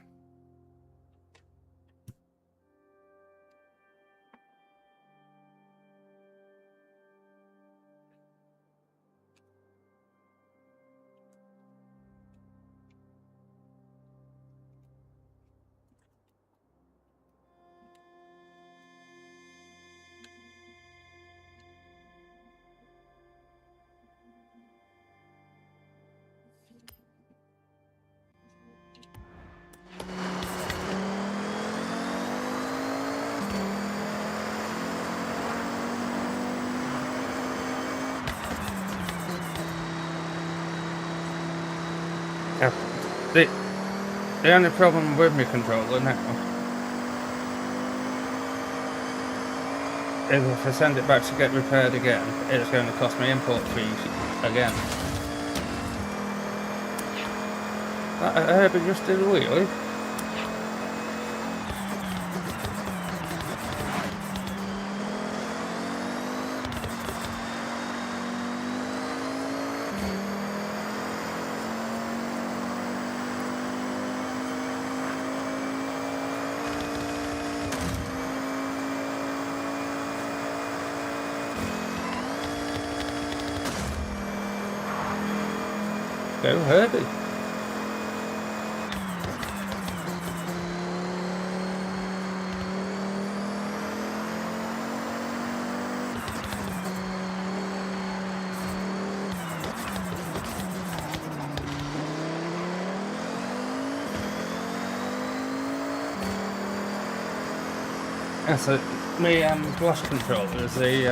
Yeah. The only problem with my controller now if I send it back to get repaired again, it's going to cost me import fees again. That Herbie just did a wheelie. Go Herbie. Yeah, so my glass controller is the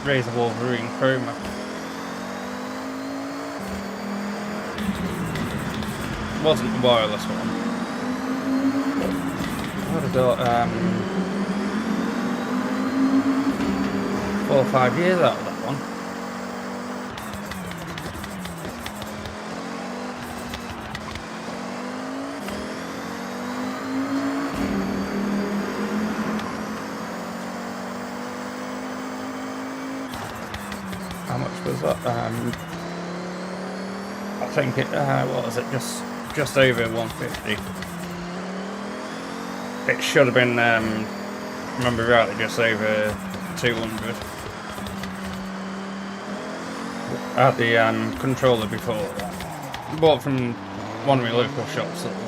Razor Wolverine Chroma. Wasn't the wireless one. I'd have got 4 or 5 years out of that one. How much was that? I think it, what was it, just over 150. It should have been, remember rightly, just over 200. I had the controller before that. Bought from one of my local shops at the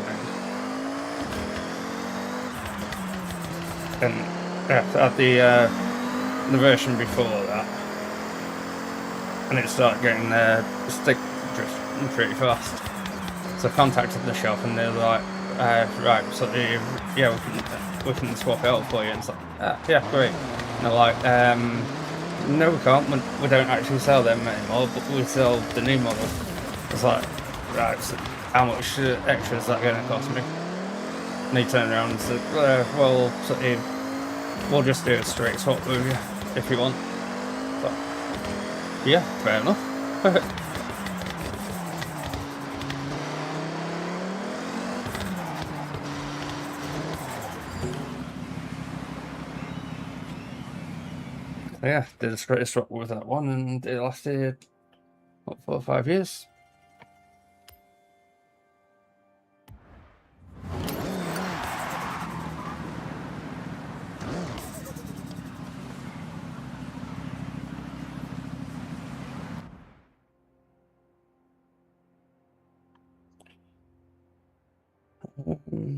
end. And yeah, I had the version before that. And it started getting stick drift pretty fast. So I contacted the shop and they're like, right, so yeah, we can swap it out for you. And it's like, yeah, great. And they're like, no, we can't. We don't actually sell them anymore, but we sell the new model. It's like, right, so how much extra is that going to cost me? And he turned around and said, well, we'll just do a straight swap with you if you want. So, yeah, fair enough. Yeah, did a straight swap with that one, and it lasted, what, 4 or 5 years.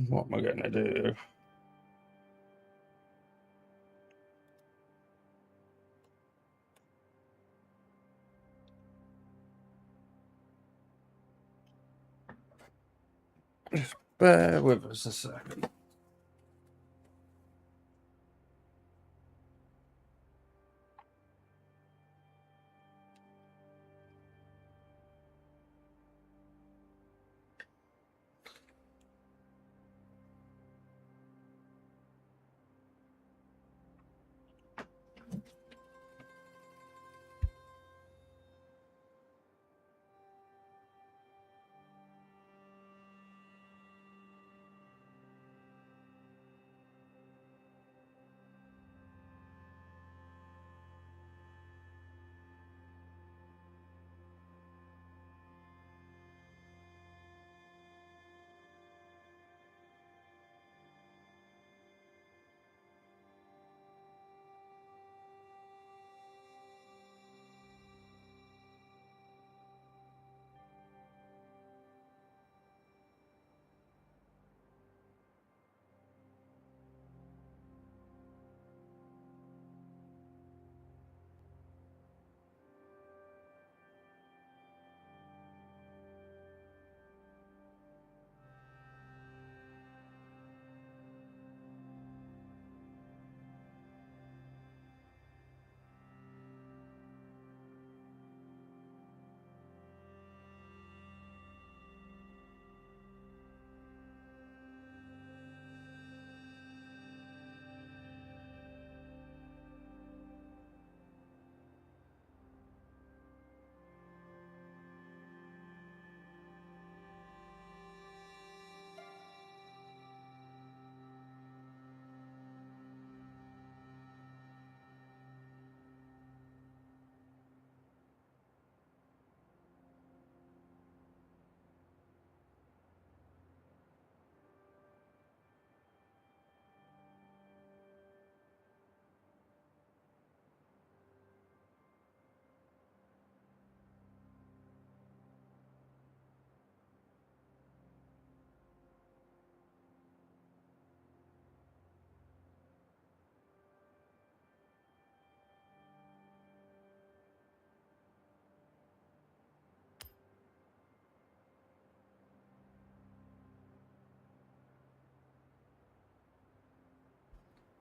What am I going to do? Just bear with us a second.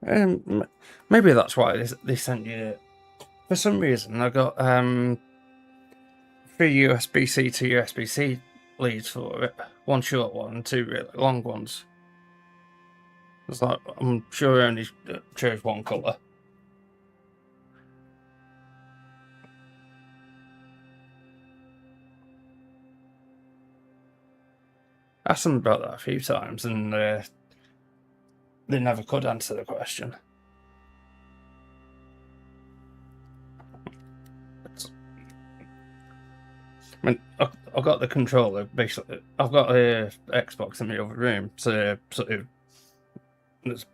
Maybe that's why they sent you. For some reason, I got 3 USB-C to USB-C leads for it. 1 short one and 2 really long ones. It's like, I'm sure I only chose 1 colour. I asked them about that a few times and they never could answer the question. I mean, I've got the controller, basically. I've got a Xbox in the other room, so sort of that's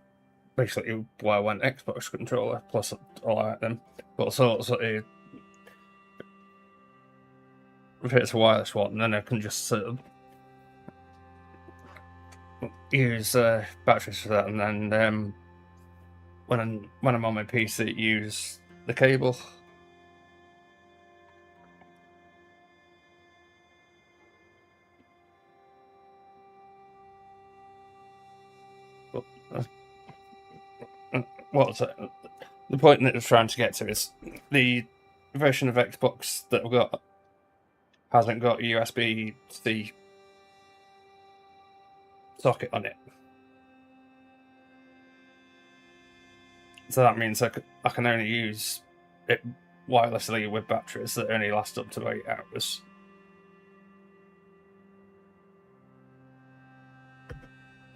basically why I went Xbox controller, plus I like them. But sort of if it's a wireless one, then I can just sort of use batteries for that, and then when I'm on my PC, use the cable. What was it? The point that I was trying to get to is the version of Xbox that I've got hasn't got a USB-C socket on it. So that means I can only use it wirelessly with batteries that only last up to 8 hours.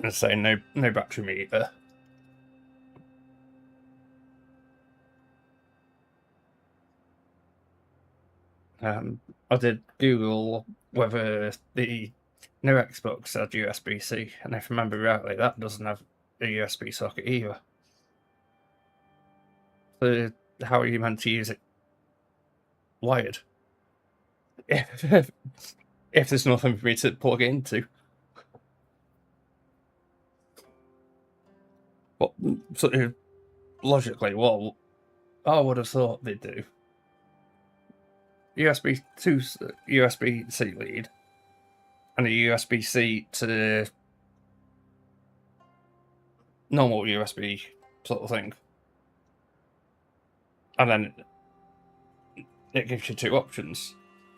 And say no battery meter. I did Google whether the new Xbox had USB-C, and if I remember rightly, that doesn't have a USB socket either. So how are you meant to use it wired? If there's nothing for me to plug it into. But sort of logically, what I would have thought they'd do. USB-C lead and a USB-C to normal USB sort of thing, and then it gives you 2 options,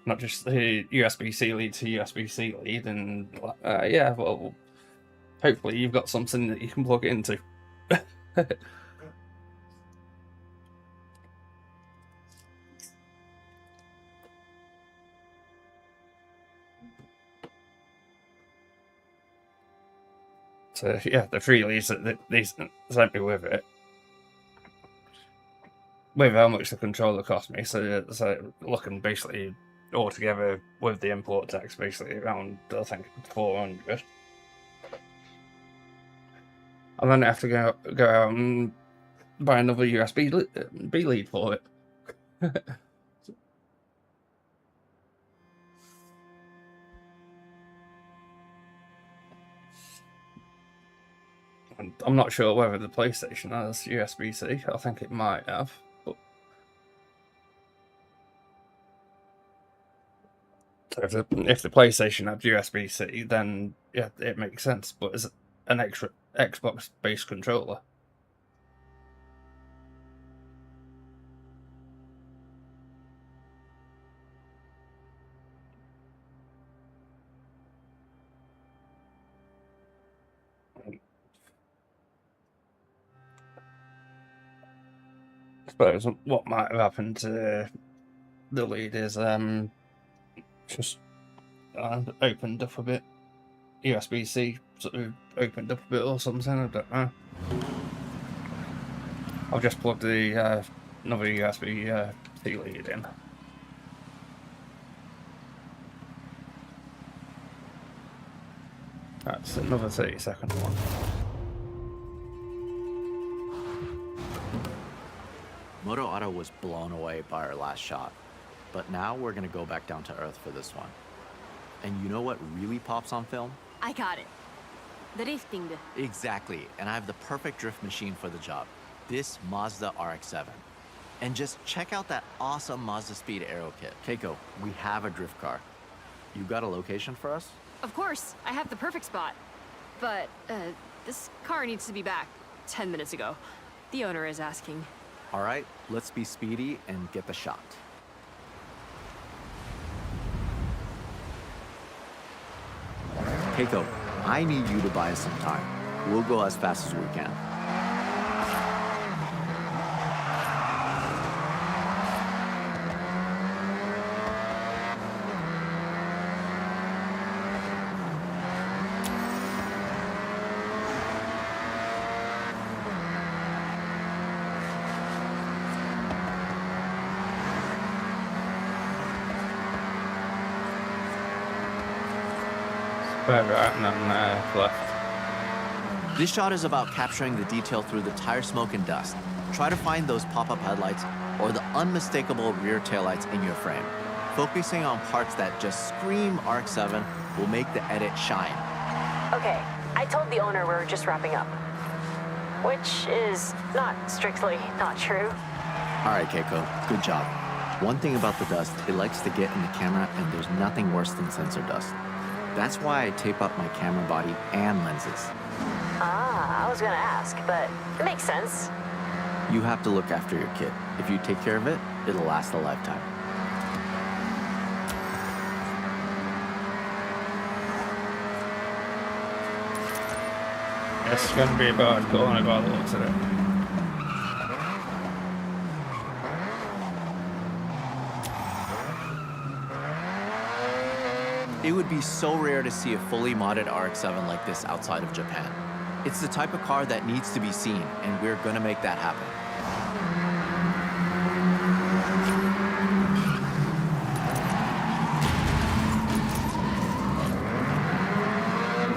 not just the USB-C lead to USB-C lead. And yeah, well, hopefully you've got something that you can plug it into. So yeah, the 3 leads that they sent me with it, with how much the controller cost me. So looking basically all together with the import tax, basically around, I think, 400. And then I have to go out and buy another USB-B lead for it. And I'm not sure whether the PlayStation has USB-C. I think it might have. But so if the PlayStation had USB-C, then yeah, it makes sense. But it's an extra Xbox-based controller. I suppose what might have happened to the lead is just opened up a bit. USB-C sort of opened up a bit or something, I don't know. I've just plugged the another USB-C lead in. That's another 30-second one. Moto Auto was blown away by our last shot, but now we're gonna go back down to earth for this one. And you know what really pops on film? I got it. The drifting. Exactly, and I have the perfect drift machine for the job. This Mazda RX-7. And just check out that awesome Mazda Speed Aero kit. Keiko, we have a drift car. You got a location for us? Of course, I have the perfect spot. But, this car needs to be back 10 minutes ago. The owner is asking. All right, let's be speedy and get the shot. Keiko, I need you to buy us some time. We'll go as fast as we can. Right, and then left. This shot is about capturing the detail through the tire smoke and dust. Try to find those pop-up headlights or the unmistakable rear taillights in your frame. Focusing on parts that just scream RX-7 will make the edit shine. Okay, I told the owner we're just wrapping up. Which is not strictly not true. All right, Keiko, good job. One thing about the dust, it likes to get in the camera, and there's nothing worse than sensor dust. That's why I tape up my camera body and lenses. Ah, I was gonna ask, but it makes sense. You have to look after your kit. If you take care of it, it'll last a lifetime. It's going to be about going about the looks of it. It would be so rare to see a fully modded RX-7 like this outside of Japan. It's the type of car that needs to be seen, and we're gonna make that happen.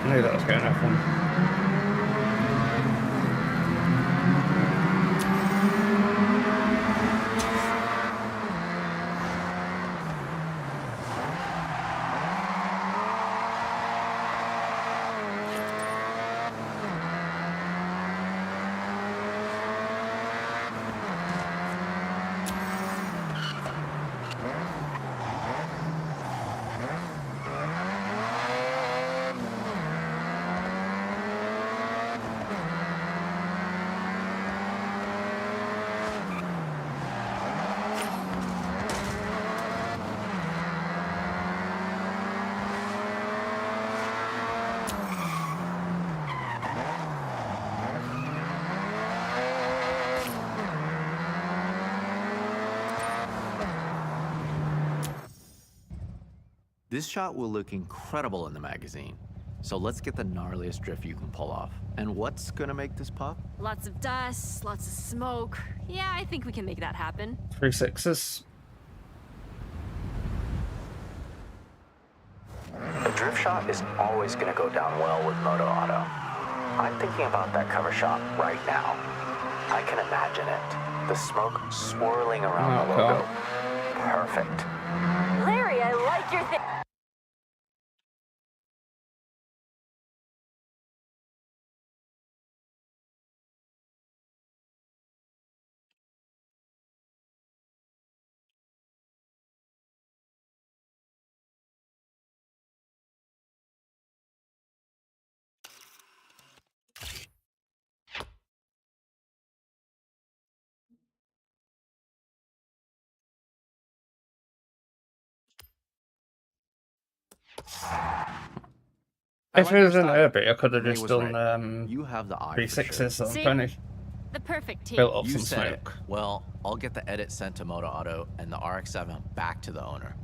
I knew that was going to happen. This shot will look incredible in the magazine. So let's get the gnarliest drift you can pull off. And what's gonna make this pop? Lots of dust, lots of smoke. Yeah, I think we can make that happen. 3 6s. A drift shot is always going to go down well with Moto Auto. I'm thinking about that cover shot right now. I can imagine it. The smoke swirling around the logo. Perfect. Larry, I like your thing. If it was an Irby, I could have Ray just was done right. You have the eye 3 for 6s sure. on See? Penny. The perfect team. Built up You some said it. smoke. Well, I'll get the edit sent to Moto Auto and the RX-7 back to the owner.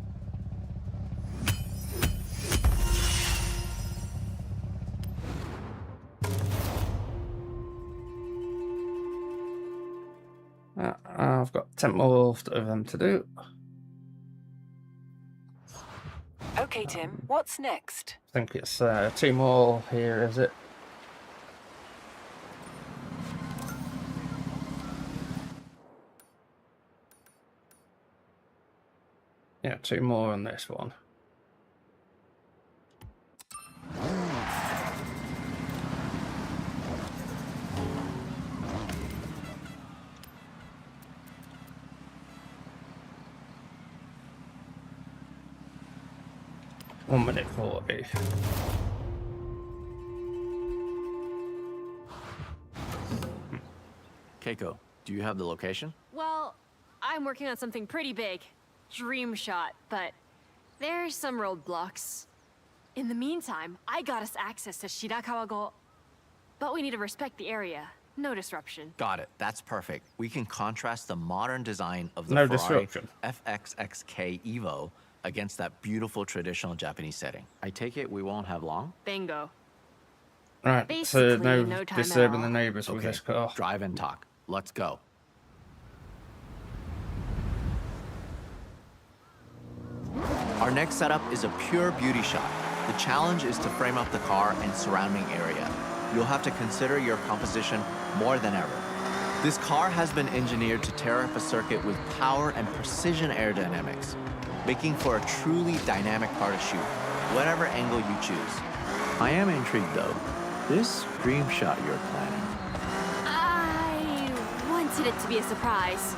I've got 10 more of them to do. Okay, Tim, what's next? I think it's 2 more here, is it? Yeah, 2 more on this one. One minute 40. Keiko, do you have the location? Well, I'm working on something pretty big. Dream shot, but there's some roadblocks. In the meantime, I got us access to Shirakawa-go. But we need to respect the area. No disruption. Got it. That's perfect. We can contrast the modern design of the No Ferrari disruption. FXXK Evo against that beautiful traditional Japanese setting. I take it we won't have long? Bingo. Right, so Basically, no no time at disturbing all. the neighbours with Okay, this car. drive and talk. Let's go. Our next setup is a pure beauty shot. The challenge is to frame up the car and surrounding area. You'll have to consider your composition more than ever. This car has been engineered to tear up a circuit with power and precision aerodynamics, making for a truly dynamic car to shoot, whatever angle you choose. I am intrigued though. This dream shot you're planning. I wanted it to be a surprise.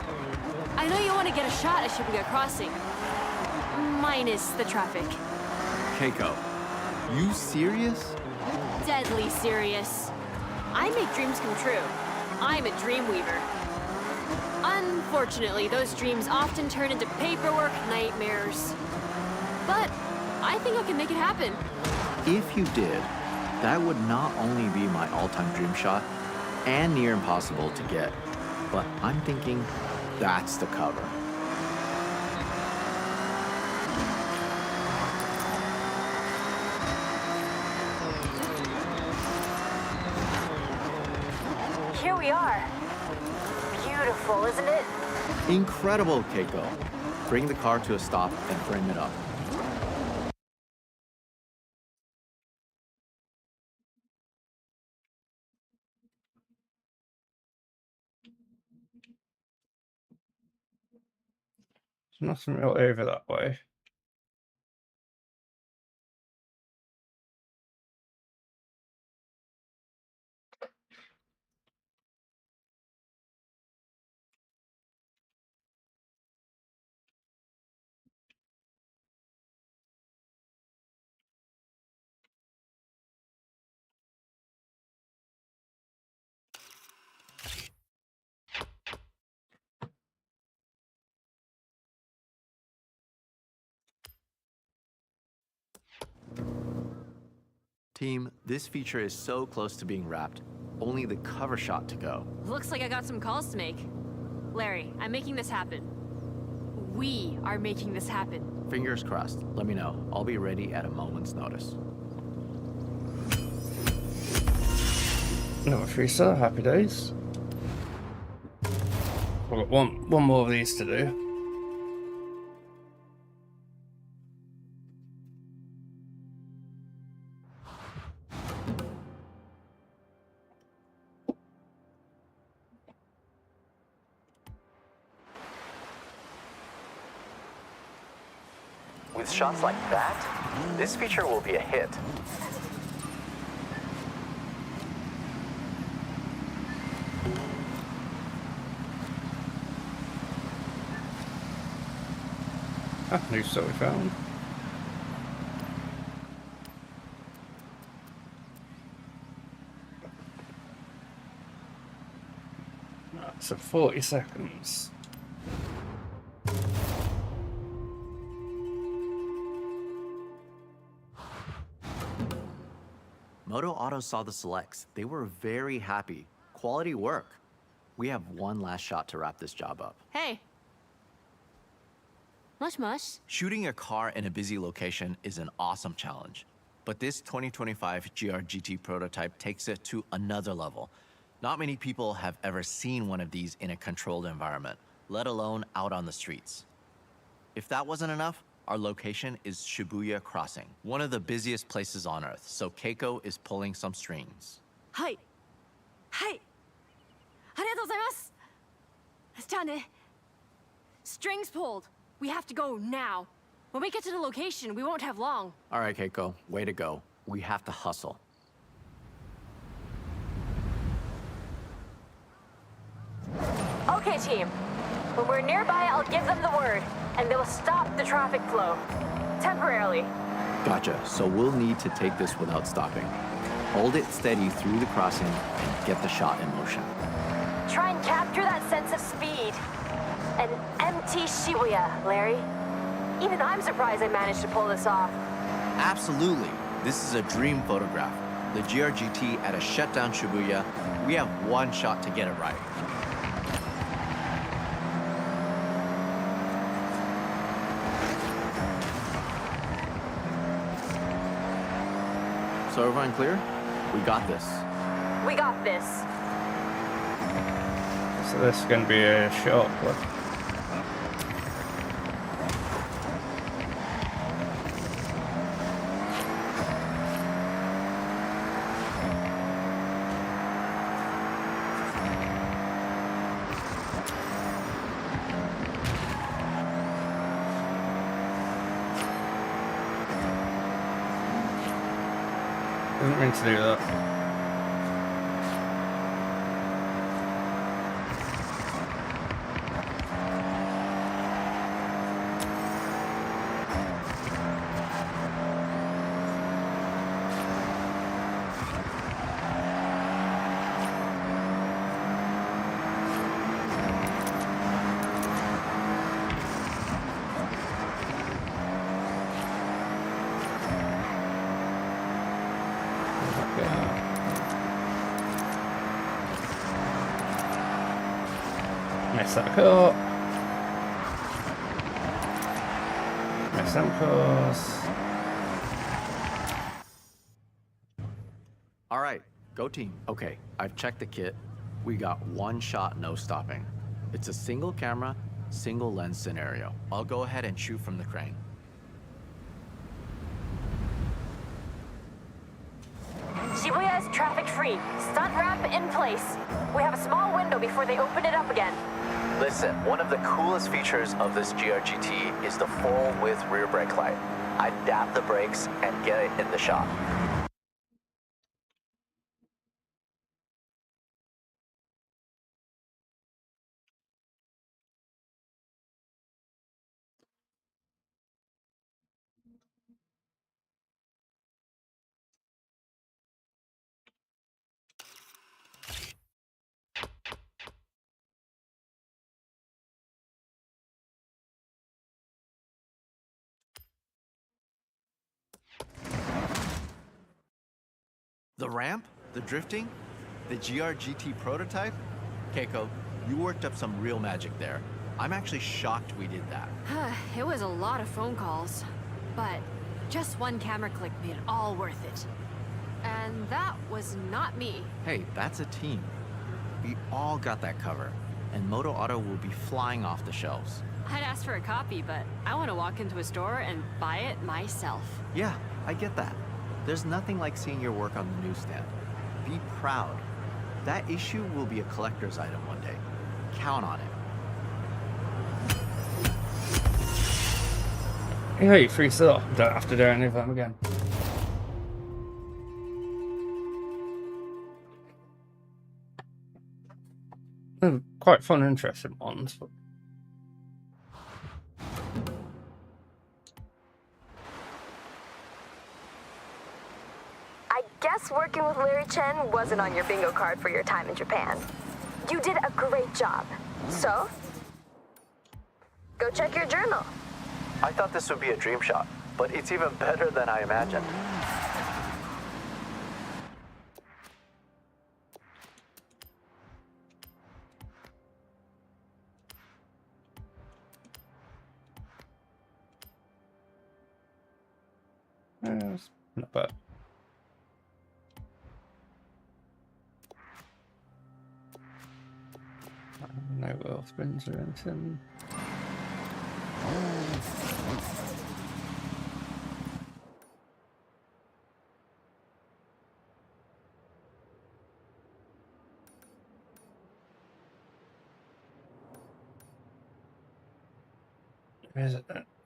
I know you want to get a shot at Shibuya Crossing. Minus the traffic. Keiko, you serious? Deadly serious. I make dreams come true. I'm a dream weaver. Unfortunately, those dreams often turn into paperwork nightmares. But I think I can make it happen. If you did, that would not only be my all-time dream shot and near impossible to get, but I'm thinking that's the cover. Here we are. Beautiful, isn't it? Incredible, Keiko. Bring the car to a stop and frame it up. There's nothing real over that way. Team, this feature is so close to being wrapped. Only the cover shot to go. Looks like I got some calls to make. Larry, I'm making this happen. We are making this happen. Fingers crossed. Let me know. I'll be ready at a moment's notice. Another 3-star, happy days. I've got one more of these to do. With shots like that, this feature will be a hit. Ah, new story found. So 40 seconds. Moto Auto saw the selects. They were very happy. Quality work. We have one last shot to wrap this job up. Hey. Mush. Shooting a car in a busy location is an awesome challenge. But this 2025 GR-GT prototype takes it to another level. Not many people have ever seen one of these in a controlled environment, let alone out on the streets. If that wasn't enough, our location is Shibuya Crossing, one of the busiest places on Earth, so Keiko is pulling some strings. Hi. Hi. Arigatou gozaimasu. Ja ne. Strings pulled. We have to go now. When we get to the location, we won't have long. All right, Keiko, way to go. We have to hustle. Okay, team. When we're nearby, I'll give them the word, and they'll stop the traffic flow. Temporarily. Gotcha, so we'll need to take this without stopping. Hold it steady through the crossing and get the shot in motion. Try and capture that sense of speed. An empty Shibuya, Larry. Even I'm surprised I managed to pull this off. Absolutely. This is a dream photograph. The GRGT at a shutdown Shibuya. We have one shot to get it right. So everyone clear? We got this. We got this. So this is going to be a short clip. Didn't mean to do that. Miss that cut. Miss them course. All right, go team. Okay, I've checked the kit. We got one shot, no stopping. It's a single camera, single lens scenario. I'll go ahead and shoot from the crane. Shibuya is traffic-free. Stunt ramp in place. We have a small window before they open it up again. Listen, one of the coolest features of this GRGT is the full-width rear brake light. I dab the brakes and get it in the shot. The ramp, the drifting, the GRGT prototype? Keiko, you worked up some real magic there. I'm actually shocked we did that. It was a lot of phone calls, but just one camera click made it all worth it. And that was not me. Hey, that's a team. We all got that cover, and Moto Auto will be flying off the shelves. I'd ask for a copy, but I want to walk into a store and buy it myself. Yeah, I get that. There's nothing like seeing your work on the newsstand. Be proud. That issue will be a collector's item one day. Count on it. Hey, free still. Don't have to do any of them again. Quite fun, interesting ones. But... I guess working with Larry Chen wasn't on your bingo card for your time in Japan. You did a great job. So, go check your journal. I thought this would be a dream shot, but it's even better than I imagined. It's not bad. No wheel spins or anything.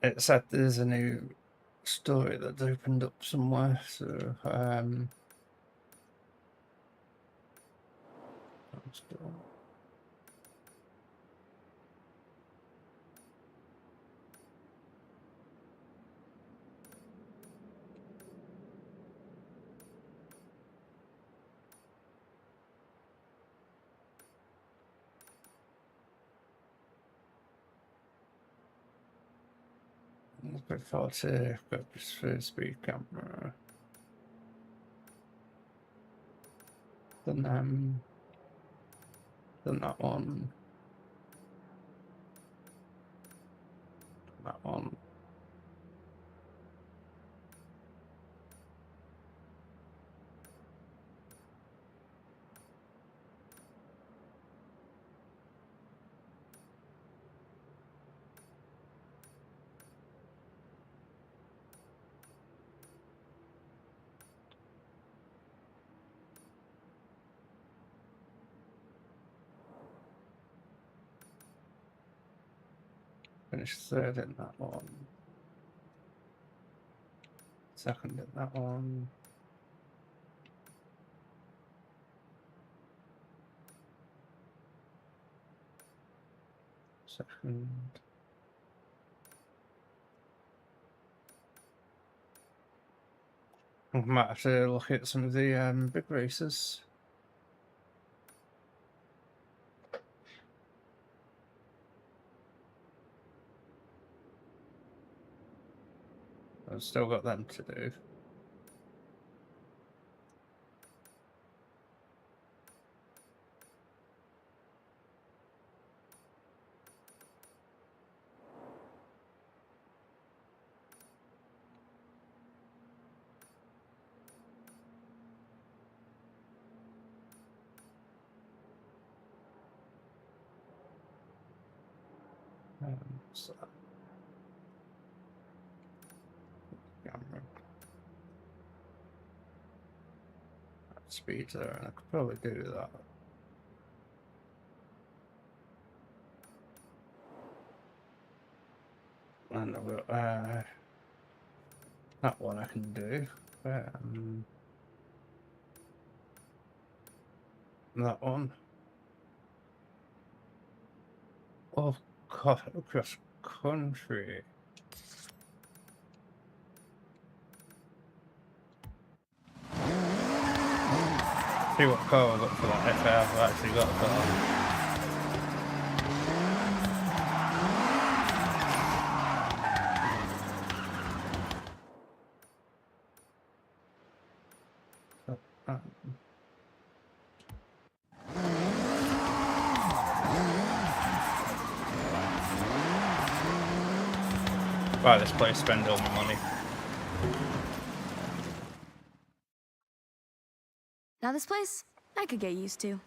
It said there's a new story that's opened up somewhere, so Quick 40, got this first speed camera. Then that one. That one. Finish third in that one. Second in that one. Second. I might have to look at some of the big races. I've still got them to do. So. Camera. Speed there, and I could probably do that. And I've got that one I can do. That one. Oh, cross country. See what car I got for that if I have actually got a car. Right, this place spend all my money. Now this place, I could get used to.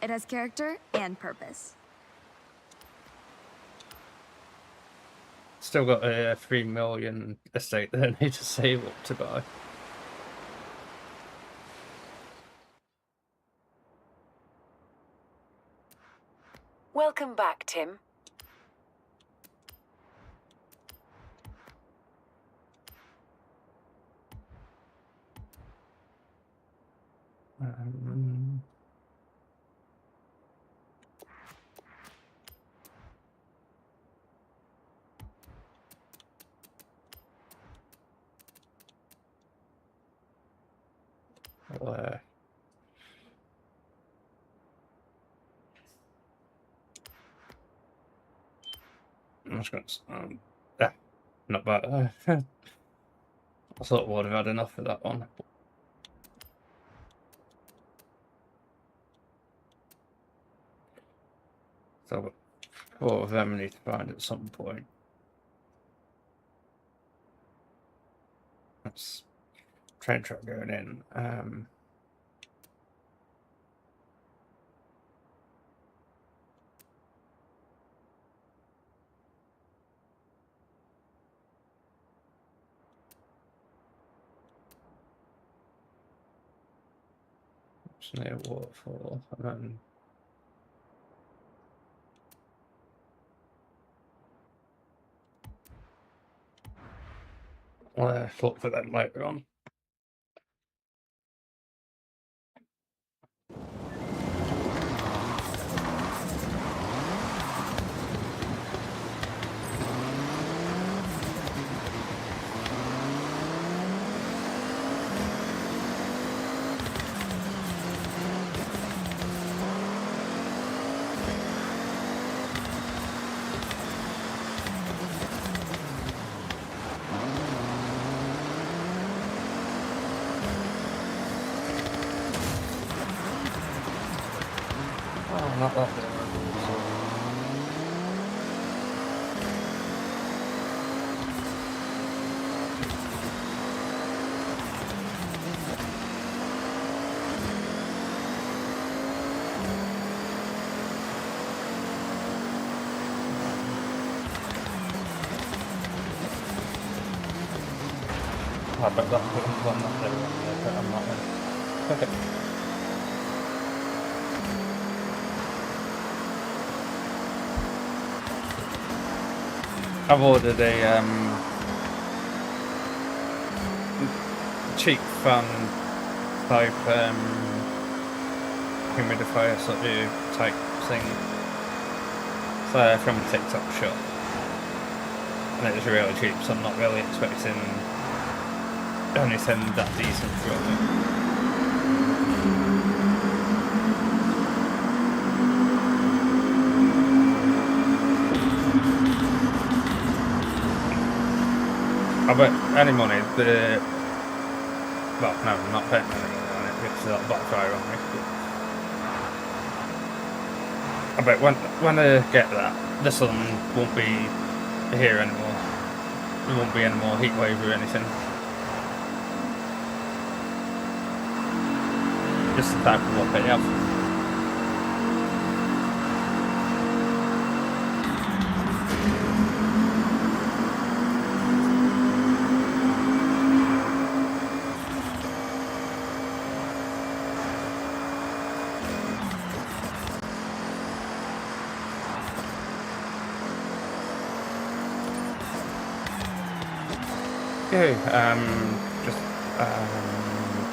It has character and purpose. Still got a 3 million estate that I need to save up to buy. Welcome back, Tim. I'm just going to... yeah, not bad. I thought I would have had enough of that one. So 4 of them I need to find at some point. That's train track going in. It's near waterfall, and then I'll look for them later on. not that bad. I bet that one that there, but I'm not in. Okay. I've ordered a cheap fan type humidifier sort of type thing. So from a TikTok shop. And it was really cheap, so I'm not really expecting anything that decent from it. I bet any money, well, no, I'm not betting any money on it because that'll backfire on me. I bet when I get that, the sun won't be here anymore. There won't be any more heat wave or anything. Just the type of what they have.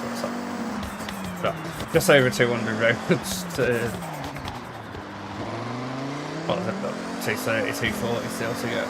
What's that? No, just over 200 roads to, what is it, about 230, 240 still to go.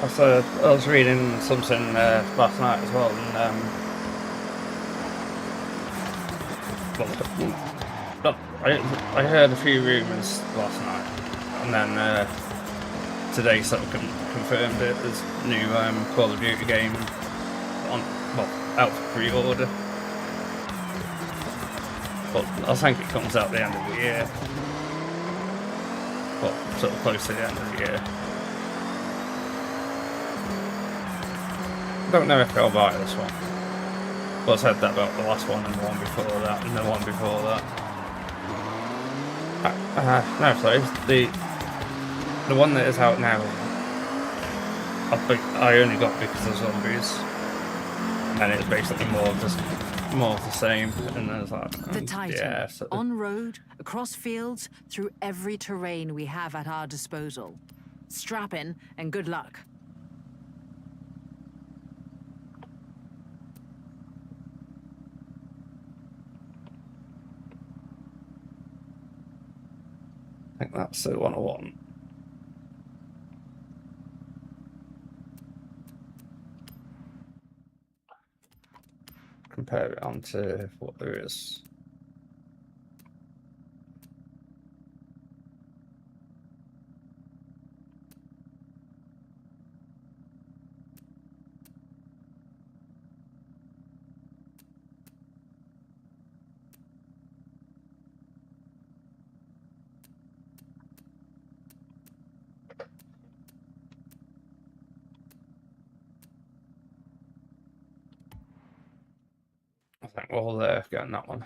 So I was reading something last night as well, and well, I heard a few rumours last night, and then today sort of confirmed it. There's a new Call of Duty game out for pre-order, but I think it comes out at the end of the year, well, sort of close to the end of the year. I don't know if I'll buy this one. Well, I said that about the last one and the one before that and the one before that. No, sorry, the one that is out now, I only got because of zombies, and it's basically more of the same. And there's like The Titan, yeah, so on road, across fields, through every terrain we have at our disposal. Strap in and good luck. I think that's the one I want. Compare it onto what there is. I think we'll get on that one.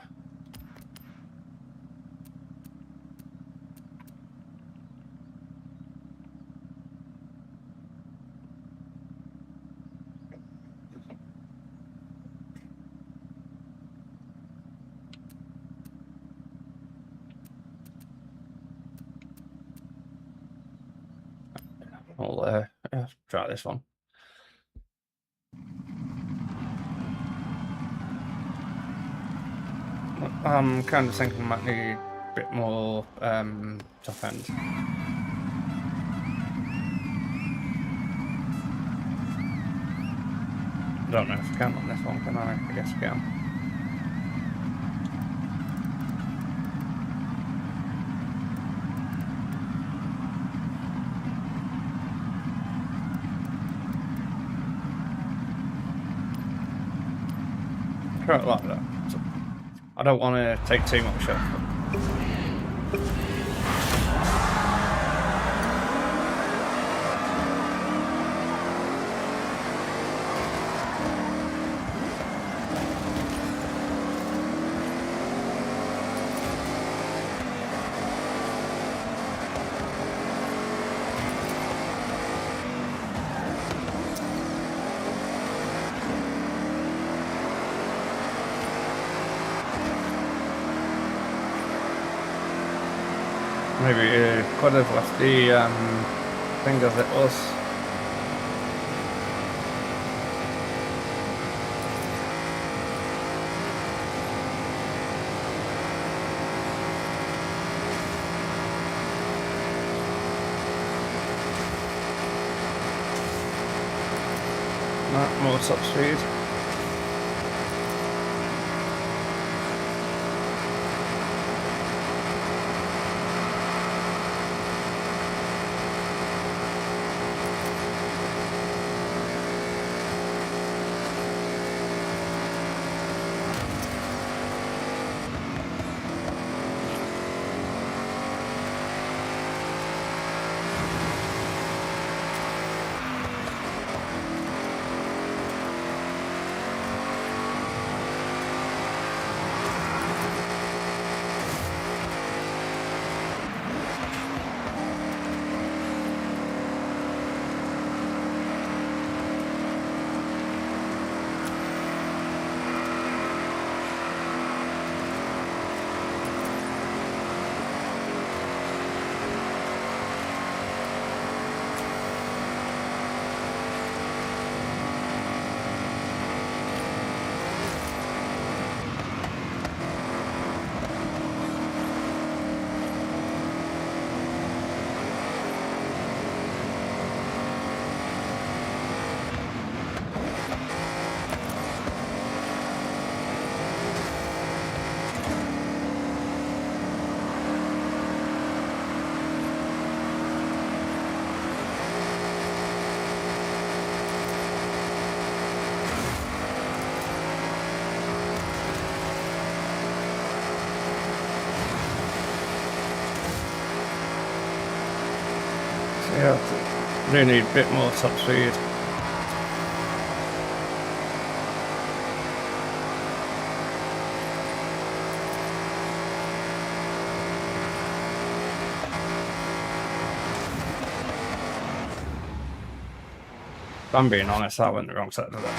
We'll yeah, try this one. I'm kind of thinking I might need a bit more top end. Don't know if I can on this one, can I? I guess I can. Quite like that. So I don't want to take too much off. Maybe could have left the thing as it was. No, more top speed. Yeah, do need a bit more top speed. If I'm being honest, I went the wrong side of it.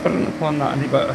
Couldn't have planned that any better.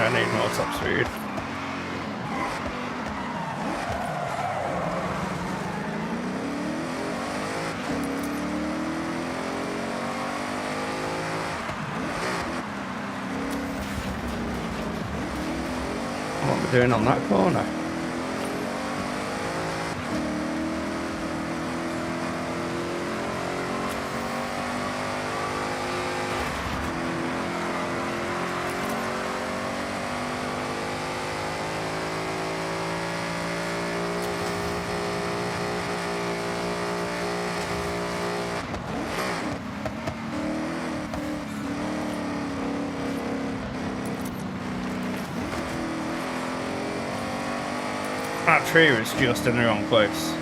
I need more top speed. What am I doing on that corner? That tree was just in the wrong place.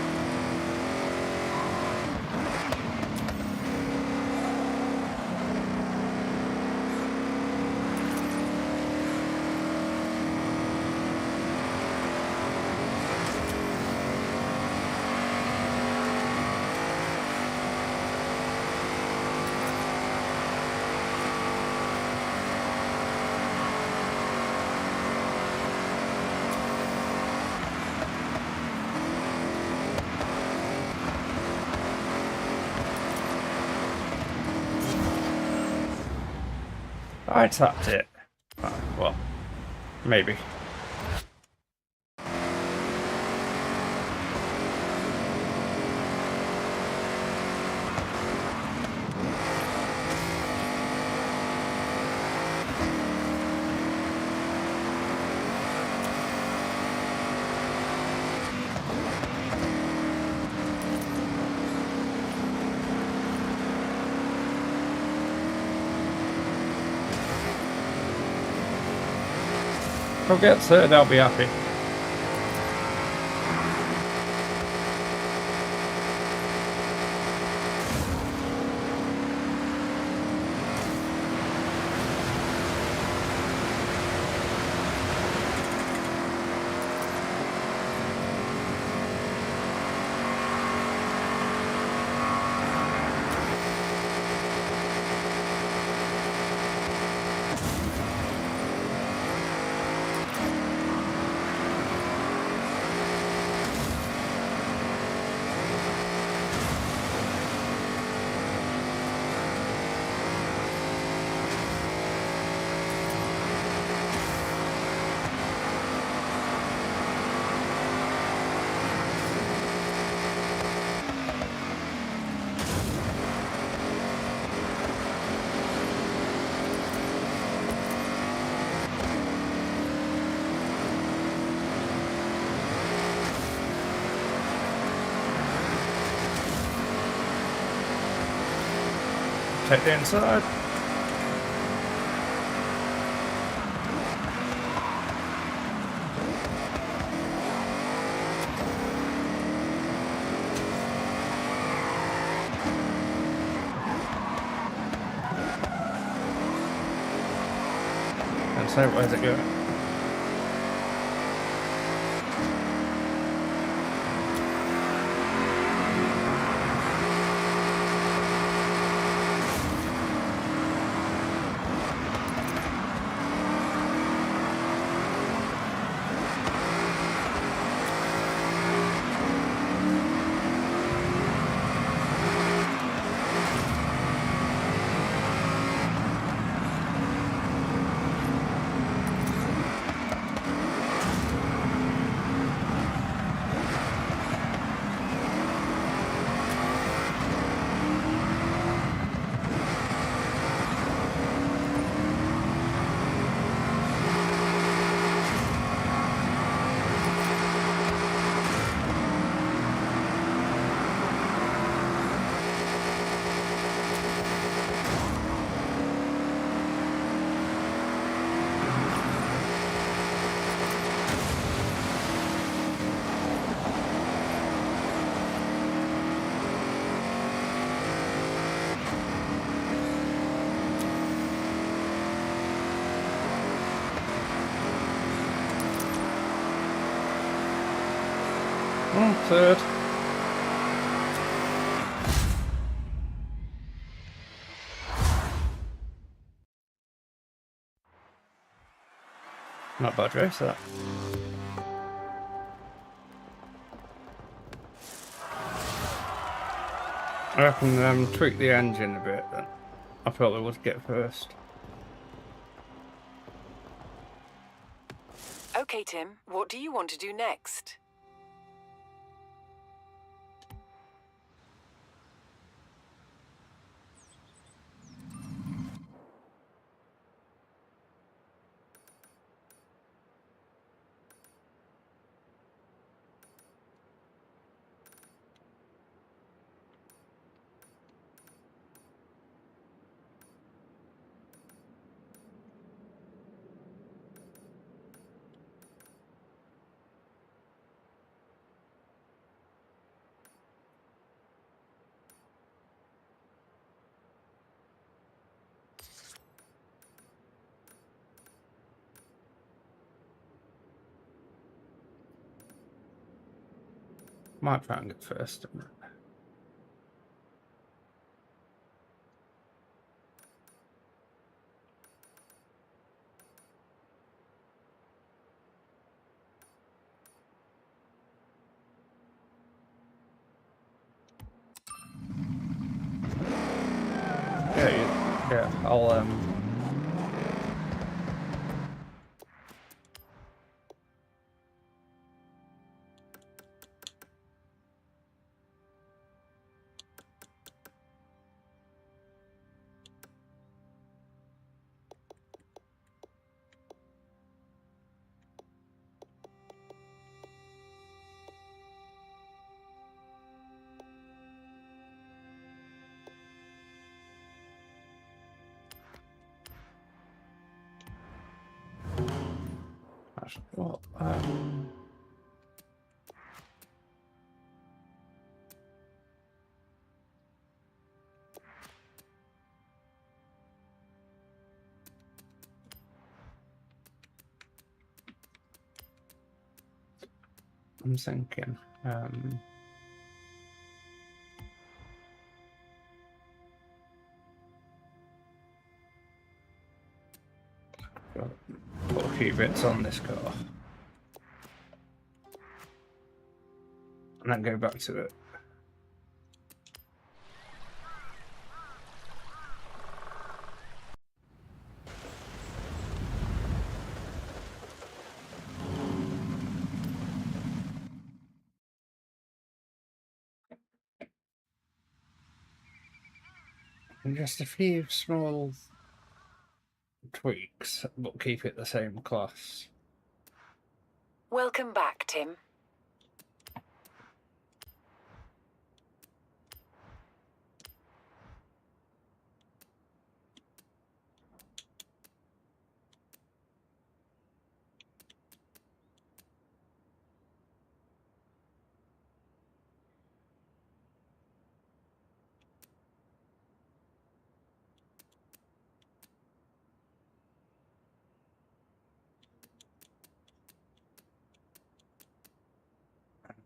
I tapped it. Well, maybe. If I get third, I'll be happy. Take the inside. And so where's it going? Third. Not a bad race, that. I reckon tweak the engine a bit, then I probably would get first. Okay, Tim, what do you want to do next? Might try and get first. Yeah, I'll well, I'm thinking, put a few bits on this car and then go back to it. And just a few small tweaks, but keep it the same class. Welcome back, Tim.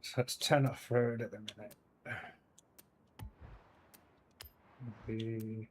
So it's 10 off-road at the minute. Be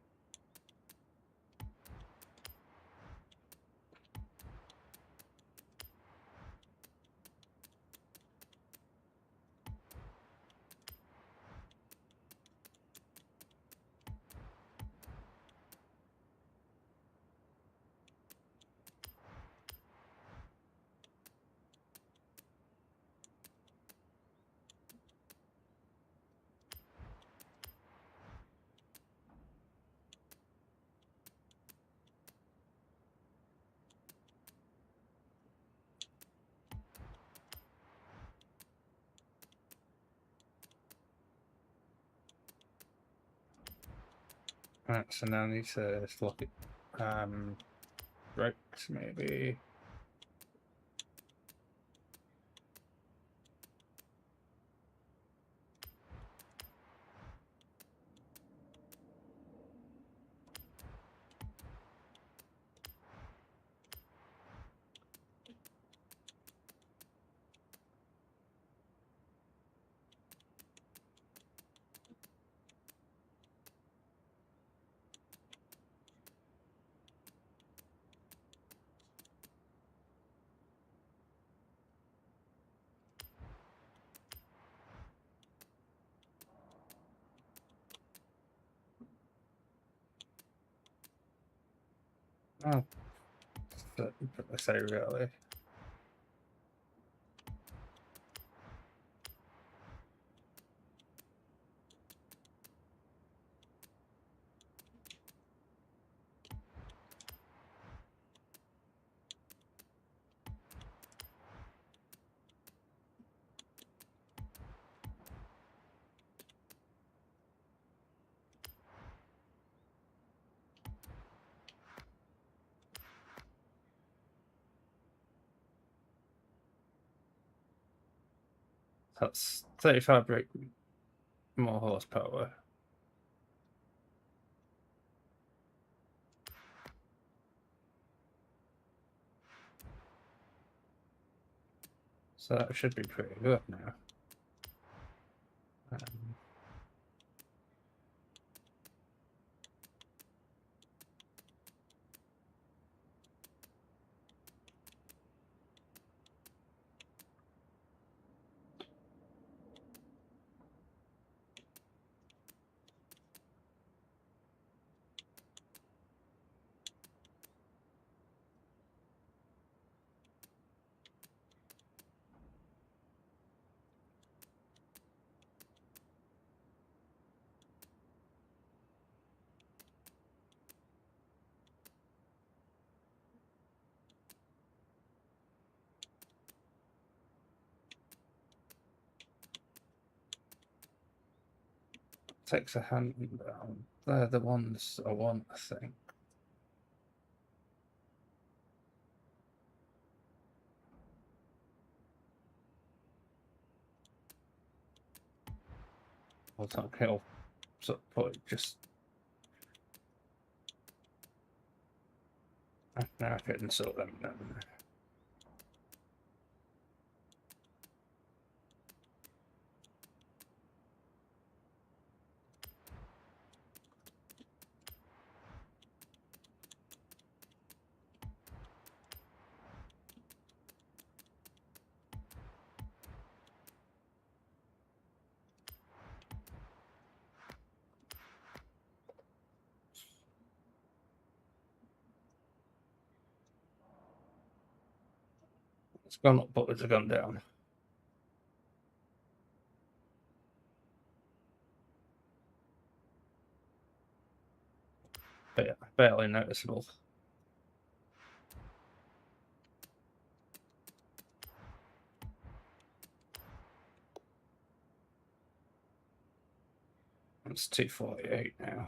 right, so now I need to look at brakes maybe. Oh, I say really. That's 35 brake more horsepower. So that should be pretty good now. Takes a hand down. They're the ones I want, I think. Well, it's not kill. So put just. Now I can sort them down. It's gone up, but it's gone down. But yeah, barely noticeable. It's 248 now.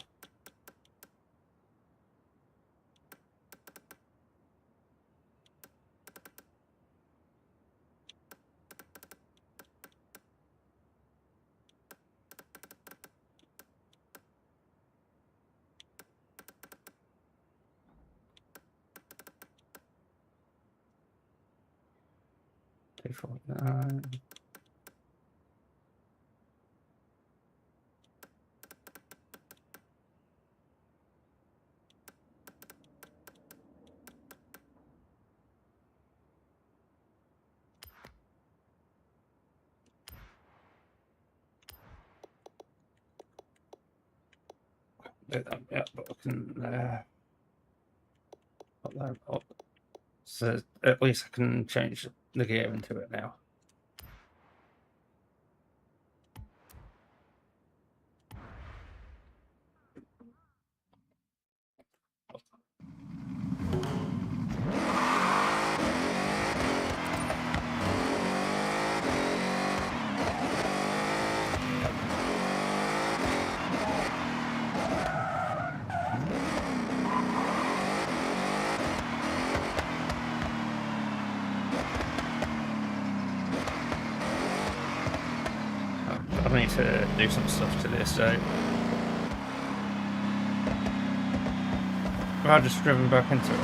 $249. Yeah, but I can put that up. So at least I can change the gear into it now. I need to do some stuff to this, so I've just driven back into it.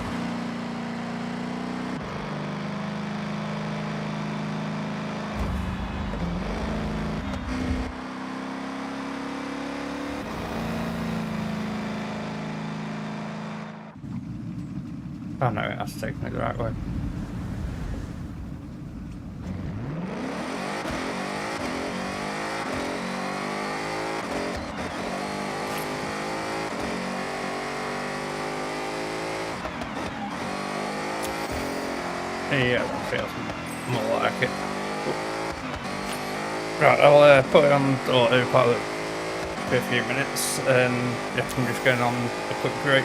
Oh no, it has to take me the right way. Yeah, it feels more like it. Right, I'll put it on autopilot for a few minutes, and yeah, I'm just going on a quick break.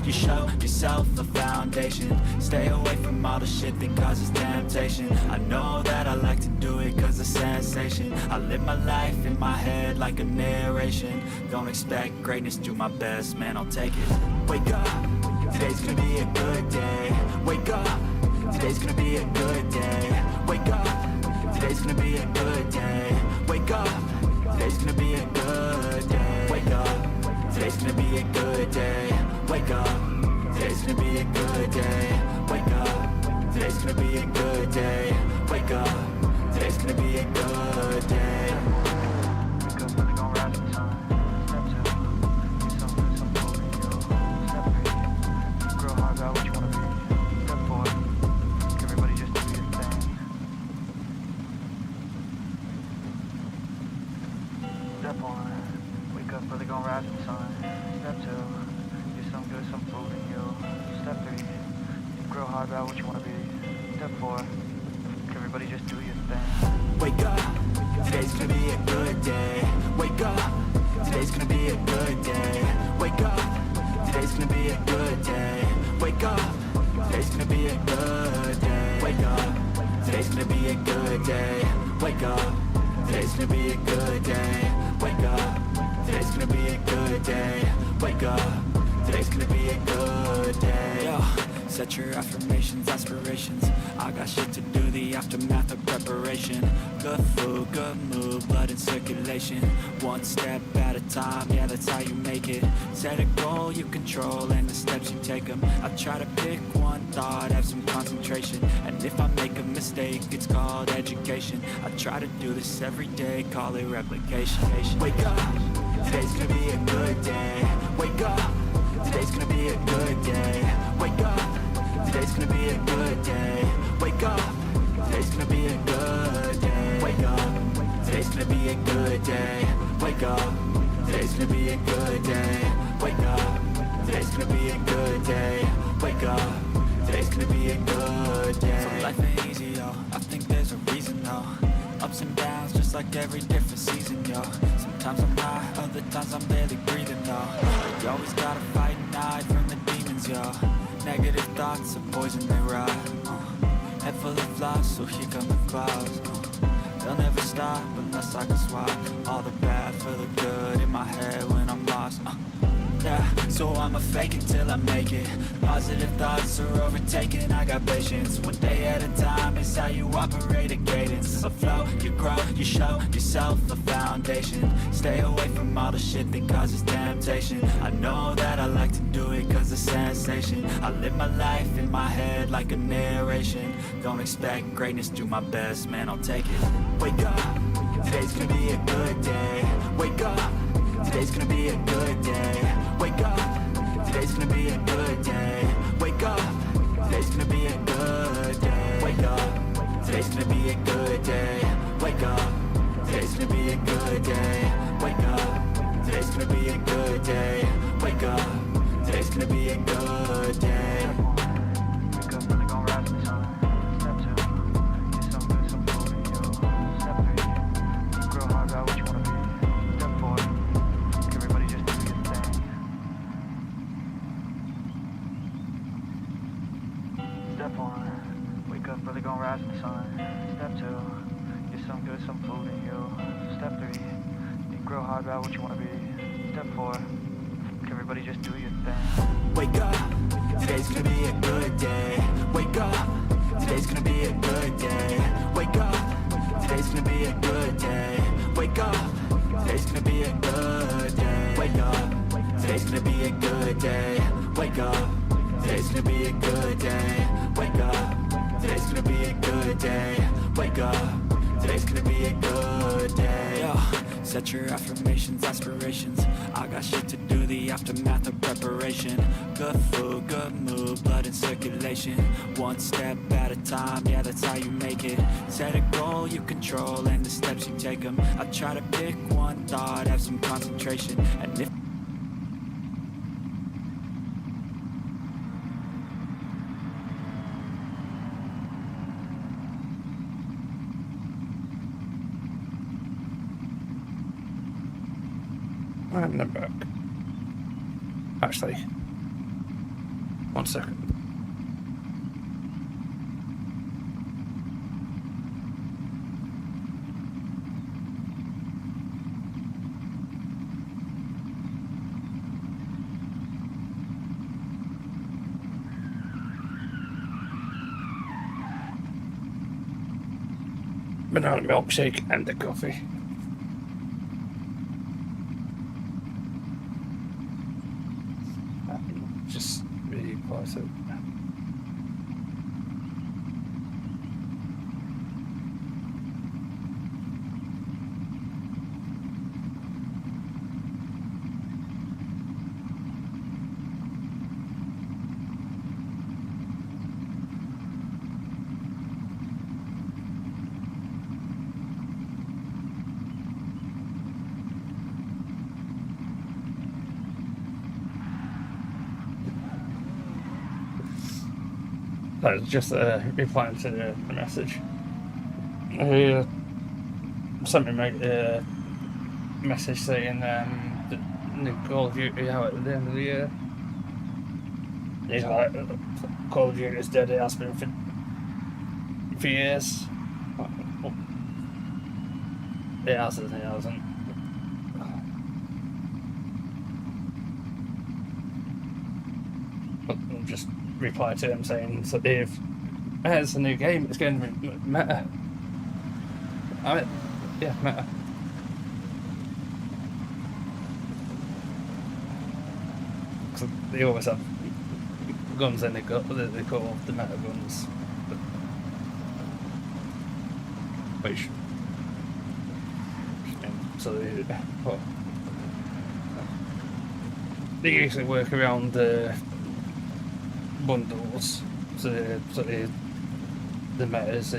You show yourself a foundation. Stay away from all the shit that causes temptation. I know that I like to do it cause it's sensation. I live my life in my head like a narration. Don't expect greatness, do my best, man, I'll take it. Wake up, today's gonna be a good day. Wake up, today's gonna be a good day. Wake up, today's gonna be a good day. Wake up, today's gonna be a good day. Wake up, today's gonna be a good day. Wake up, today's gonna be a good day. Wake up, today's gonna be a good day. Wake up, today's gonna be a good day. Wake up, really gon' rise with the sun. Step 2, get some good, some food in you. Step 3, grow hard about what you wanna be. Step 4, everybody just do your thing. Step 1, wake up, really gon' rise with the sun. Step 2, some good, some food in you. Step 3, grow hard about what you want to be. Step 4, everybody just do your thing. Wake up, today's gonna be a good day. Wake up, today's gonna be a good day. Wake up, today's gonna be a good day. Wake up, today's gonna be a good day. Wake up, today's gonna be a good day. Wake up, today's gonna be a good day. Wake up, today's gonna be a good day. Wake up, today's gonna be a good day. Yo, set your affirmations, aspirations. I got shit to do, the aftermath of preparation. Good food, good mood, blood in circulation. One step at a time, yeah, that's how you make it. Set a goal you control and the steps you take them. I try to pick one thought, have some concentration. And if I make a mistake, it's called education. I try to do this every day, call it replication. Wake up, today's gonna be a good day. Wake up, today's gonna be a good day. Wake up, today's gonna be a good day. Wake up, today's gonna be a good day. Wake up, today's gonna be a good day. Wake up, today's gonna be a good day. Wake up, today's gonna be a good day. Wake up, today's gonna be a good day. So life ain't easy, yo. I think there's a reason, though. Ups and downs, just like every different season, yo. Sometimes I'm high, other times I'm barely breathing, though. But you always gotta fight and hide from the demons, yo. Negative thoughts are poison, they rot. Head full of flies, so here come the clouds. They'll never stop unless I can swap all the bad for the good in my head when I'm lost. Yeah, so I'ma fake it till I make it. Positive thoughts are overtaken, I got patience. One day at a time is how you operate a cadence. A flow, you grow, you show yourself a foundation. Stay away from all the shit that causes temptation. I know that I like to do it cause it's sensation. I live my life in my head like a narration. Don't expect greatness, do my best, man, I'll take it. Wake up, today's gonna be a good day. Wake up, today's gonna be a good day. Wake up, today's gonna be a good day. Wake up, today's gonna be a good day. Wake up, today's gonna be a good day. Wake up, today's gonna be a good day. Wake up, today's gonna be a good day. Wake up, today's gonna be a good day. Wake up, really gonna rise with the sun. Step 2, get some good, some food in you. Step 3, grow hard about what you wanna be. Step 4, everybody just do your thing. Step 1, wake up, really gonna rise with the sun. Step 2, get some good, some food in you. Step 3, grow hard about what you wanna be. Step 4, everybody just do your thing. Wake up, today's gonna be a good day. Wake up, today's gonna be a good day. Wake up, today's gonna be a good day. Wake up, today's gonna be a good day. Wake up, today's gonna be a good day. Wake up, today's gonna be a good day. Wake up, today's gonna be a good day. Wake up, today's gonna be a good day. Yo, set your affirmations, aspirations. I got shit to do, the aftermath of preparation. Good food, good mood, blood in circulation. One step at a time, yeah, that's how you make it. Set a goal you control and the steps you take them. I try to pick one thought, have some concentration. And if And I'm back. Actually, 1 second. Banana milkshake and a coffee. Just really close it. I was just replying to the message. He sent me a message saying that new Call of Duty out at the end of the year. He's like, Call of Duty is dead, it has been for years. It has, and it hasn't. But I'll just reply to him saying, so if it's a new game, it's going to be meta. I mean, yeah, meta. Because they always have guns and they call the meta guns. Which, so they usually work around the bundles, so the metas,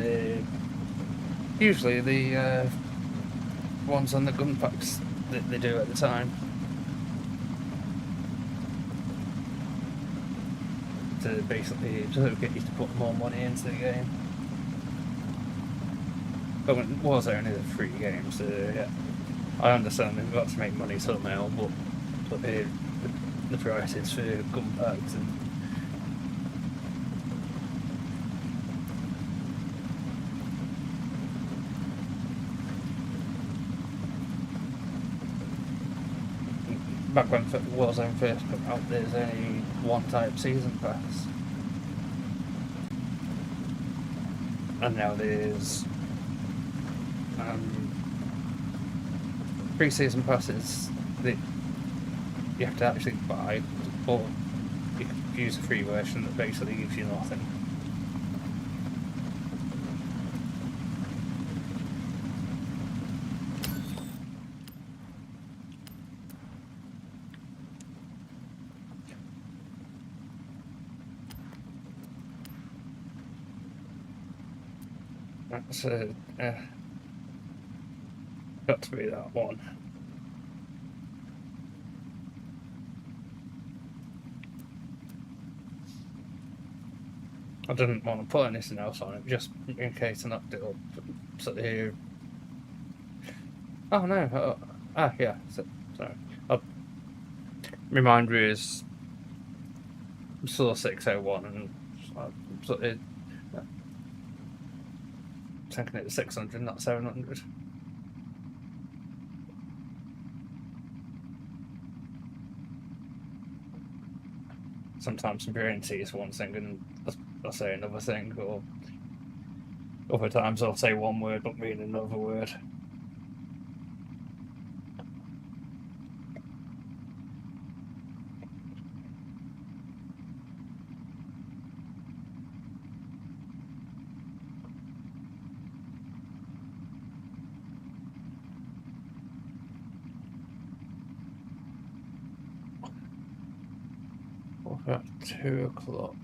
usually the ones on the gun packs that they do at the time, to basically just get you to put more money into the game. But when Warzone is a free game, so yeah, I understand they've got to make money somehow, but the prices for gun packs and back when Warzone first came out, there's only one type season pass. And now there's 3 season passes that you have to actually buy, or you can use a free version that basically gives you nothing. That's got to be that one. I didn't want to put anything else on it, just in case I knocked it up. So here. Oh no! Yeah. Sorry. Reminder is Saw 601, and thinking it was 600, not 700. Sometimes my brain sees one thing and I'll say another thing, or other times I'll say one word but mean another word. At 2 o'clock.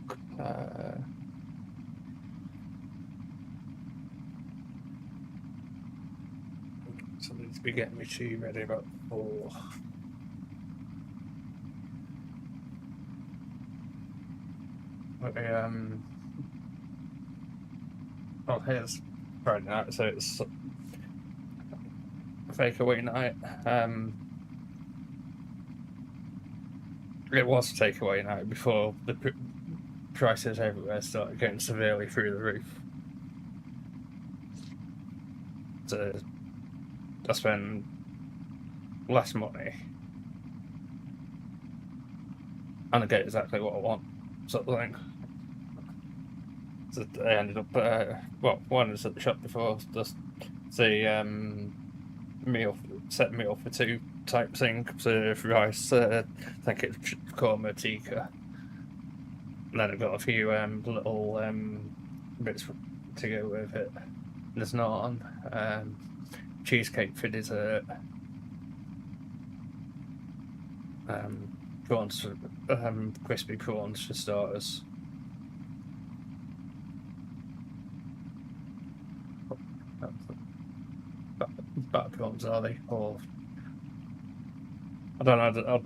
So I need to be getting my tea ready about 4. Oh, here's Friday night, so it's fake away night. It was takeaway night before the prices everywhere started getting severely through the roof. So I spend less money and I get exactly what I want, sort of thing. So I ended up, one was at the shop before, just the set meal for 2 type thing, so rice, I think it's korma tikka, and then I've got a few little bits to go with it. There's naan, cheesecake for dessert, prawns for, crispy prawns for starters. Batter prawns, are they? Or I don't know.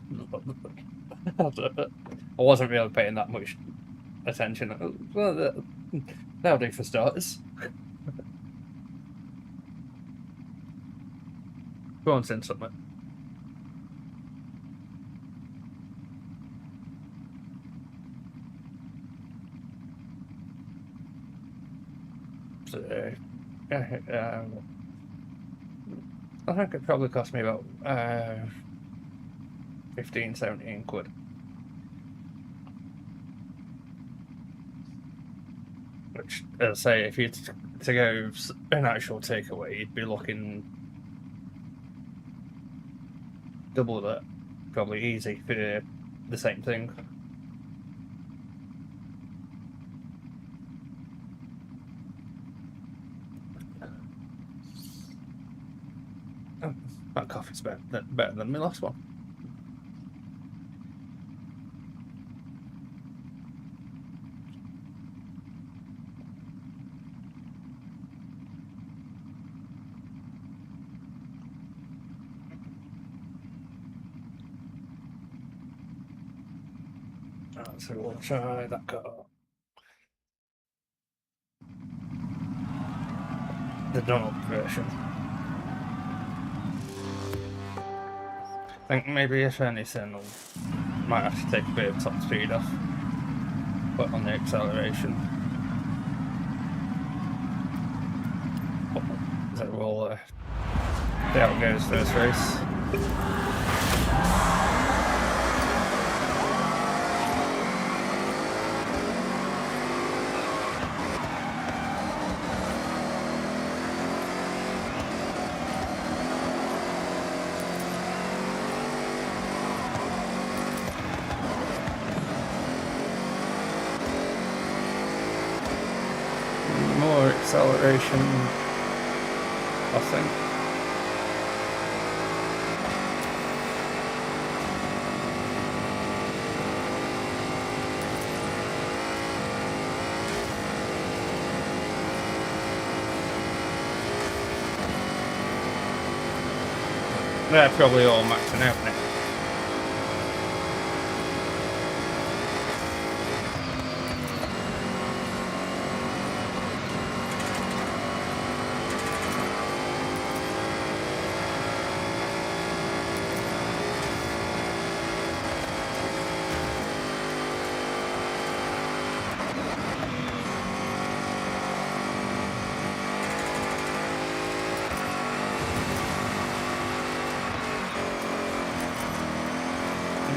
I wasn't really paying that much attention. Well, that'll do for starters. Go on, send something. So, I think it probably cost me about 15-17 quid. Which, as I say, if you to go an actual takeaway, you'd be looking double that, probably easy for the same thing. Oh, that coffee's better than my last one. So we'll try that car. The dog version. I think maybe if anything, I might have to take a bit of top speed off, put on the acceleration. So we'll see how it goes first race. acceleration, I think. They're probably all maxing out now.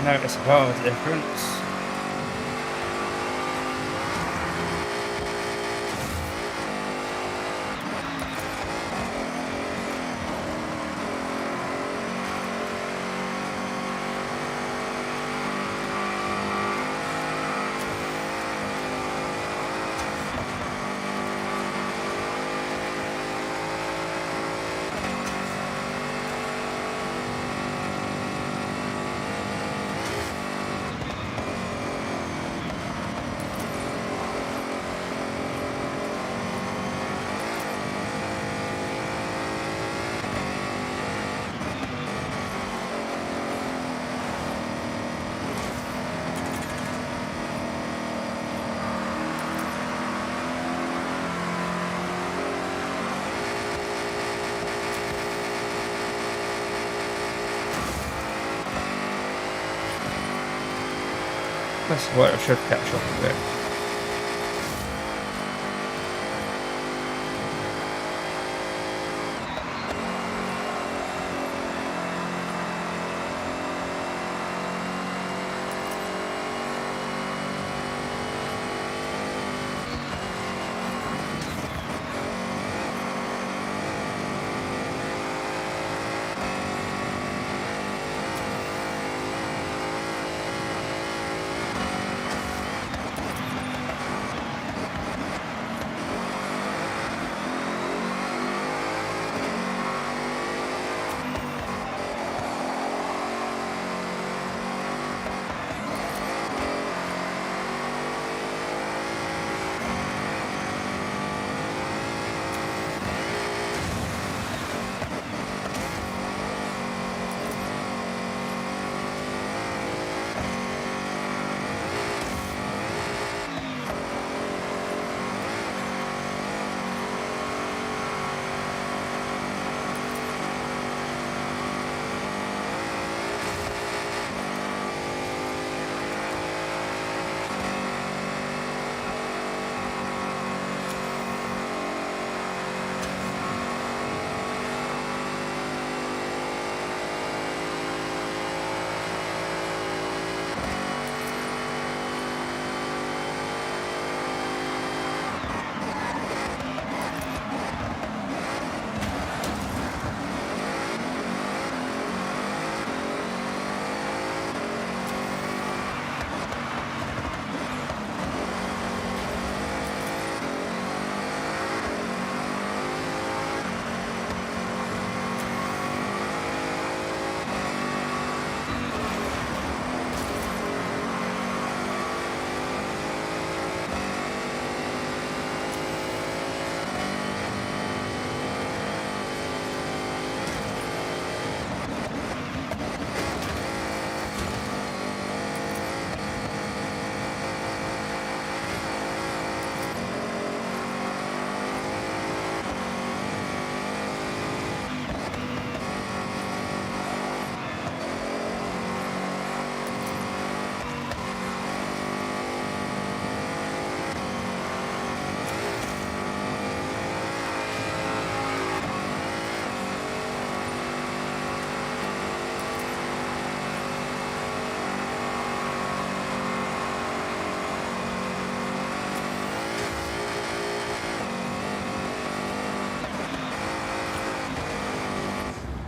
Notice a power difference. That's what I should catch up a bit.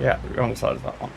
Yeah, wrong side of that one.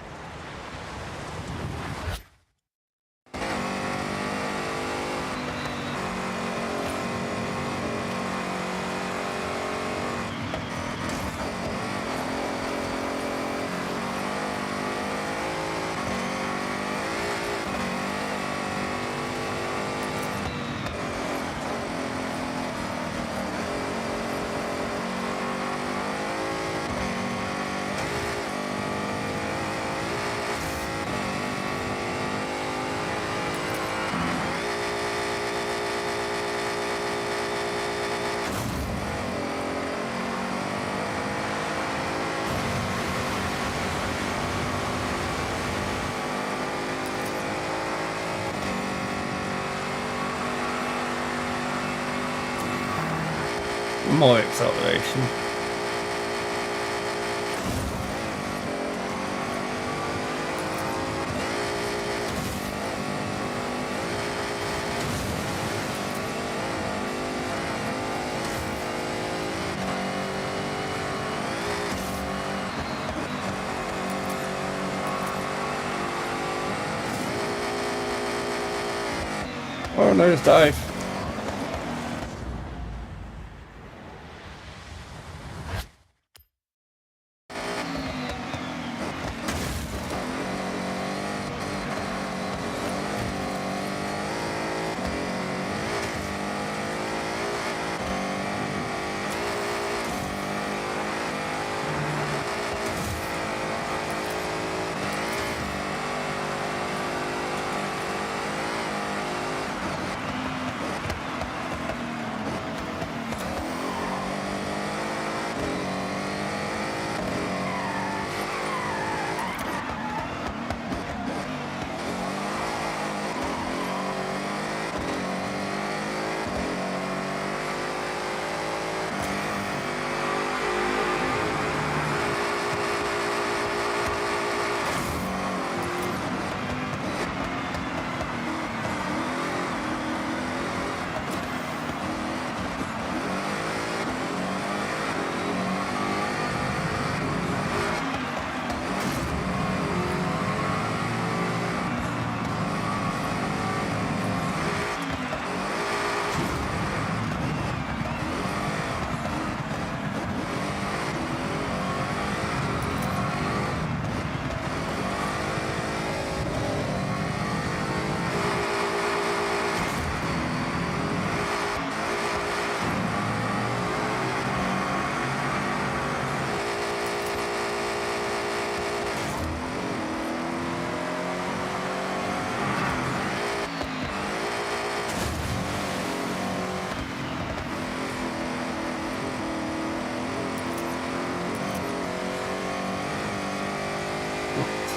More acceleration. Oh, nosedive.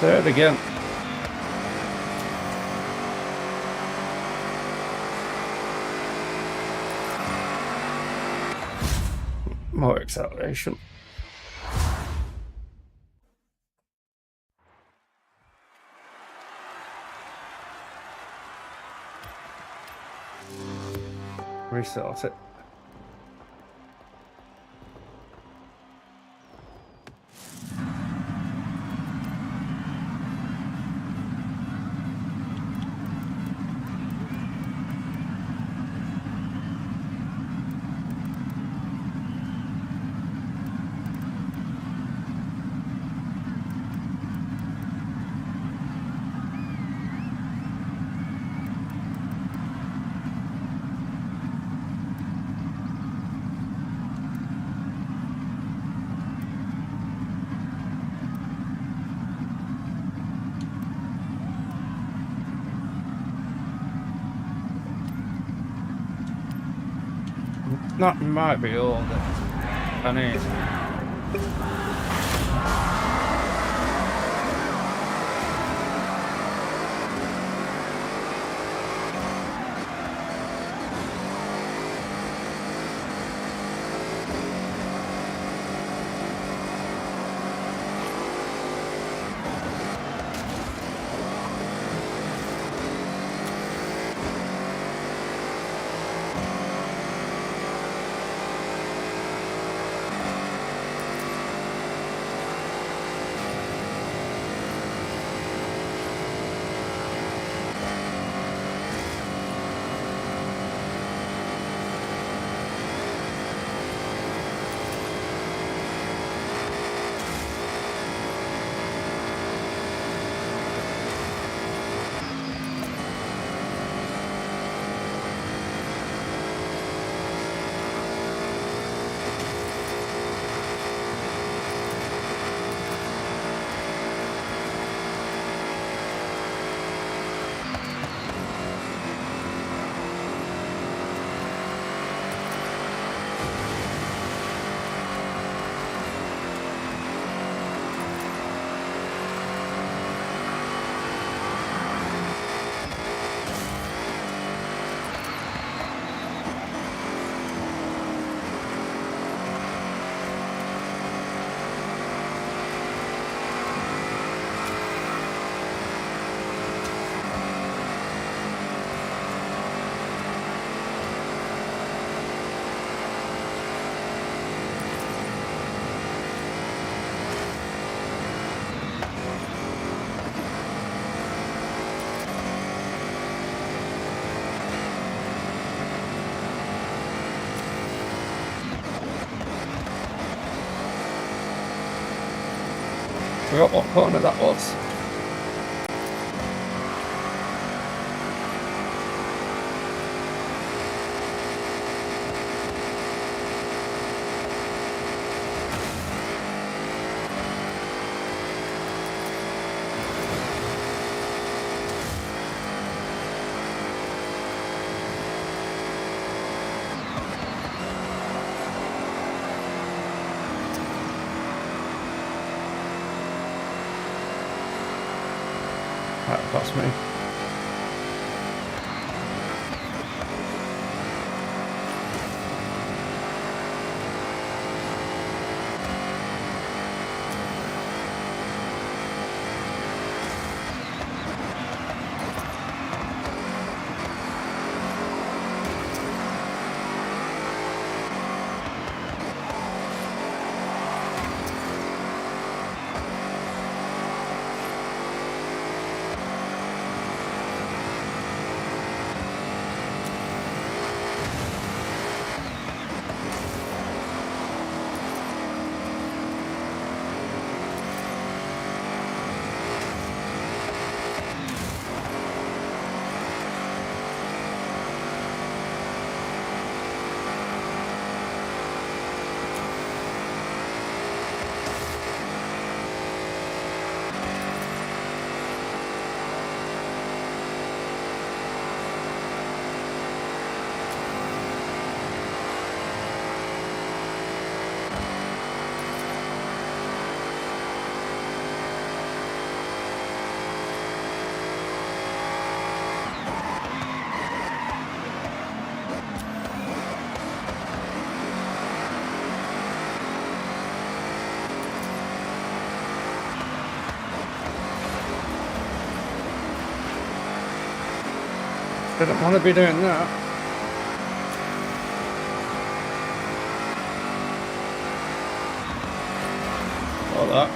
Say it again. More acceleration. Restart it. That might be all that I need. Forgot what corner that was. That's me. Didn't want to be doing that. Or that.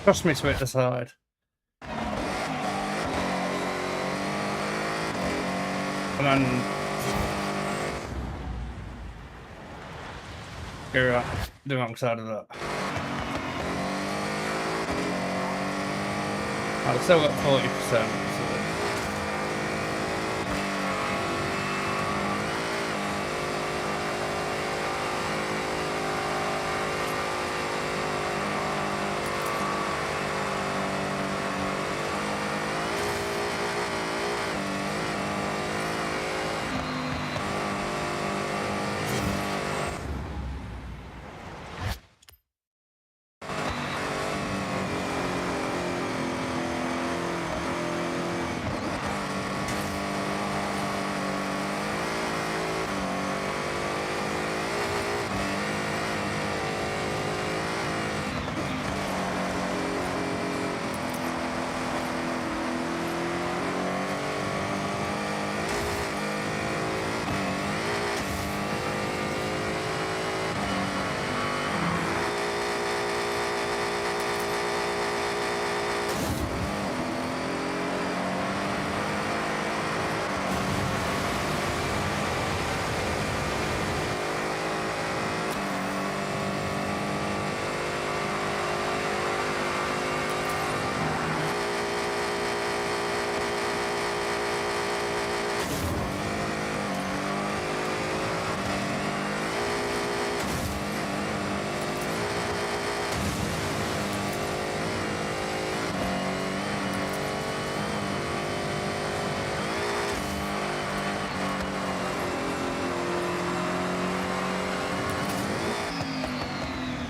Trust me to hit the side. And then go right, the wrong side of that. I've still got 40%.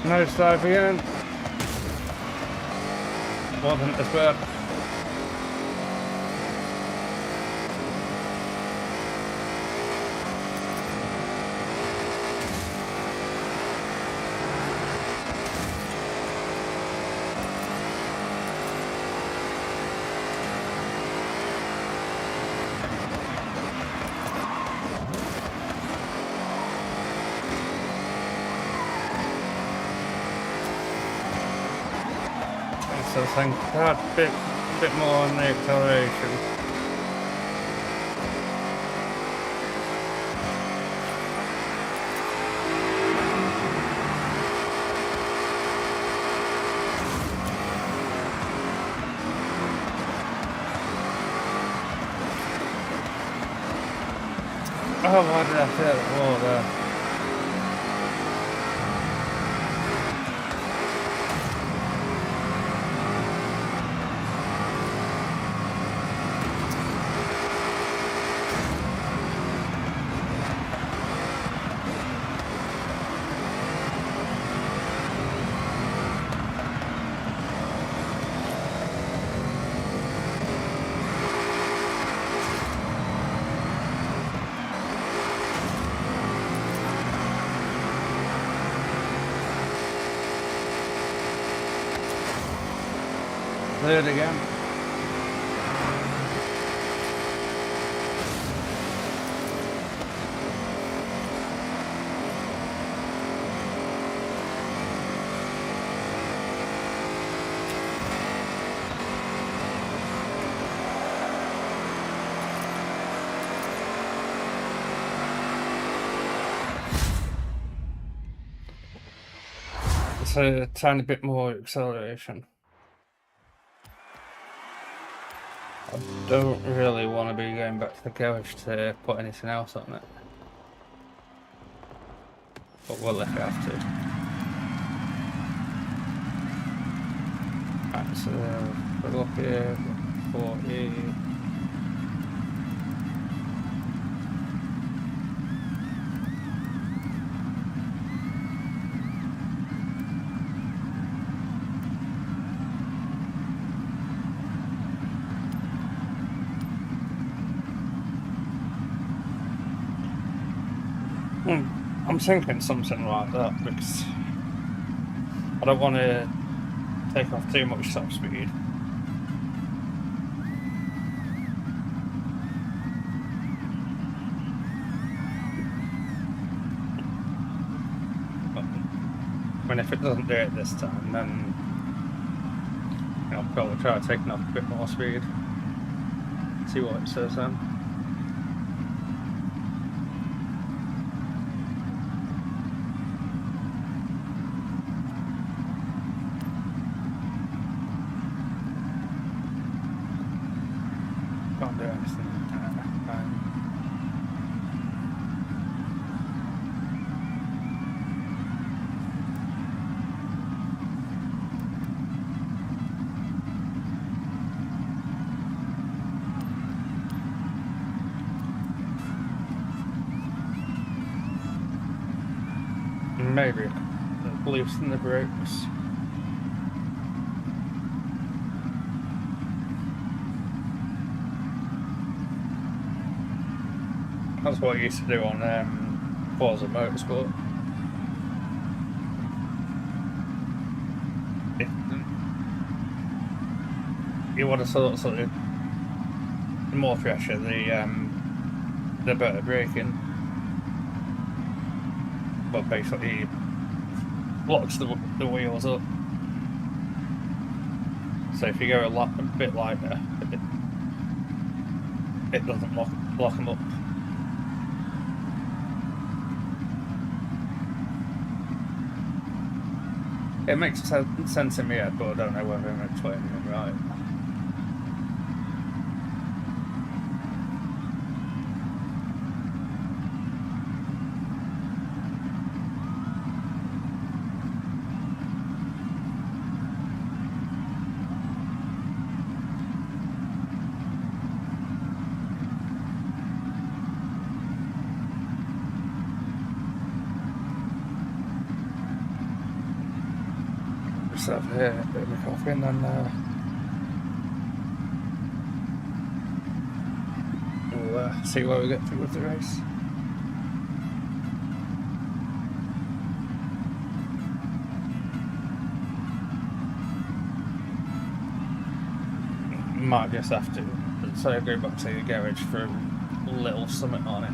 No save again. Wasn't as bad. so I think that bit more on the acceleration. Oh, why did I say that wall there? There it again. It's a tiny bit more acceleration. I don't really want to be going back to the garage to put anything else on it. But we'll if we have to. Right, so we'll look here, 40. I'm thinking something like that because I don't want to take off too much top speed. But, I mean, if it doesn't do it this time, then I'll probably try taking off a bit more speed. See what it says then. Can't do anything. Maybe loosen the brakes. That's what I used to do on Forza Motorsport. You want to sort of the more pressure, the better braking. But basically, locks the wheels up. So if you go a bit lighter, it doesn't lock them up. It makes sense in my head, but I don't know whether I'm explaining it right. Just have a bit of a coffee and then we'll see where we get to with the race. Might just have to go back to the garage for a little something on it.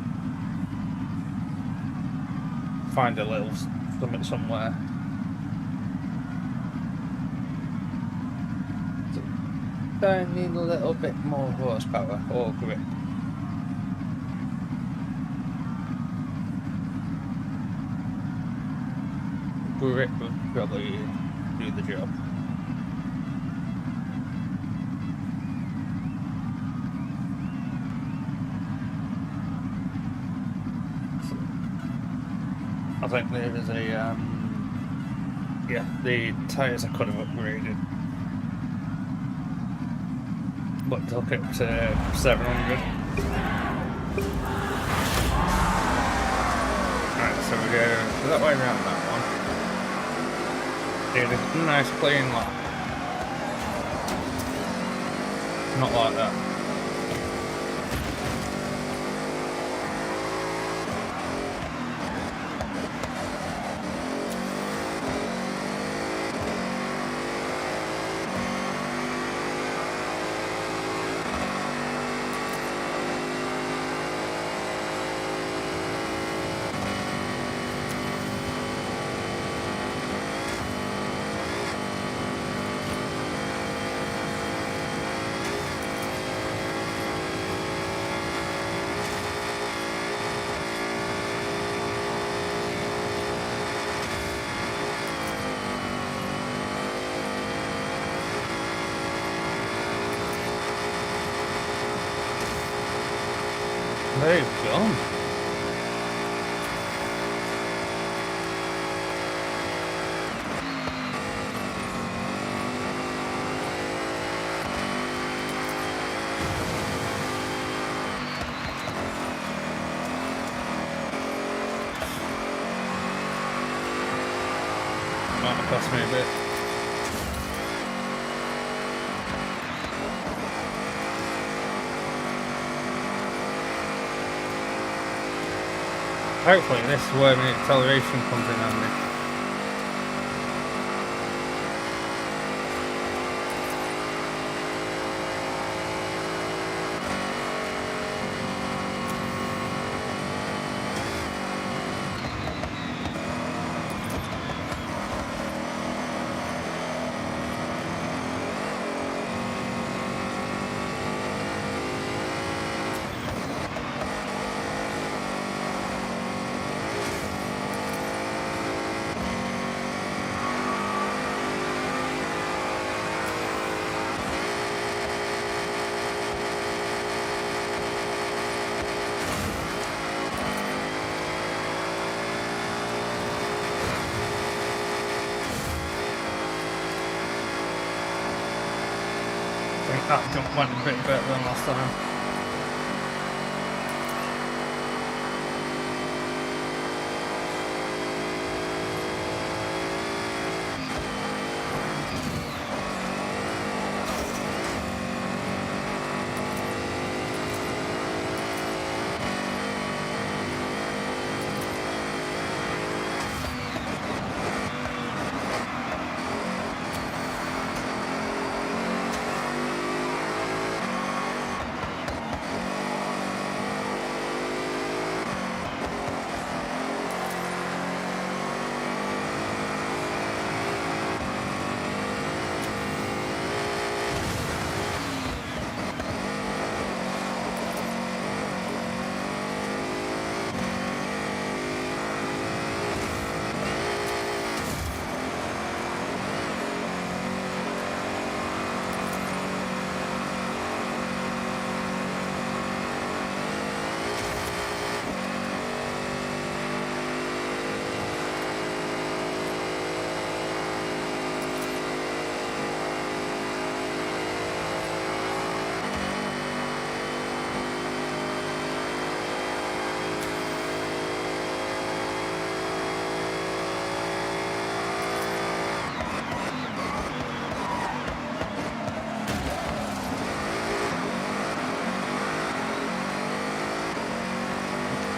Find a little something somewhere. I need a little bit more horsepower or grip. Grip would probably do the job. I think there is a yeah, the tyres I could have upgraded, but took it to 700. Right, so we go that way around that one. Did a nice clean lap. Not like that. They've gone. Might have cost me a bit. Hopefully this is where my acceleration comes in handy. I think that jump went a bit better than last time.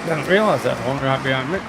Didn't realise that one right behind me.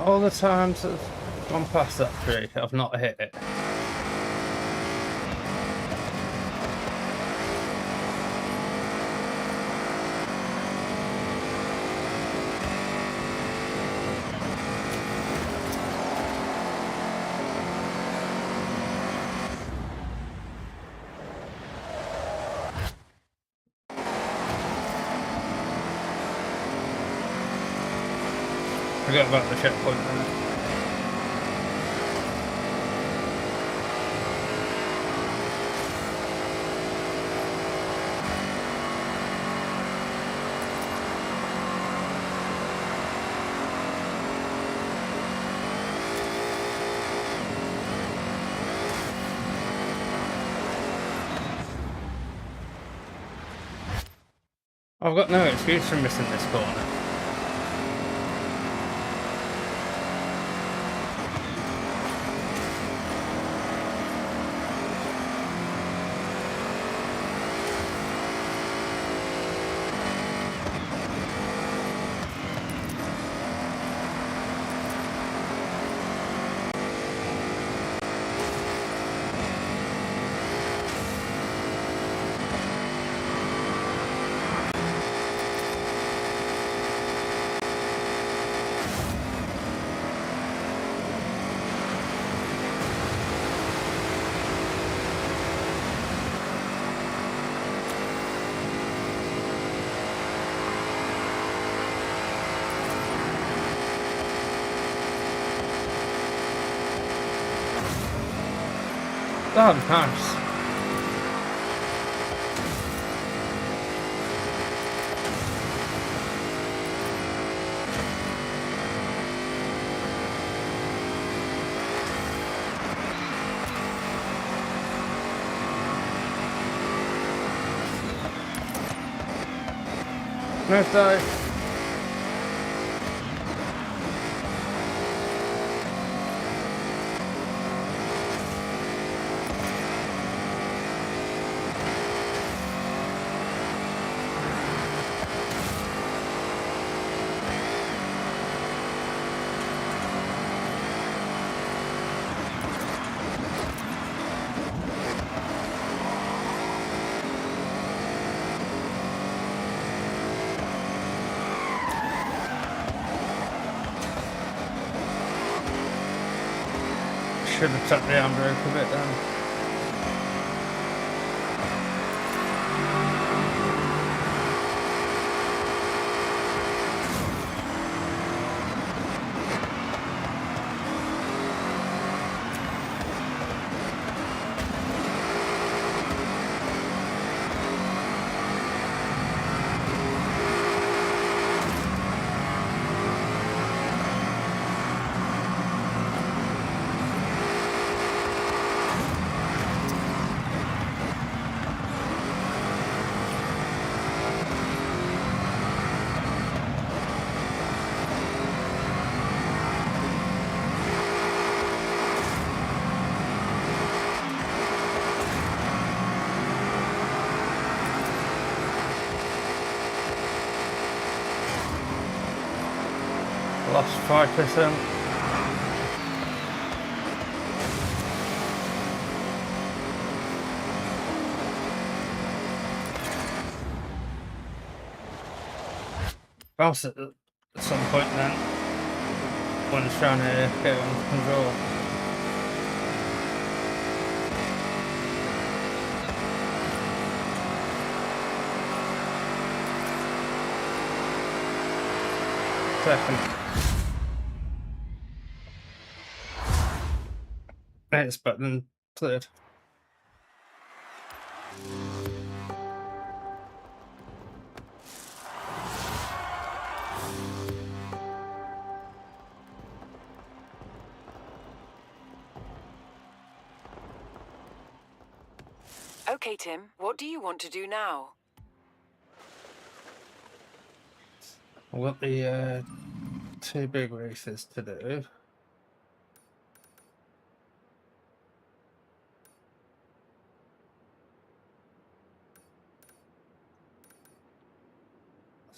all the times I've gone past that tree, I've not hit it. Forget about the checkpoint there. I've got no excuse for missing this corner. Oh, nice. Nice dive. Should have tucked the handbrake a bit down. Lost 5%. Bounce it at some point then, when it's trying to get it under control. Second. It's better than third. Okay, Tim, what do you want to do now? I've got the 2 big races to do.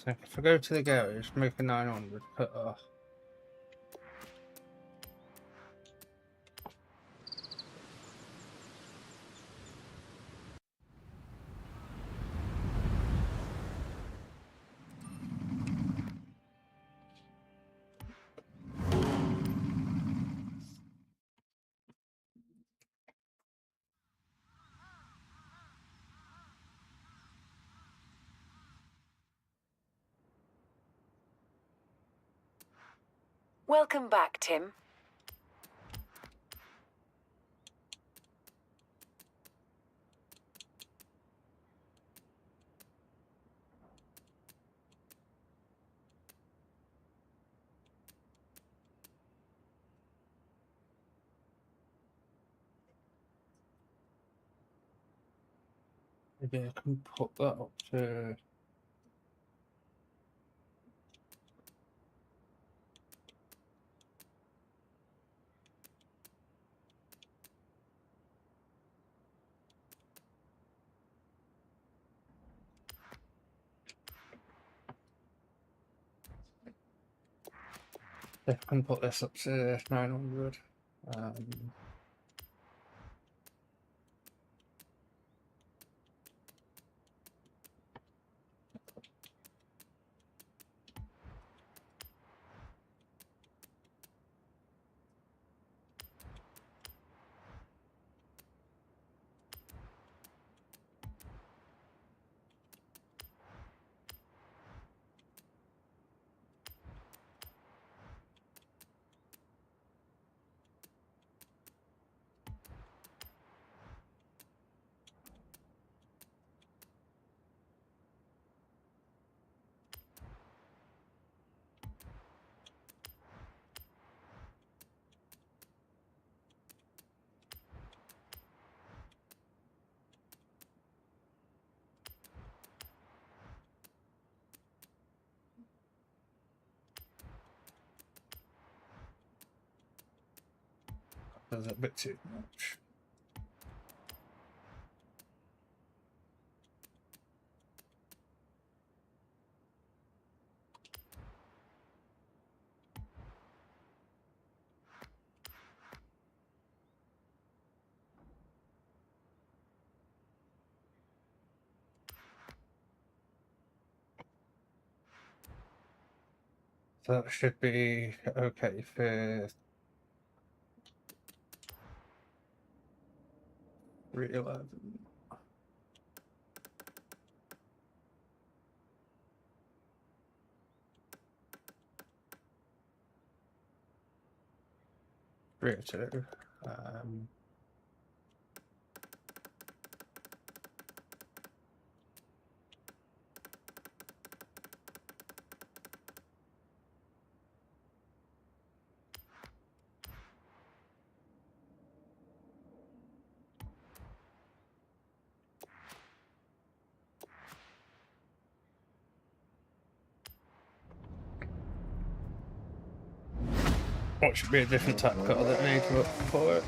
So if I go to the garage, make a 900, put off. Welcome back, Tim. Maybe I can put that up to... I can put this up to 900. That's a bit too much. So that should be okay for 311. Two. What should be a different type of car that needs to look for it?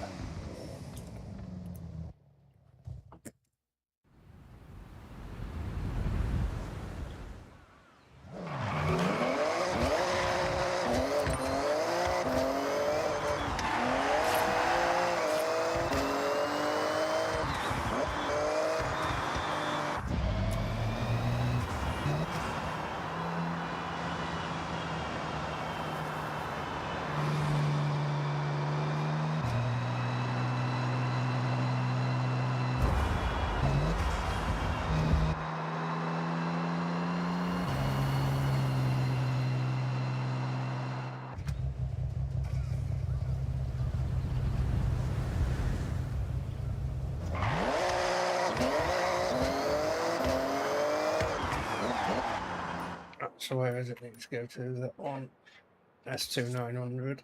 So where does it need to go to? That one. S2 900.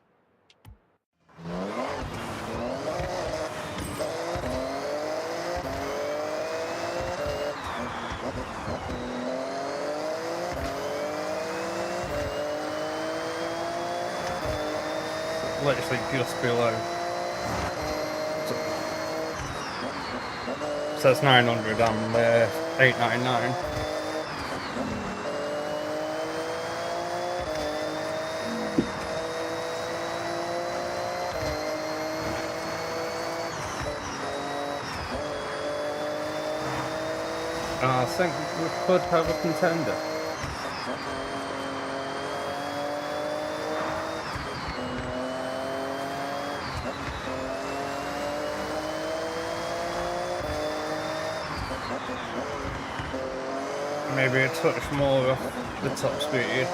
Literally just below. So that's 900 and 899. I think we could have a contender. Maybe a touch more off the top speed.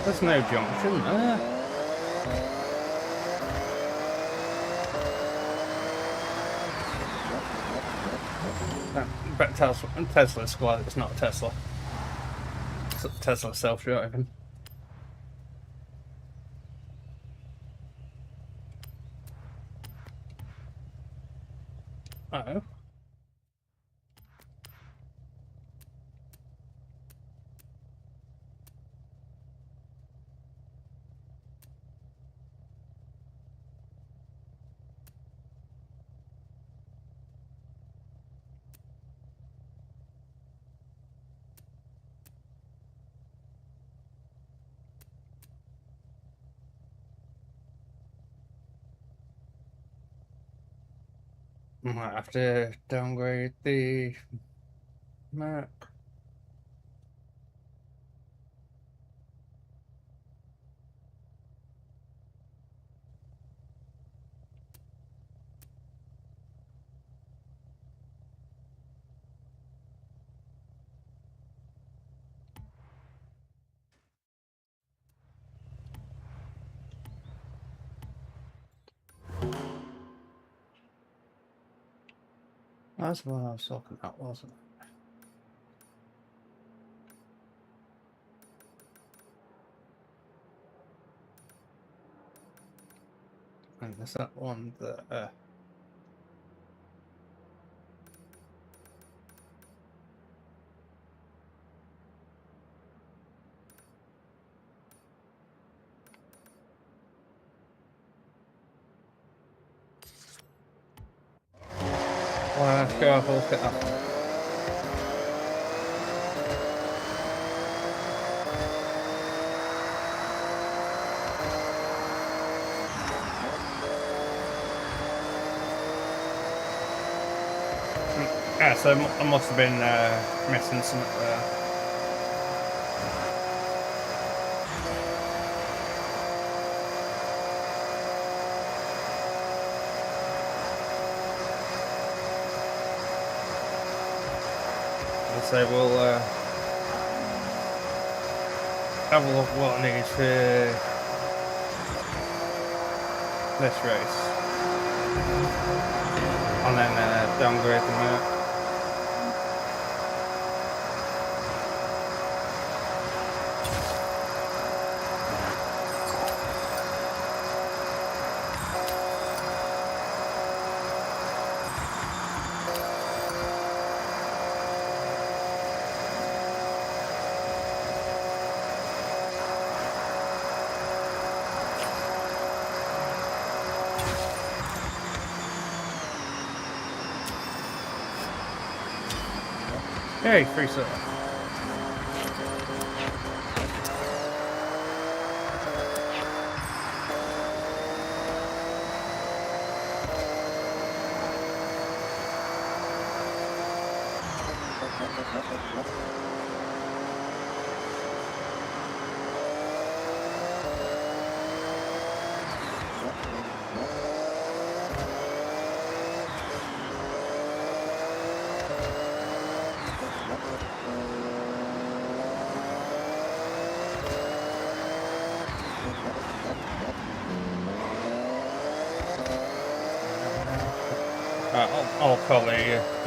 There's no junction there. But Tesla's glad it's not a Tesla. It's a Tesla self-driving. Uh-oh. Might have to downgrade the map. That's what I was talking about, wasn't it? And there's that one that well, let's go have a look at that one. Yeah, so I must have been missing something there. So we'll have a look at what I need for this race, and then downgrade the map. Hey, free stuff. I'll probably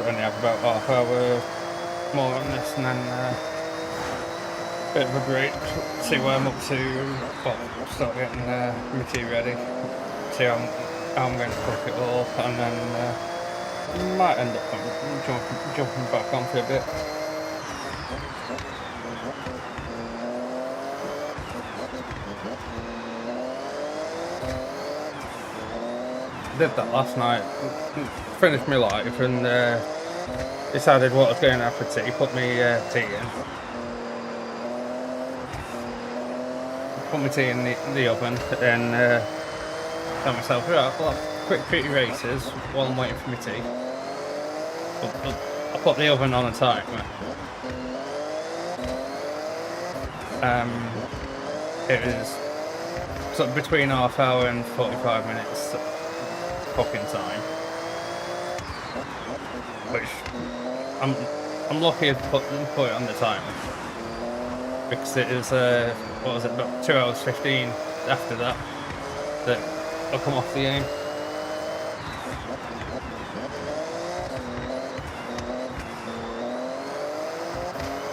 only have about half hour more on this, and then a bit of a break, see where I'm up to, well, start getting my tea ready, see how I'm going to cook it all, and then might end up jumping back on for a bit. Did that last night, finished my life, and decided what I was going to have for tea, put my tea in. Put my tea in the oven, and tell myself, right, well, quick pretty races while I'm waiting for my tea. I put the oven on a timer. It was sort of between half hour and 45 minutes cooking time, which I'm lucky to put it on the timer. because it is what was it, about 2 hours 15 after that I'll come off the game.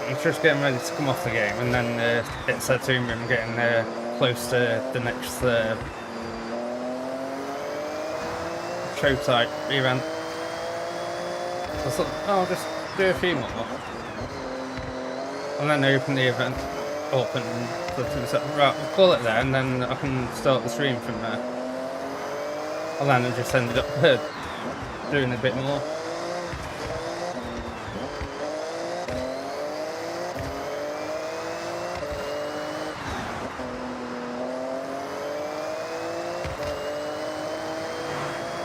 I'm just getting ready to come off the game, and then it said to me I'm getting close to the next show type event. So I thought, oh, I'll just do a few more. And then open the event up and right, we'll call it there, and then I can start the stream from there. And then I just ended up doing a bit more.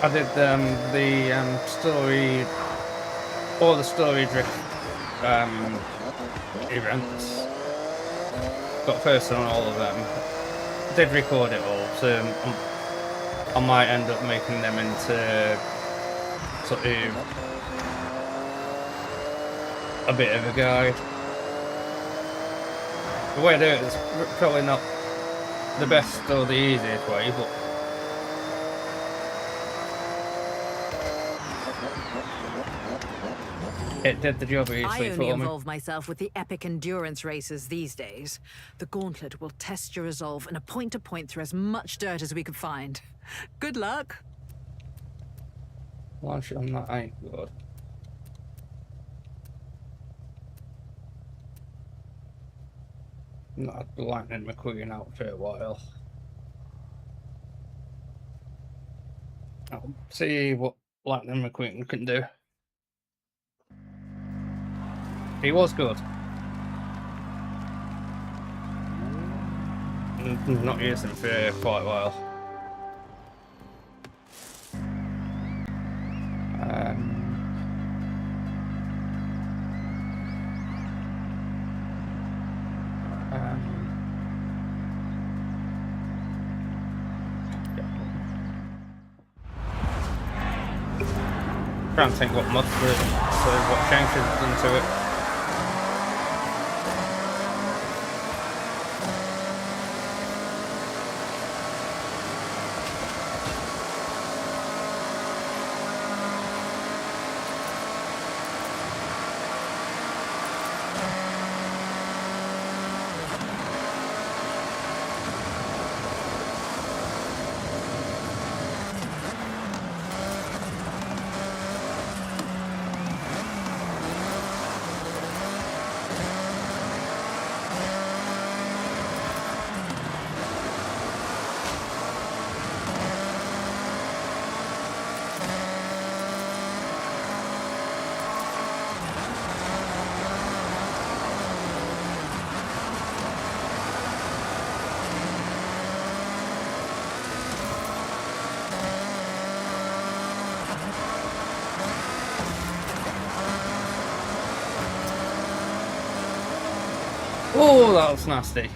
I did the story, all the story drift events. Got first on all of them. Did record it all, so I might end up making them into sort of a bit of a guide. The way I do it is probably not the best or the easiest way, but it did the job easily for me. I only involve myself with the epic endurance races these days. The gauntlet will test your resolve in a point-to-point through as much dirt as we could find. Good luck. Well, I'm not ain't good. Not had Lightning McQueen out for a while. I'll see what Lightning McQueen can do. He was good. Not used him for quite a while. Trying to think what mods what changes done to it. Oh, that was nasty.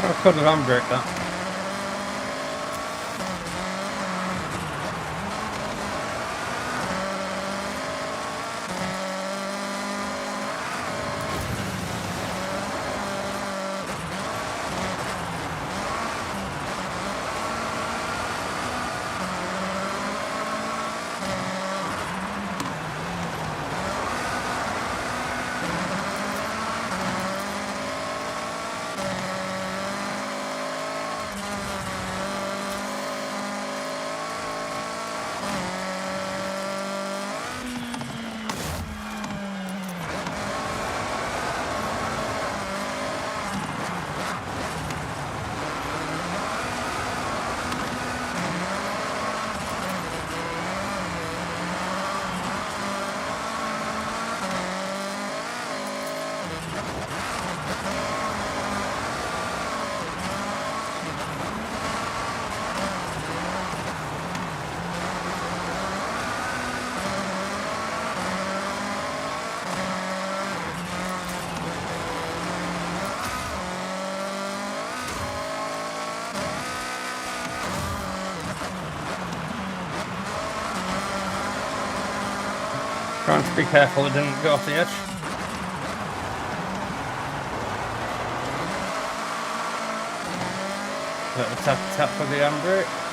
I could have handbrake that. Trying to be careful it didn't go off the edge. Little tap for the handbrake.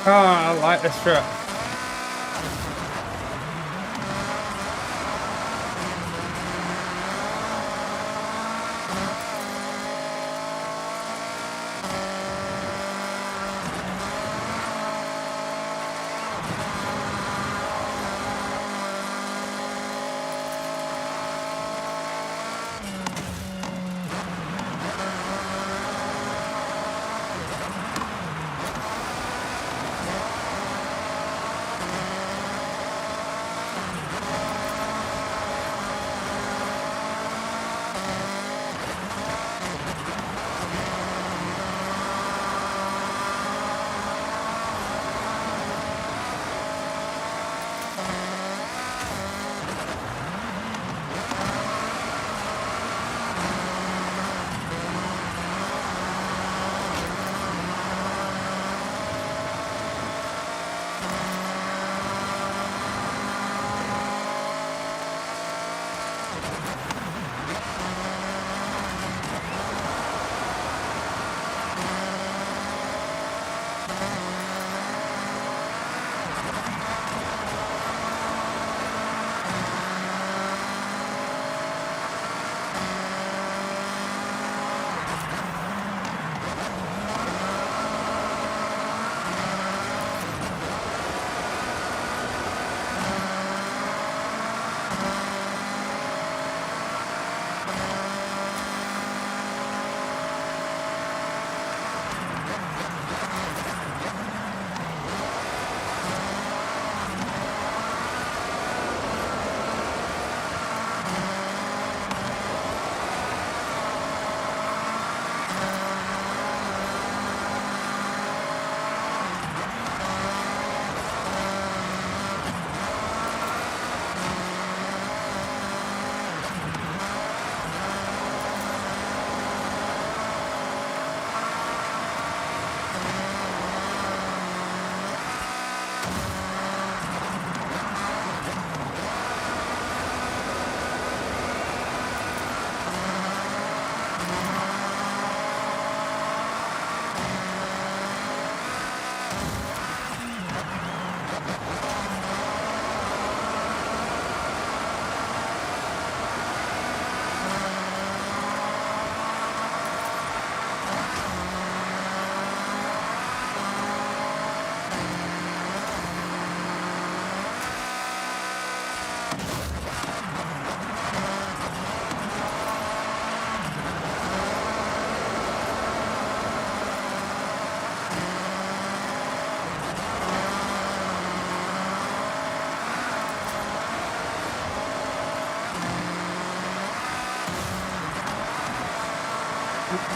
Oh, I like this truck.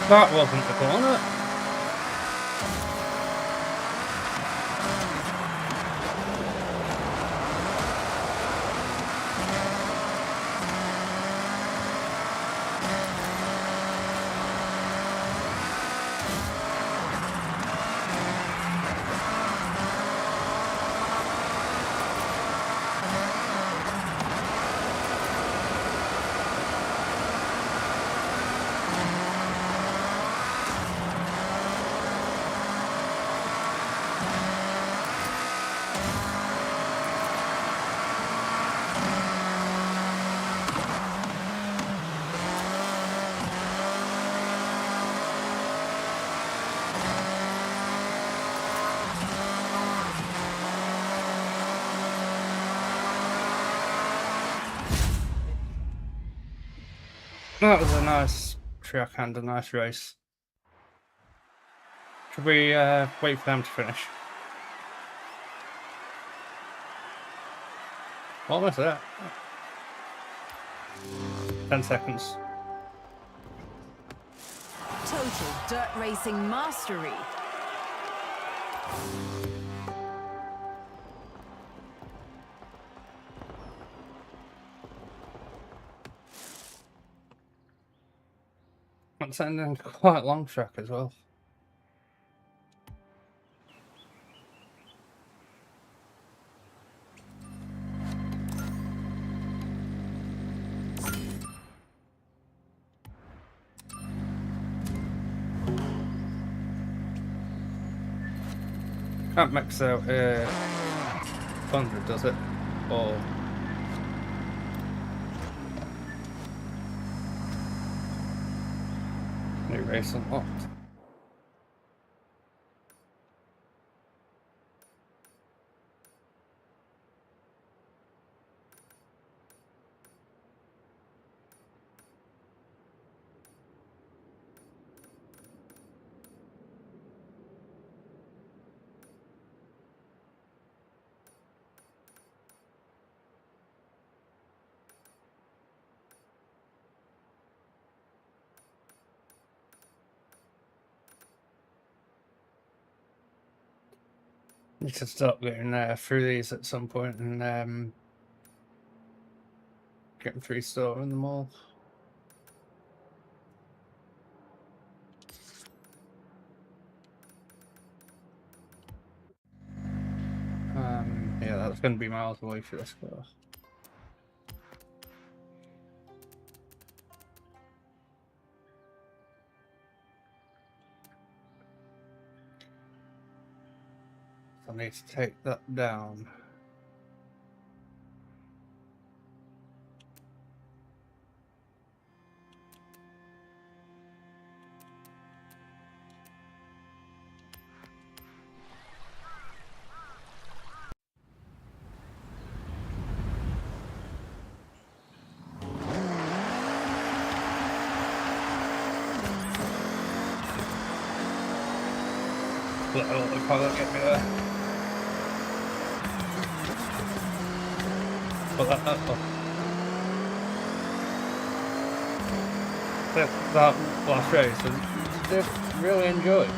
That wasn't the corner. That was a nice track and a nice race. Should we wait for them to finish? Almost there. 10 seconds. Total dirt racing mastery. That's ending quite a long track as well. Can't max out 100, does it? Or new race unlocked. Need to start getting through these at some point and getting 3-star in them all. Yeah, that's going to be miles away for this car. I need to take that down. The car get me there. But that last race I did really enjoy.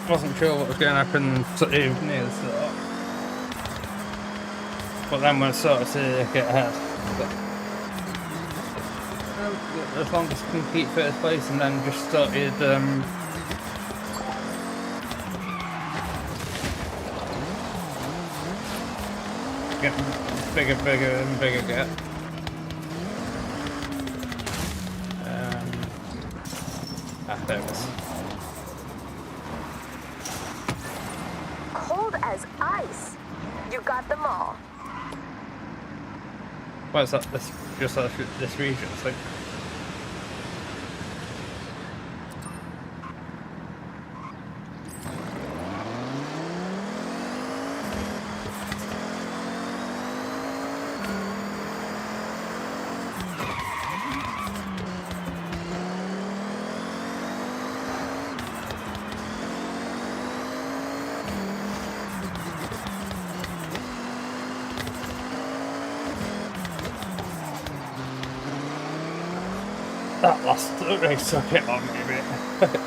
Wasn't sure what was going to happen sort of near the start, but then when I started to get ahead, as long as I can keep first place, and then just started getting bigger and bigger gap. There it is. Cold as ice. You got them all. Why is that this region? It's like That last race took it on me a bit.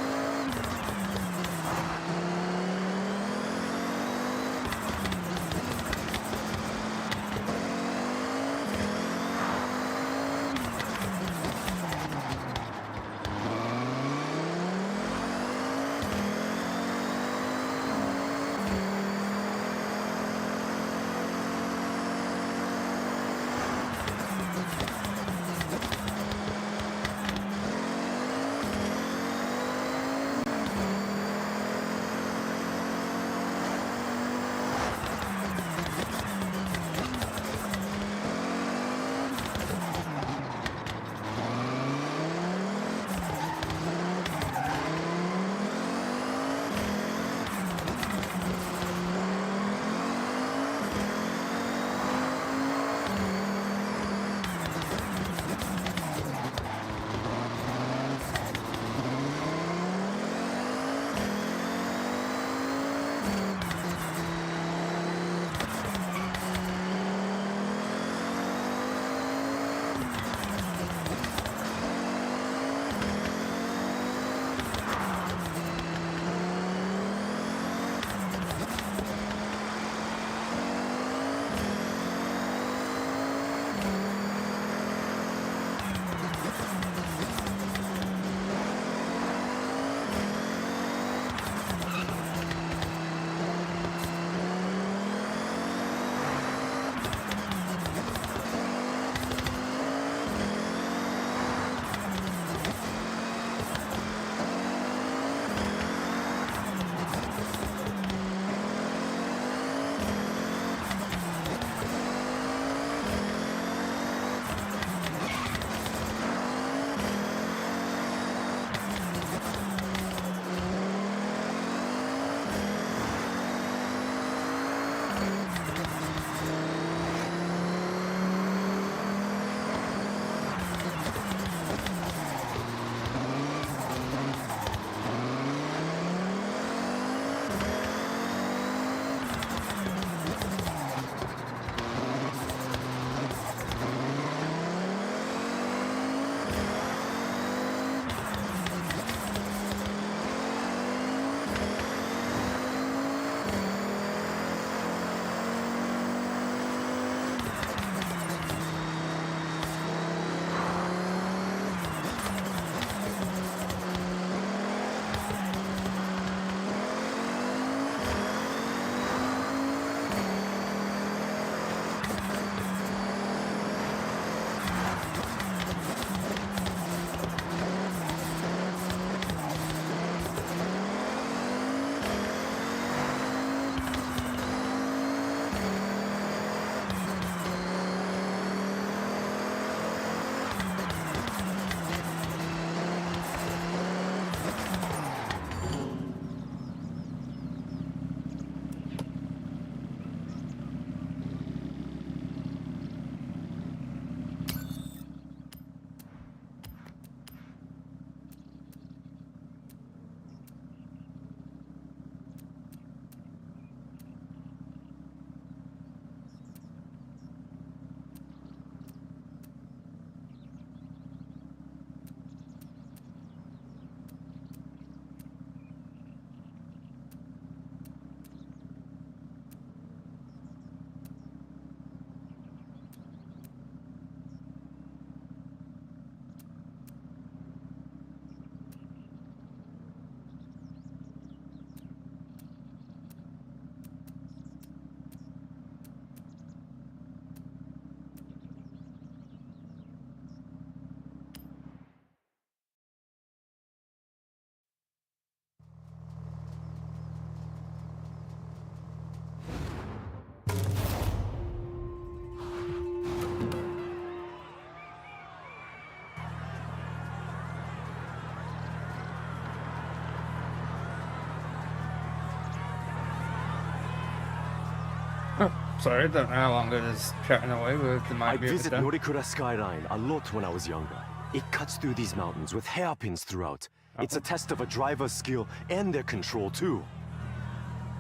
Sorry, I don't know how long I was chatting away with the mic. I visited Norikura Skyline a lot when I was younger. It cuts through these mountains with hairpins throughout. It's a test of a driver's skill and their control too.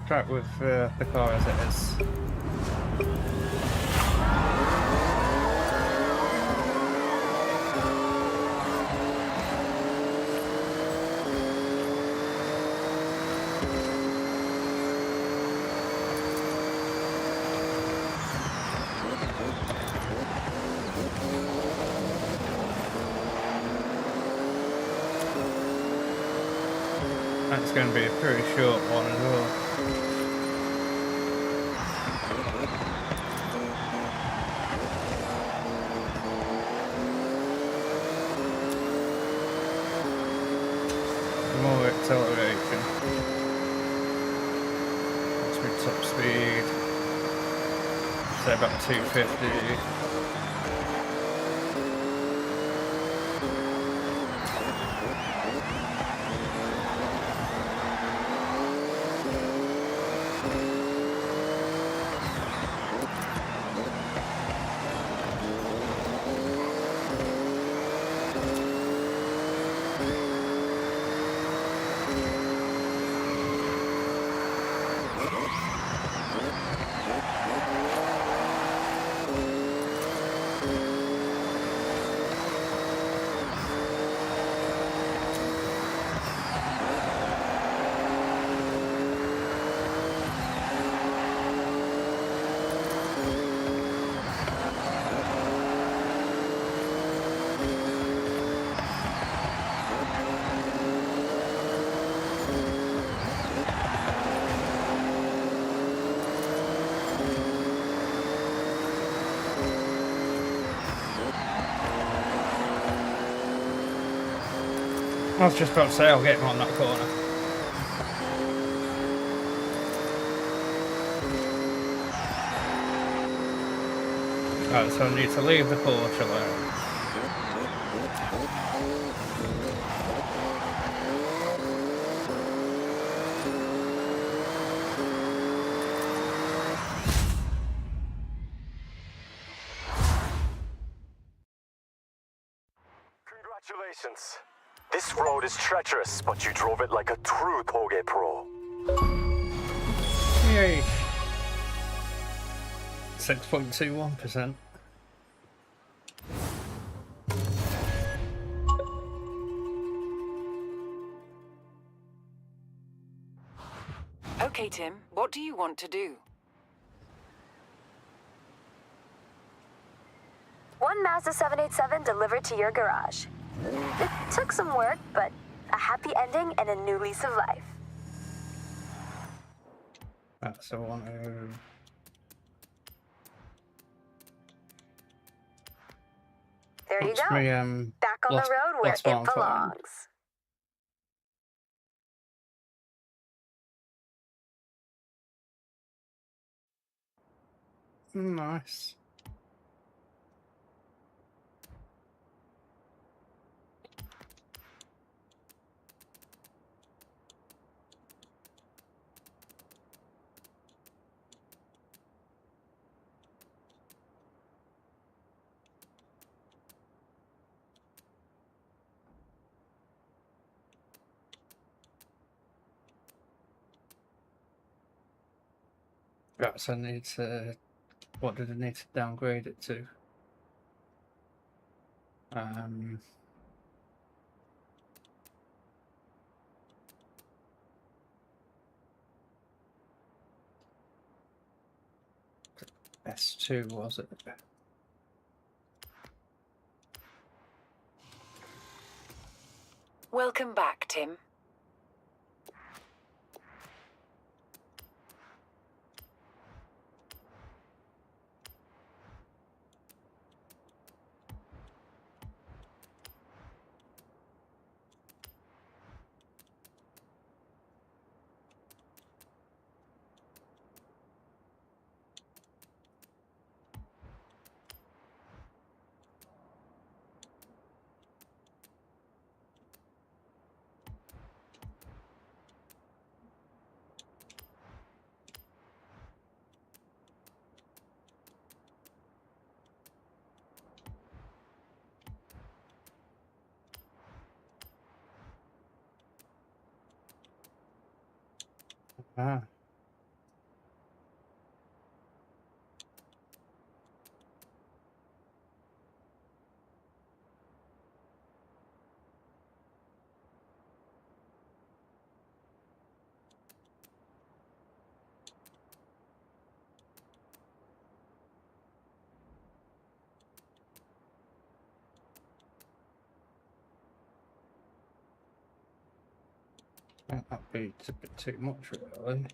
Track with the car as it is. That's going to be a pretty short one as well. More acceleration. That's my top speed. Say about 250. I was just about to say I'll get him on that corner. Right, so I need to leave the Porsche alone. Congratulations. This road is treacherous, but you drove it like a true Toge pro. Yay. 6.21%. Okay, Tim, what do you want to do? One Mazda 787 delivered to your garage. It took some work, but a happy ending and a new lease of life. That's the one who... There you That's go. me, Back on the road where it belongs. Nice. Right, so I need to... What did I need to downgrade it to? S2, was it? Welcome back, Tim. Ah. That'd be a bit too much, really.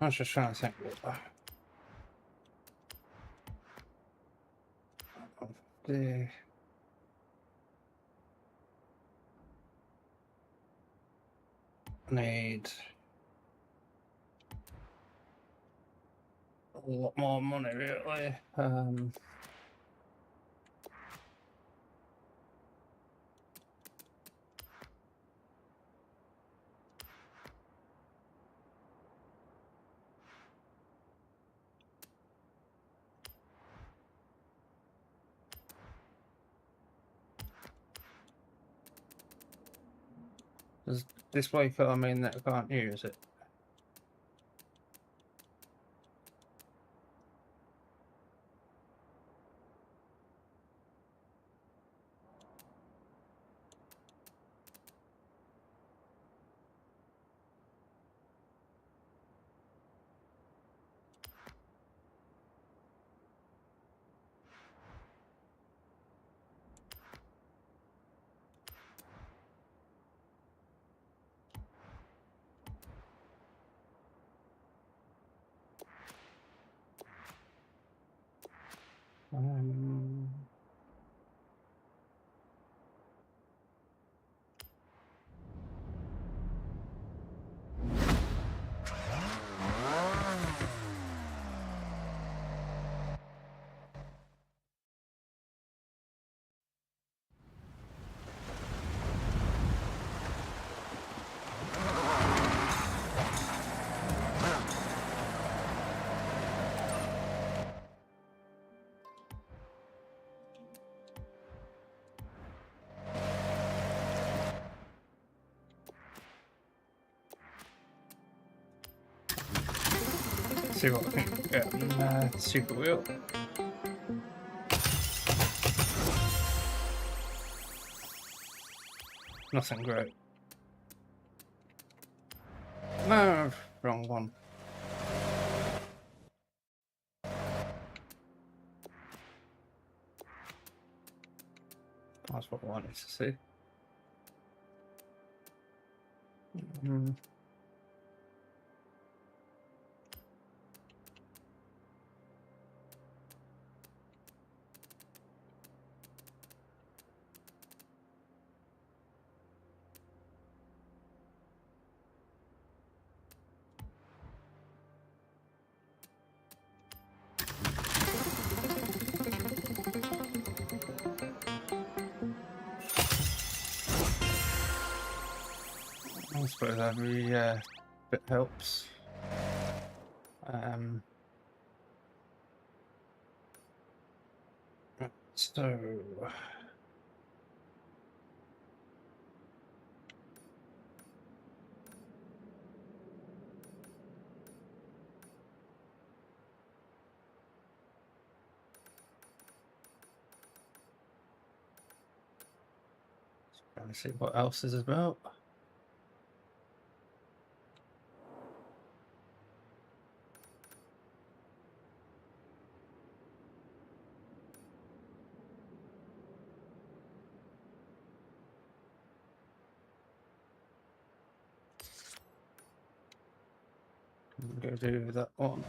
I was just trying to think of the need a lot more money, really. Does this week I mean that I can't use it? See what I can get in Super Wheel. Nothing great. No, wrong one. That's what I wanted to see. I suppose every bit helps. So trying to see what else is about. do that one.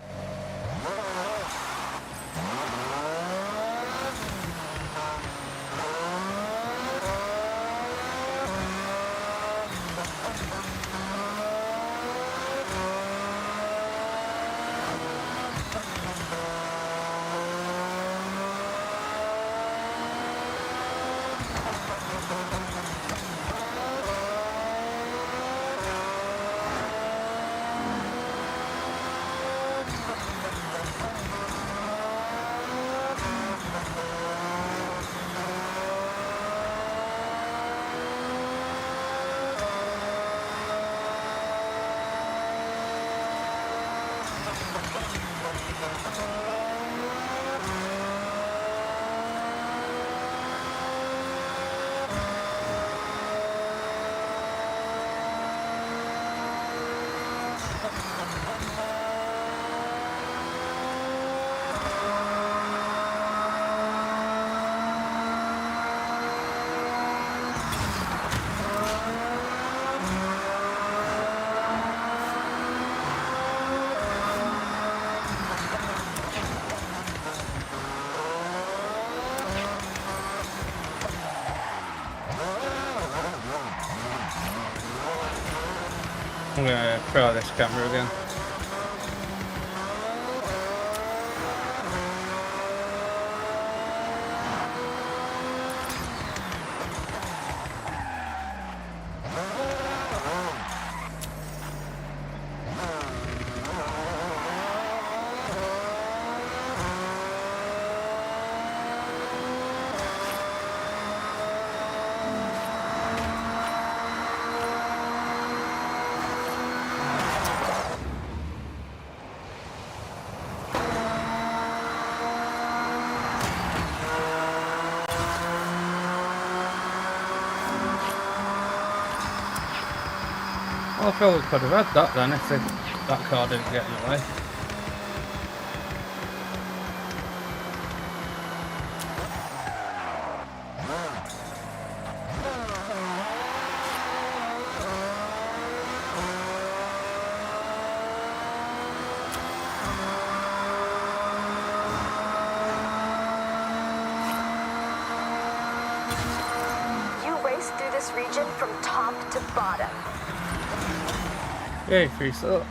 I'm gonna try this camera again. Well, I feel we could have had that then if that car didn't get in the way. You race through this region from top to bottom. Yay, free salt.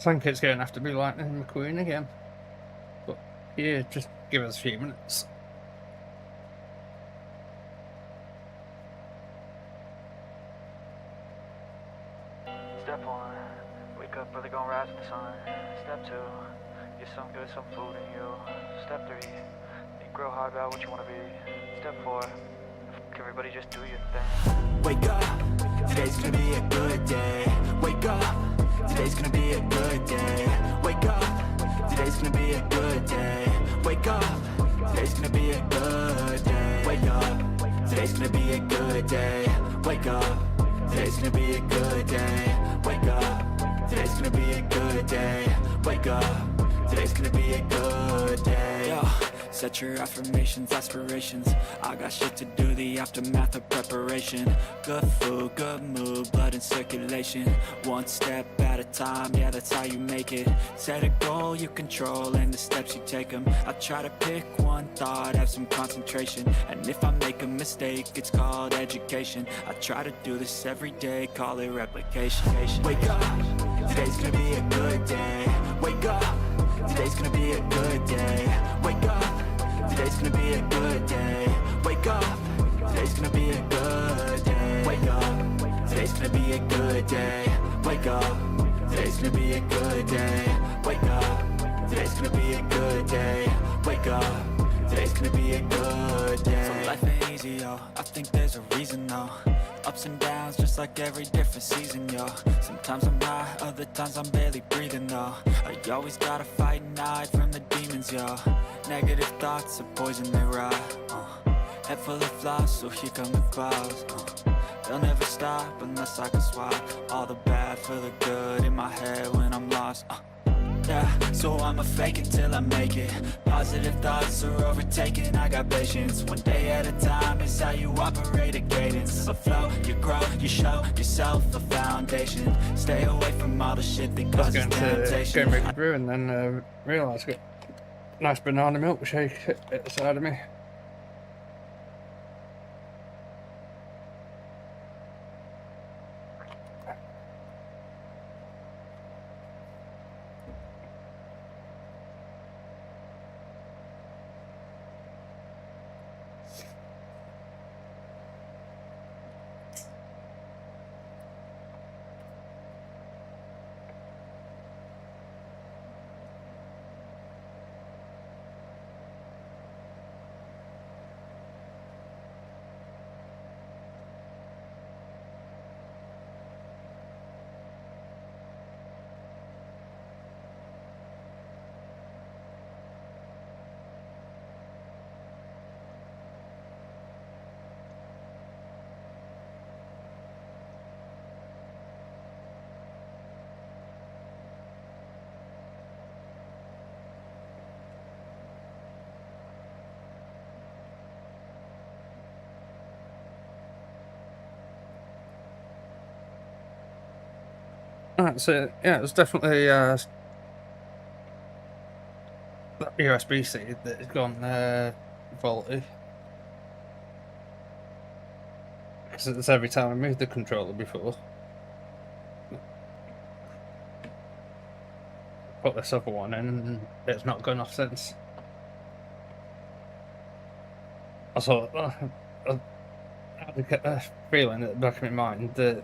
think it's going to have to be Lightning McQueen again. But yeah, just give us a few minutes. Step 1, wake up early, gonna rise with the sun. Step 2, get some good, some food in you. Step 3, think real hard about what you wanna be. Step 4, everybody just do your thing. Wake up, today's gonna be a good day. Wake up, today's gonna be a good day. Wake up, today's gonna be a good day. Wake up, today's gonna be a good day. Wake up, today's gonna be a good day. Wake up, today's gonna be a good day. Wake up, today's gonna be a good day. Wake up, today's gonna be a good day. Yo, set your affirmations, aspirations. I got shit to do, the aftermath of preparation. Good food, good mood, blood in circulation. One step at a time, yeah, that's how you make it. Set a goal you control and the steps you take them. I try to pick one thought, have some concentration. And if I make a mistake, it's called education. I try to do this every day, call it replication. Wake up, today's gonna be a good day. Wake up, today's gonna be a good day. Wake up, today's gonna be a good day. Wake up, today's gonna be a good day. Wake up, today's gonna be a good day. Wake up, today's gonna be a good day. Wake up, today's gonna be a good day. Wake up, today's gonna be a good day. So life ain't easy, yo, I think there's a reason, though. Ups and downs, just like every different season, yo. Sometimes I'm high, other times I'm barely breathing, though. I always gotta fight and hide from the demons, yo. Negative thoughts are poison, they rot. Head full of flies, so here come the clouds. They'll never stop unless I can swap all the bad for the good in my head when I'm lost. Yeah, so I'ma fake it till I make it. Positive thoughts are overtaken, I got patience. One day at a time is how you operate a cadence. A flow, you grow, you show yourself a foundation. Stay away from all the shit that causes temptation. Go make a brew and then realise I got nice banana milkshake at the side of me. Alright, so yeah, it was definitely that USB-C that has gone faulty. Because it's every time I moved the controller before. Put this other one in and it's not gone off since. I thought, I had a feeling at the back of my mind that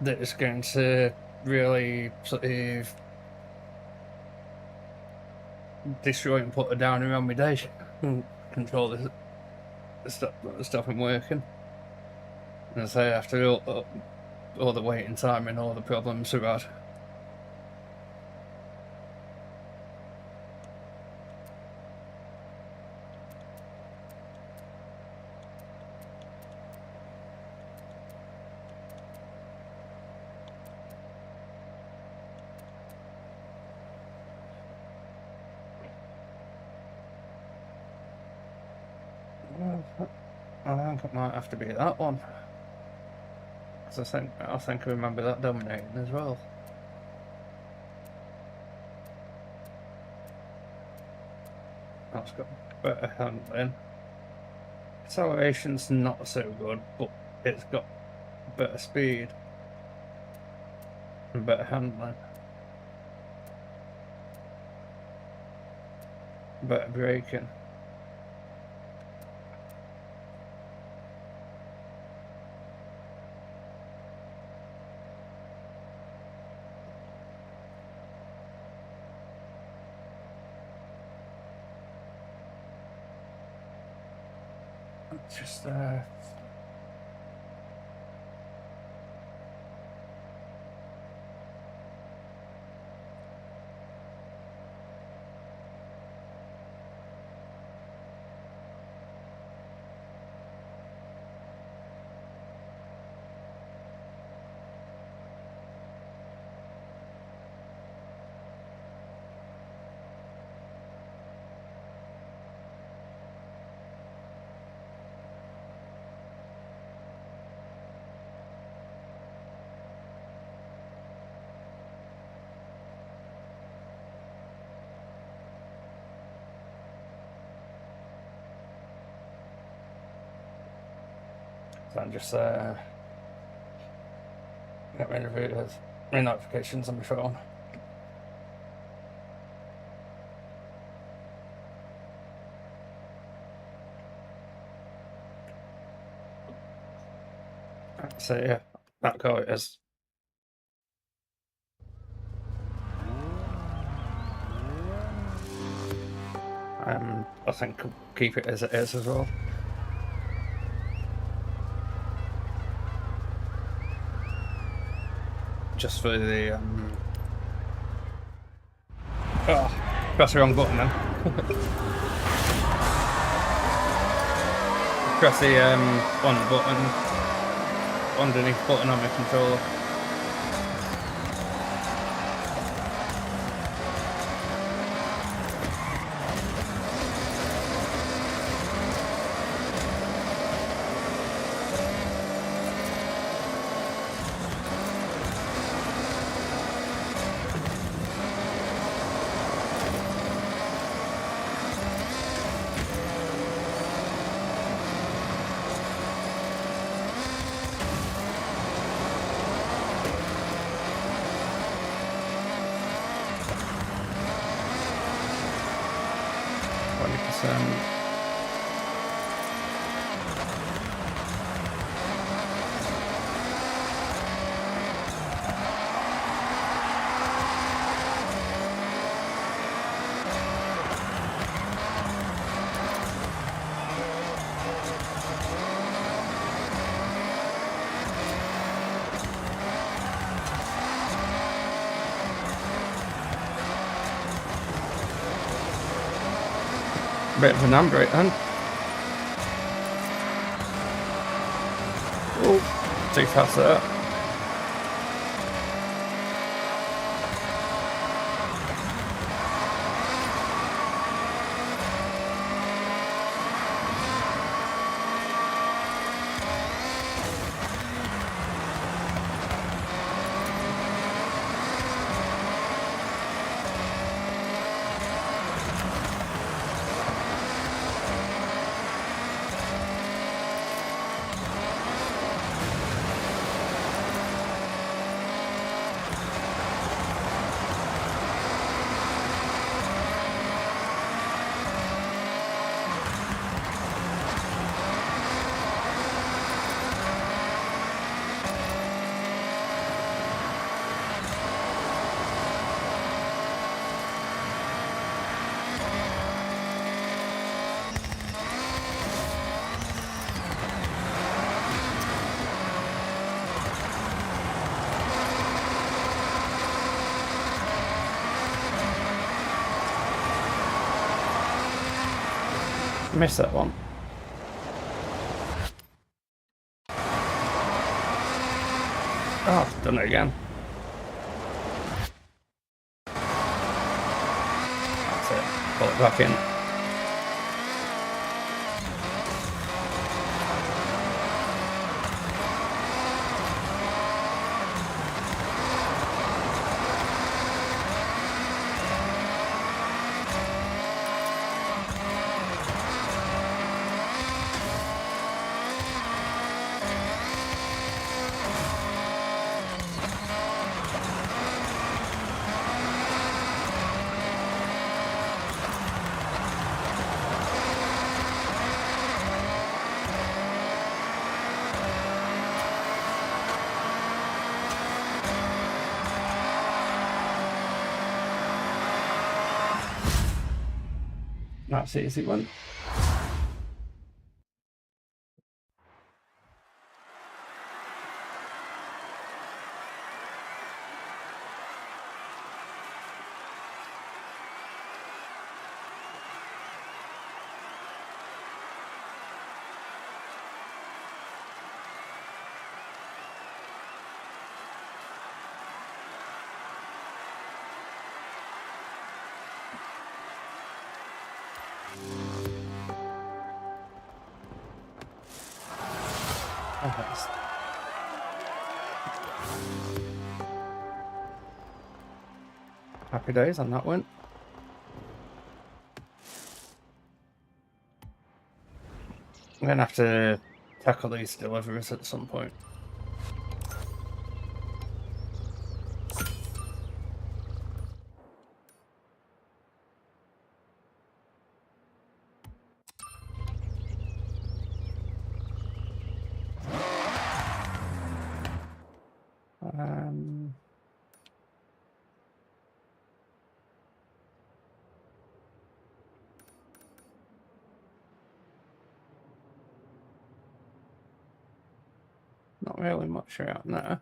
it's going to really sort of destroy and put a downer on my day. Control the stuff I'm working. And so after all the waiting time and all the problems we've had. I think it might have to be that one. Because I think I remember that dominating as well. That's got better handling. Acceleration's not so good, but it's got better speed and better handling. Better braking. Just so I'm just get rid of it as my notifications on my phone. So yeah, that's how it is. I think I'll keep it as it is as well. Just for the oh, press the wrong button then. Press the one button, underneath button on my controller. Bit of an handbrake then. Oh, too fast there. Missed that one. Oh, I've done it again. That's it. Pull it back in. That's an easy one. Happy days on that one. I'm gonna have to tackle these deliveries at some point. Not really much around there.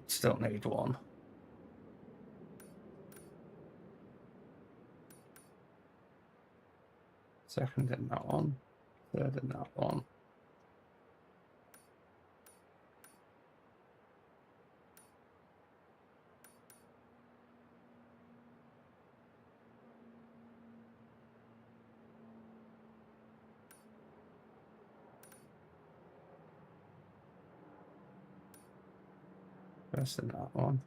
Still need one. Second in that one. Third in that one. First in that one.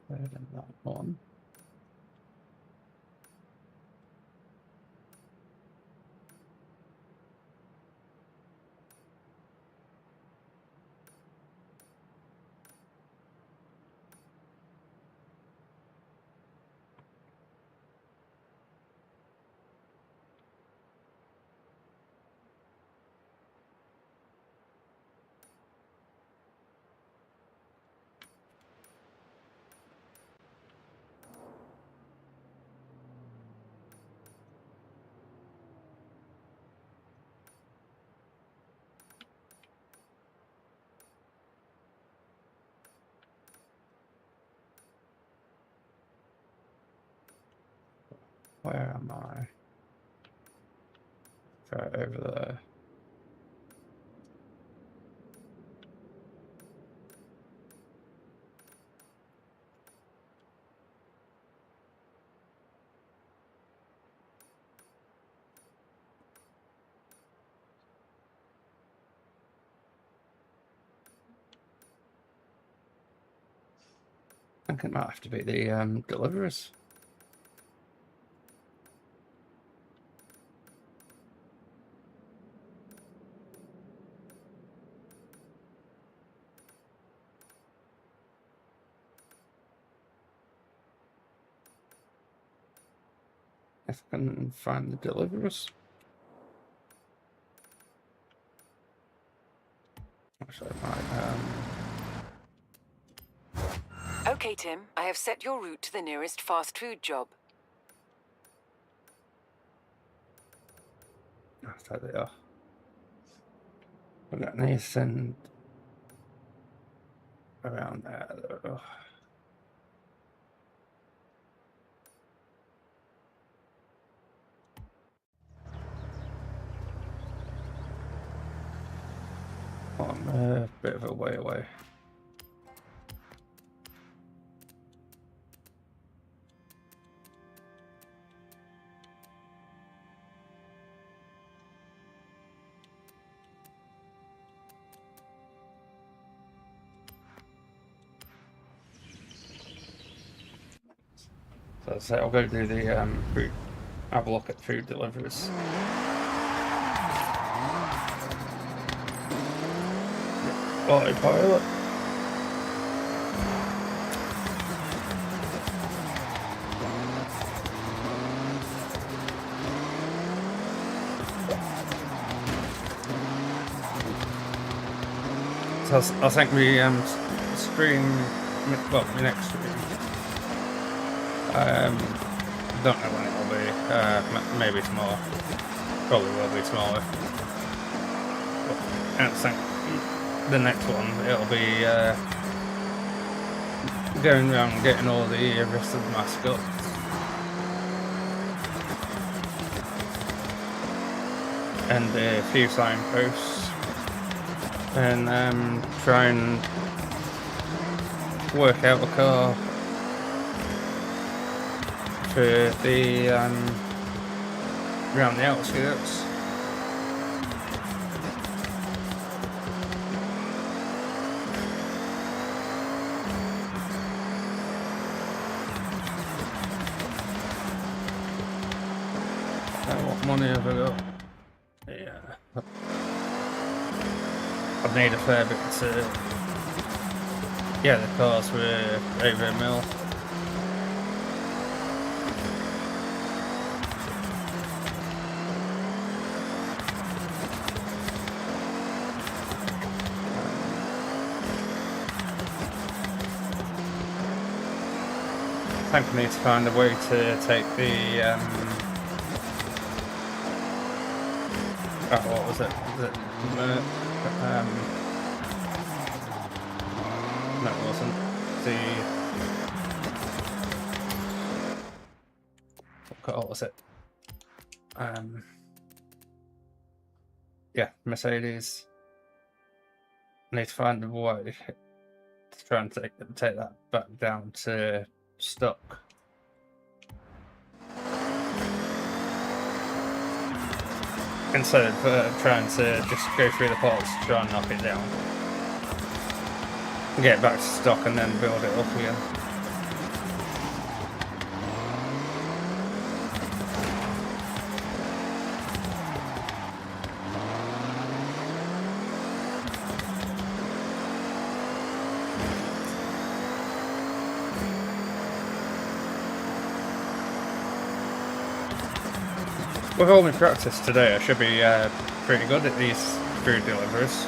Third in that one. Where am I? Right over there. I think it might have to be the deliverers. If I can find the deliverers. Actually, I might, Okay, Tim. I have set your route to the nearest fast food job. oh, there they are. I've got anything around there though. I'm a bit of a way away. So I'll say I'll go do the food, have a look at food deliveries. Autopilot. So I think we stream, well, my next stream. Don't know when it'll be. Maybe tomorrow. Probably will be tomorrow. But I think the next one it'll be going around and getting all the rest of the mascots. And a few signposts. And try and work out a car for the around the outskirts. What money have I got? Yeah. I've made a fair bit to... Yeah, the cars were over a mil. I think we need to find a way to take the what was it? Was it no, it wasn't. What was it? Yeah, Mercedes. Need to find a way to try and take that back down to stock. Instead of trying to just go through the parts to try and knock it down. Get it back to stock and then build it up again. With all my practice today, I should be pretty good at these food deliveries.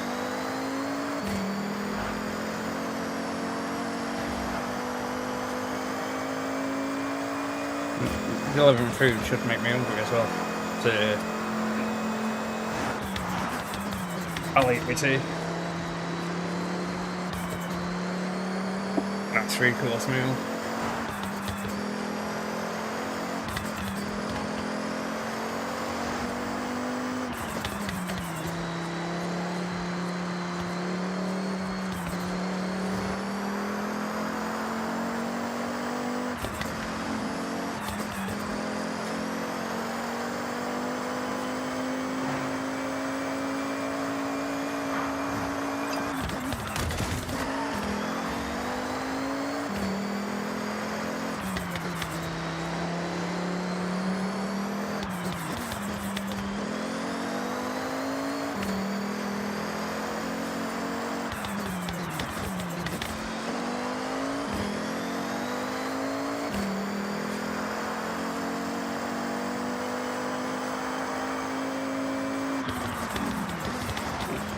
Delivering food should make me hungry as well. So I'll eat my tea. That's 3-course meal.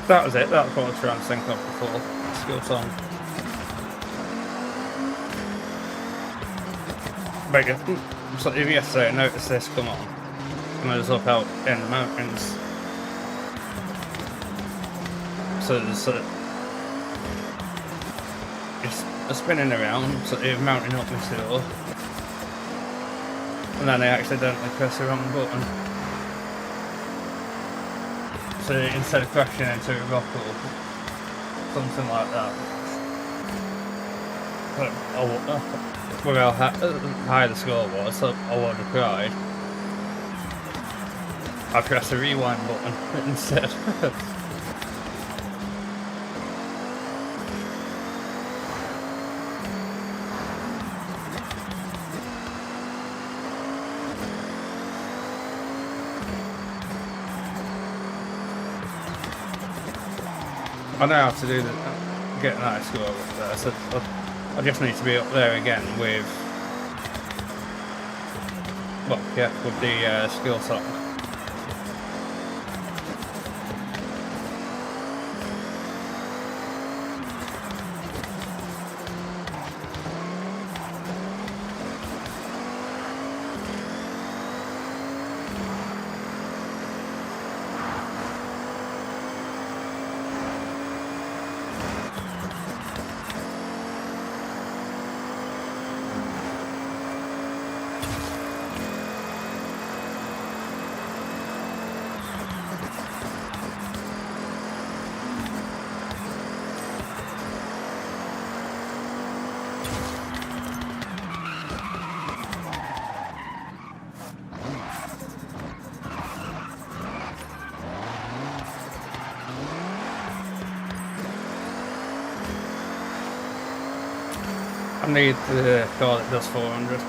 That was it, that's what I was trying to think of before. Skill song. But so if yesterday I noticed this come on when I was up out in the mountains. So there's it's spinning around, so it was mounting up this hill. And then I accidentally pressed the wrong button. So instead of crashing into a rock or something like that. With how high the score was, so I would have cried. I pressed the rewind button instead. I know how to do get a nice score up there, so I just need to be up there again with, well, yeah, with the skill song. I need the car that does 400.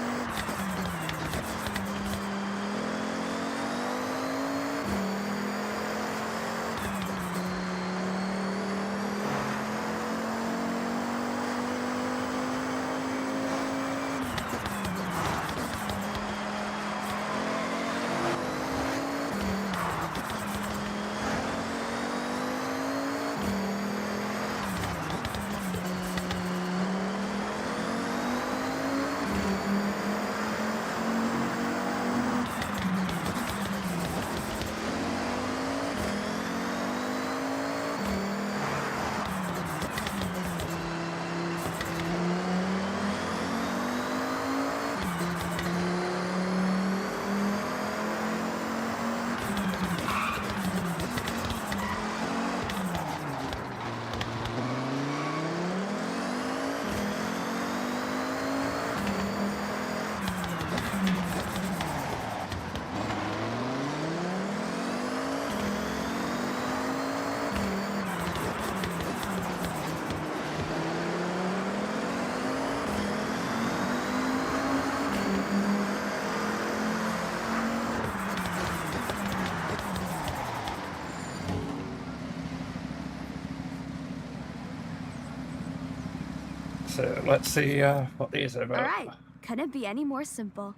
So let's see what these are about. All right, couldn't be any more simple.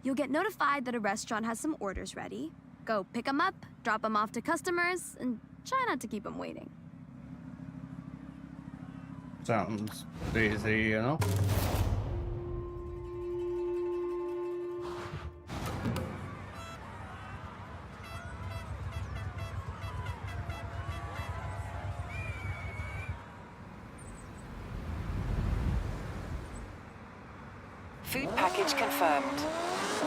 You'll get notified that a restaurant has some orders ready. Go pick them up, drop them off to customers, and try not to keep them waiting. Sounds easy, you know. Food package confirmed.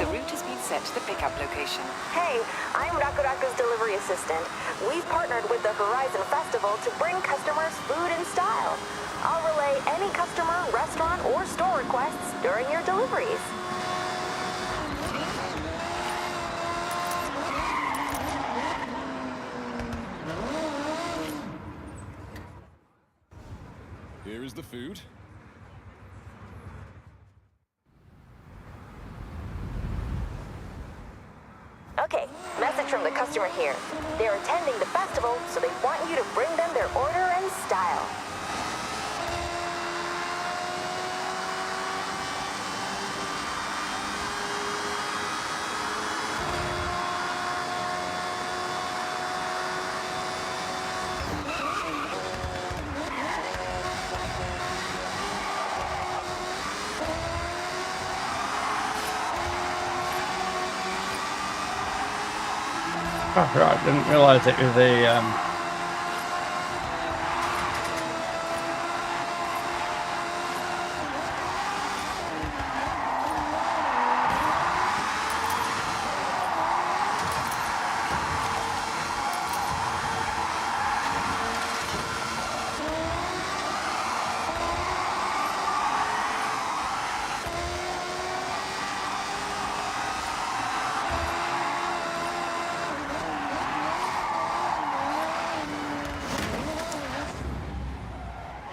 The route has been set to the pickup location. Hey, I'm Rakuraku's delivery assistant. We've partnered with the Horizon Festival to bring customers food in style. I'll relay any customer, restaurant, or store requests during your deliveries. Here is the food. Okay, message from the customer here. They're attending the festival, so they want you to bring them their order in style. Oh, right, I didn't realise it was a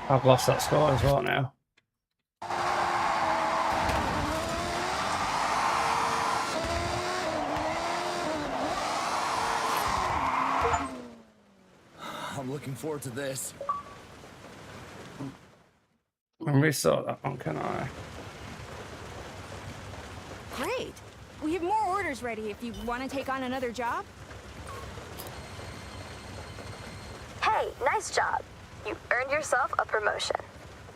I've lost that score as well now. I'm looking forward to this. And restart that one, can I? Great. We have more orders ready if you want to take on another job. Hey, nice job. You earned yourself a promotion.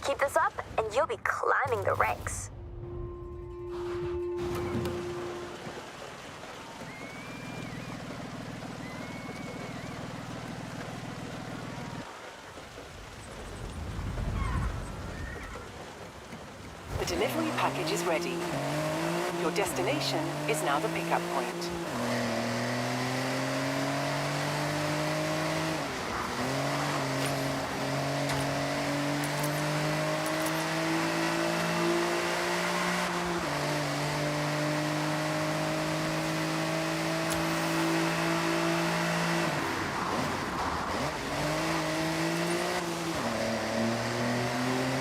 Keep this up, and you'll be climbing the ranks. The delivery package is ready. Your destination is now the pickup point.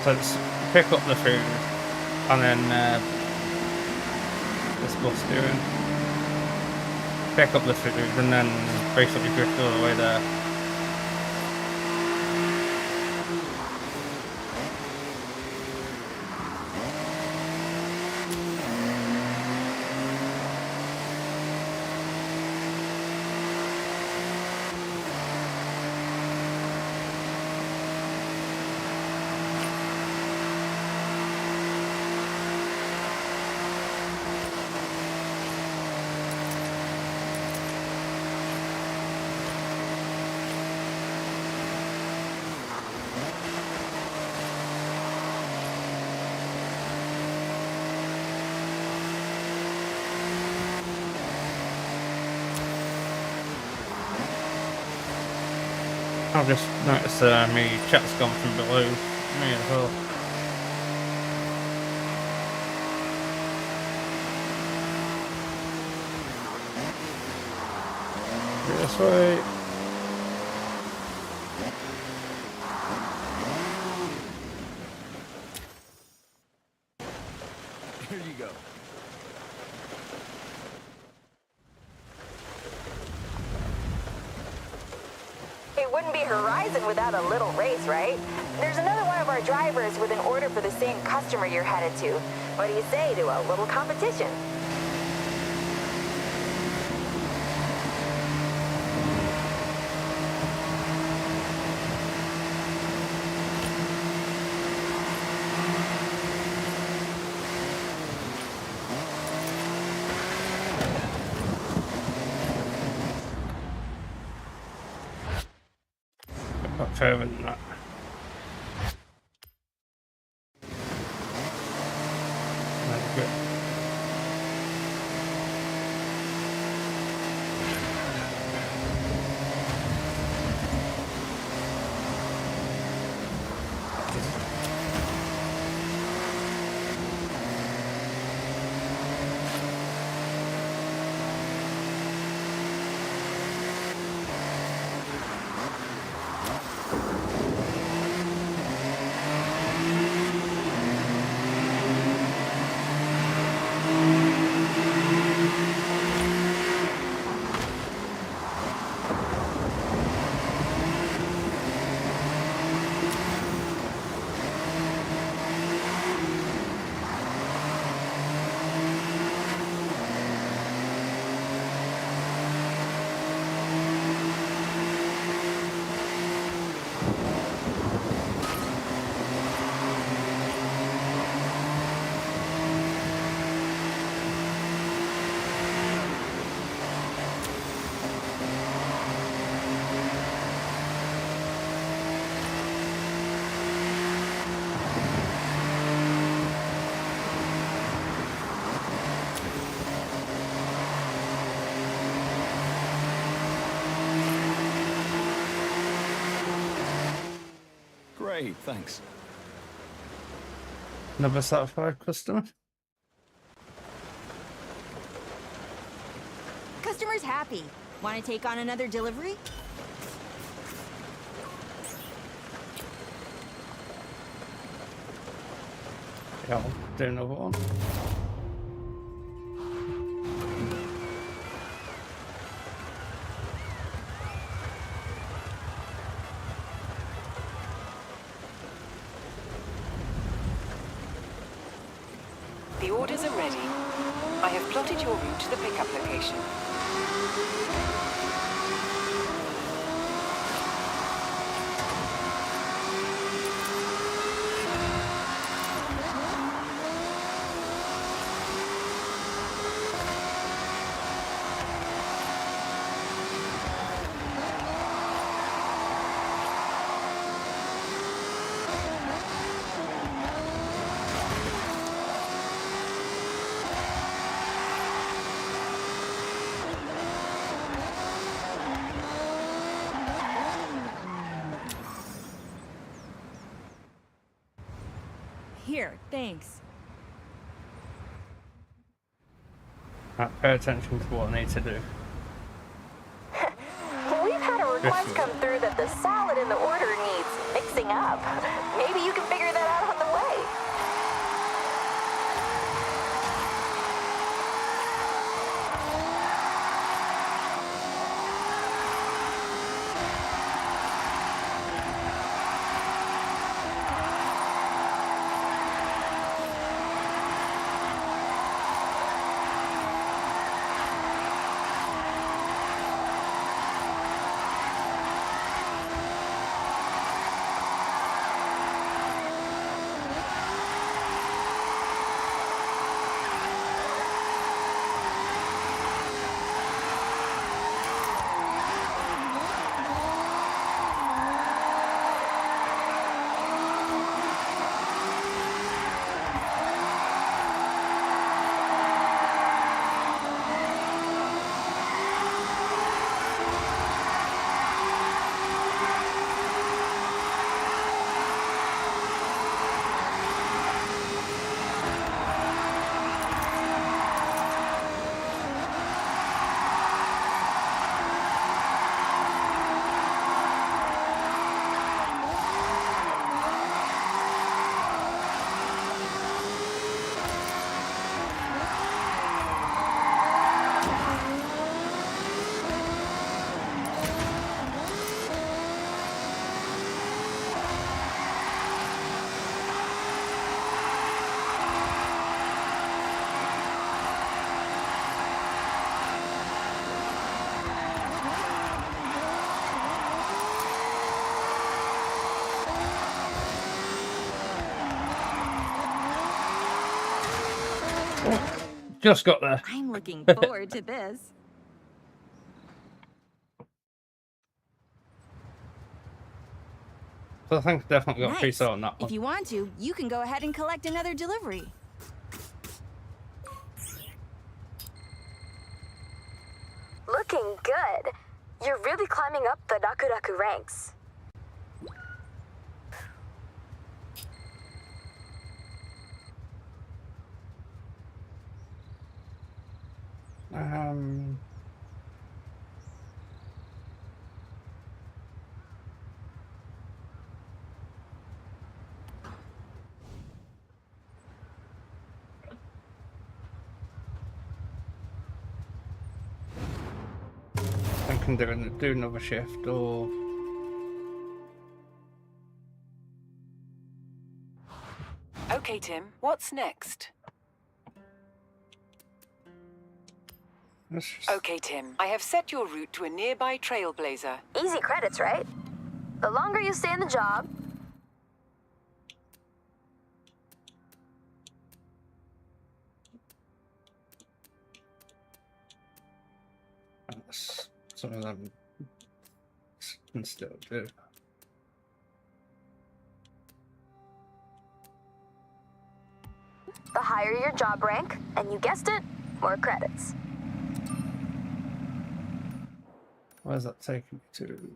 So it's pick up the food and then this bus doing pick up the food and then basically drift all the way there. I've just noticed my chat's gone from below me as well. This way. Here you go. It wouldn't be Horizon without a little race, right? There's another one of our drivers with an order for the same customer you're headed to. What do you say to a little competition? Not further than that. That's good. Great, thanks. Another satisfied customer. Customer's happy. Want to take on another delivery? I'll do another one. The orders are ready. I have plotted your route to the pickup location. Here, thanks. Pay attention to what I need to do. We've had a request come through that the salad in the order needs mixing up. Maybe you can figure that out on the way. Just got there. I'm looking forward to this. So I think I definitely got Nice. a piece on that one. If you want to, you can go ahead and collect another delivery. Looking good. You're really climbing up the Rakuraku ranks. I can do another shift or... Okay, Tim, what's next? Okay, Tim, I have set your route to a nearby trailblazer. Easy credits, right? The longer you stay in the job, Some of them can still do. the higher your job rank, and you guessed it, more credits. Where's that taking me to?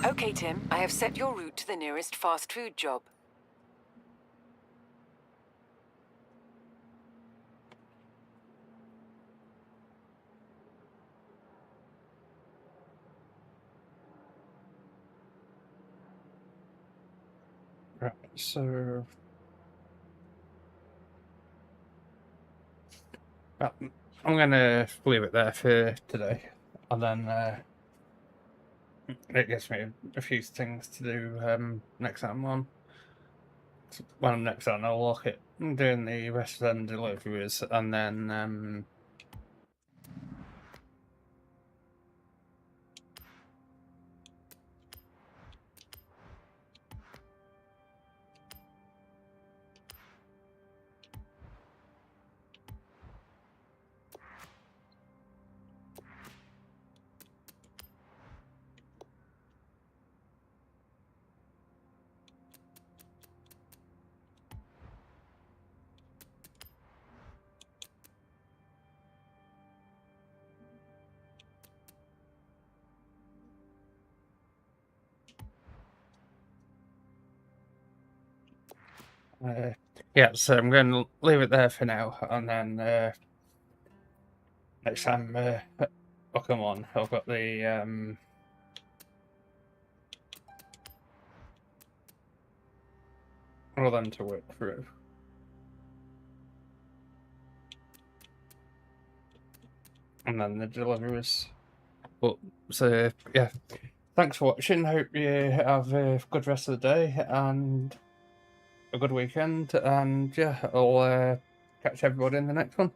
Okay, Tim, I have set your route to the nearest fast food job. Right, so I'm gonna leave it there for today, and then it gives me a few things to do next time on. Well, next time I'll look at doing the rest of them deliveries, and then yeah, so I'm going to leave it there for now, and then next time I'll come on. I've got the all them to work through. And then the deliveries. But so yeah, thanks for watching. Hope you have a good rest of the day and a good weekend. And yeah, I'll catch everybody in the next one.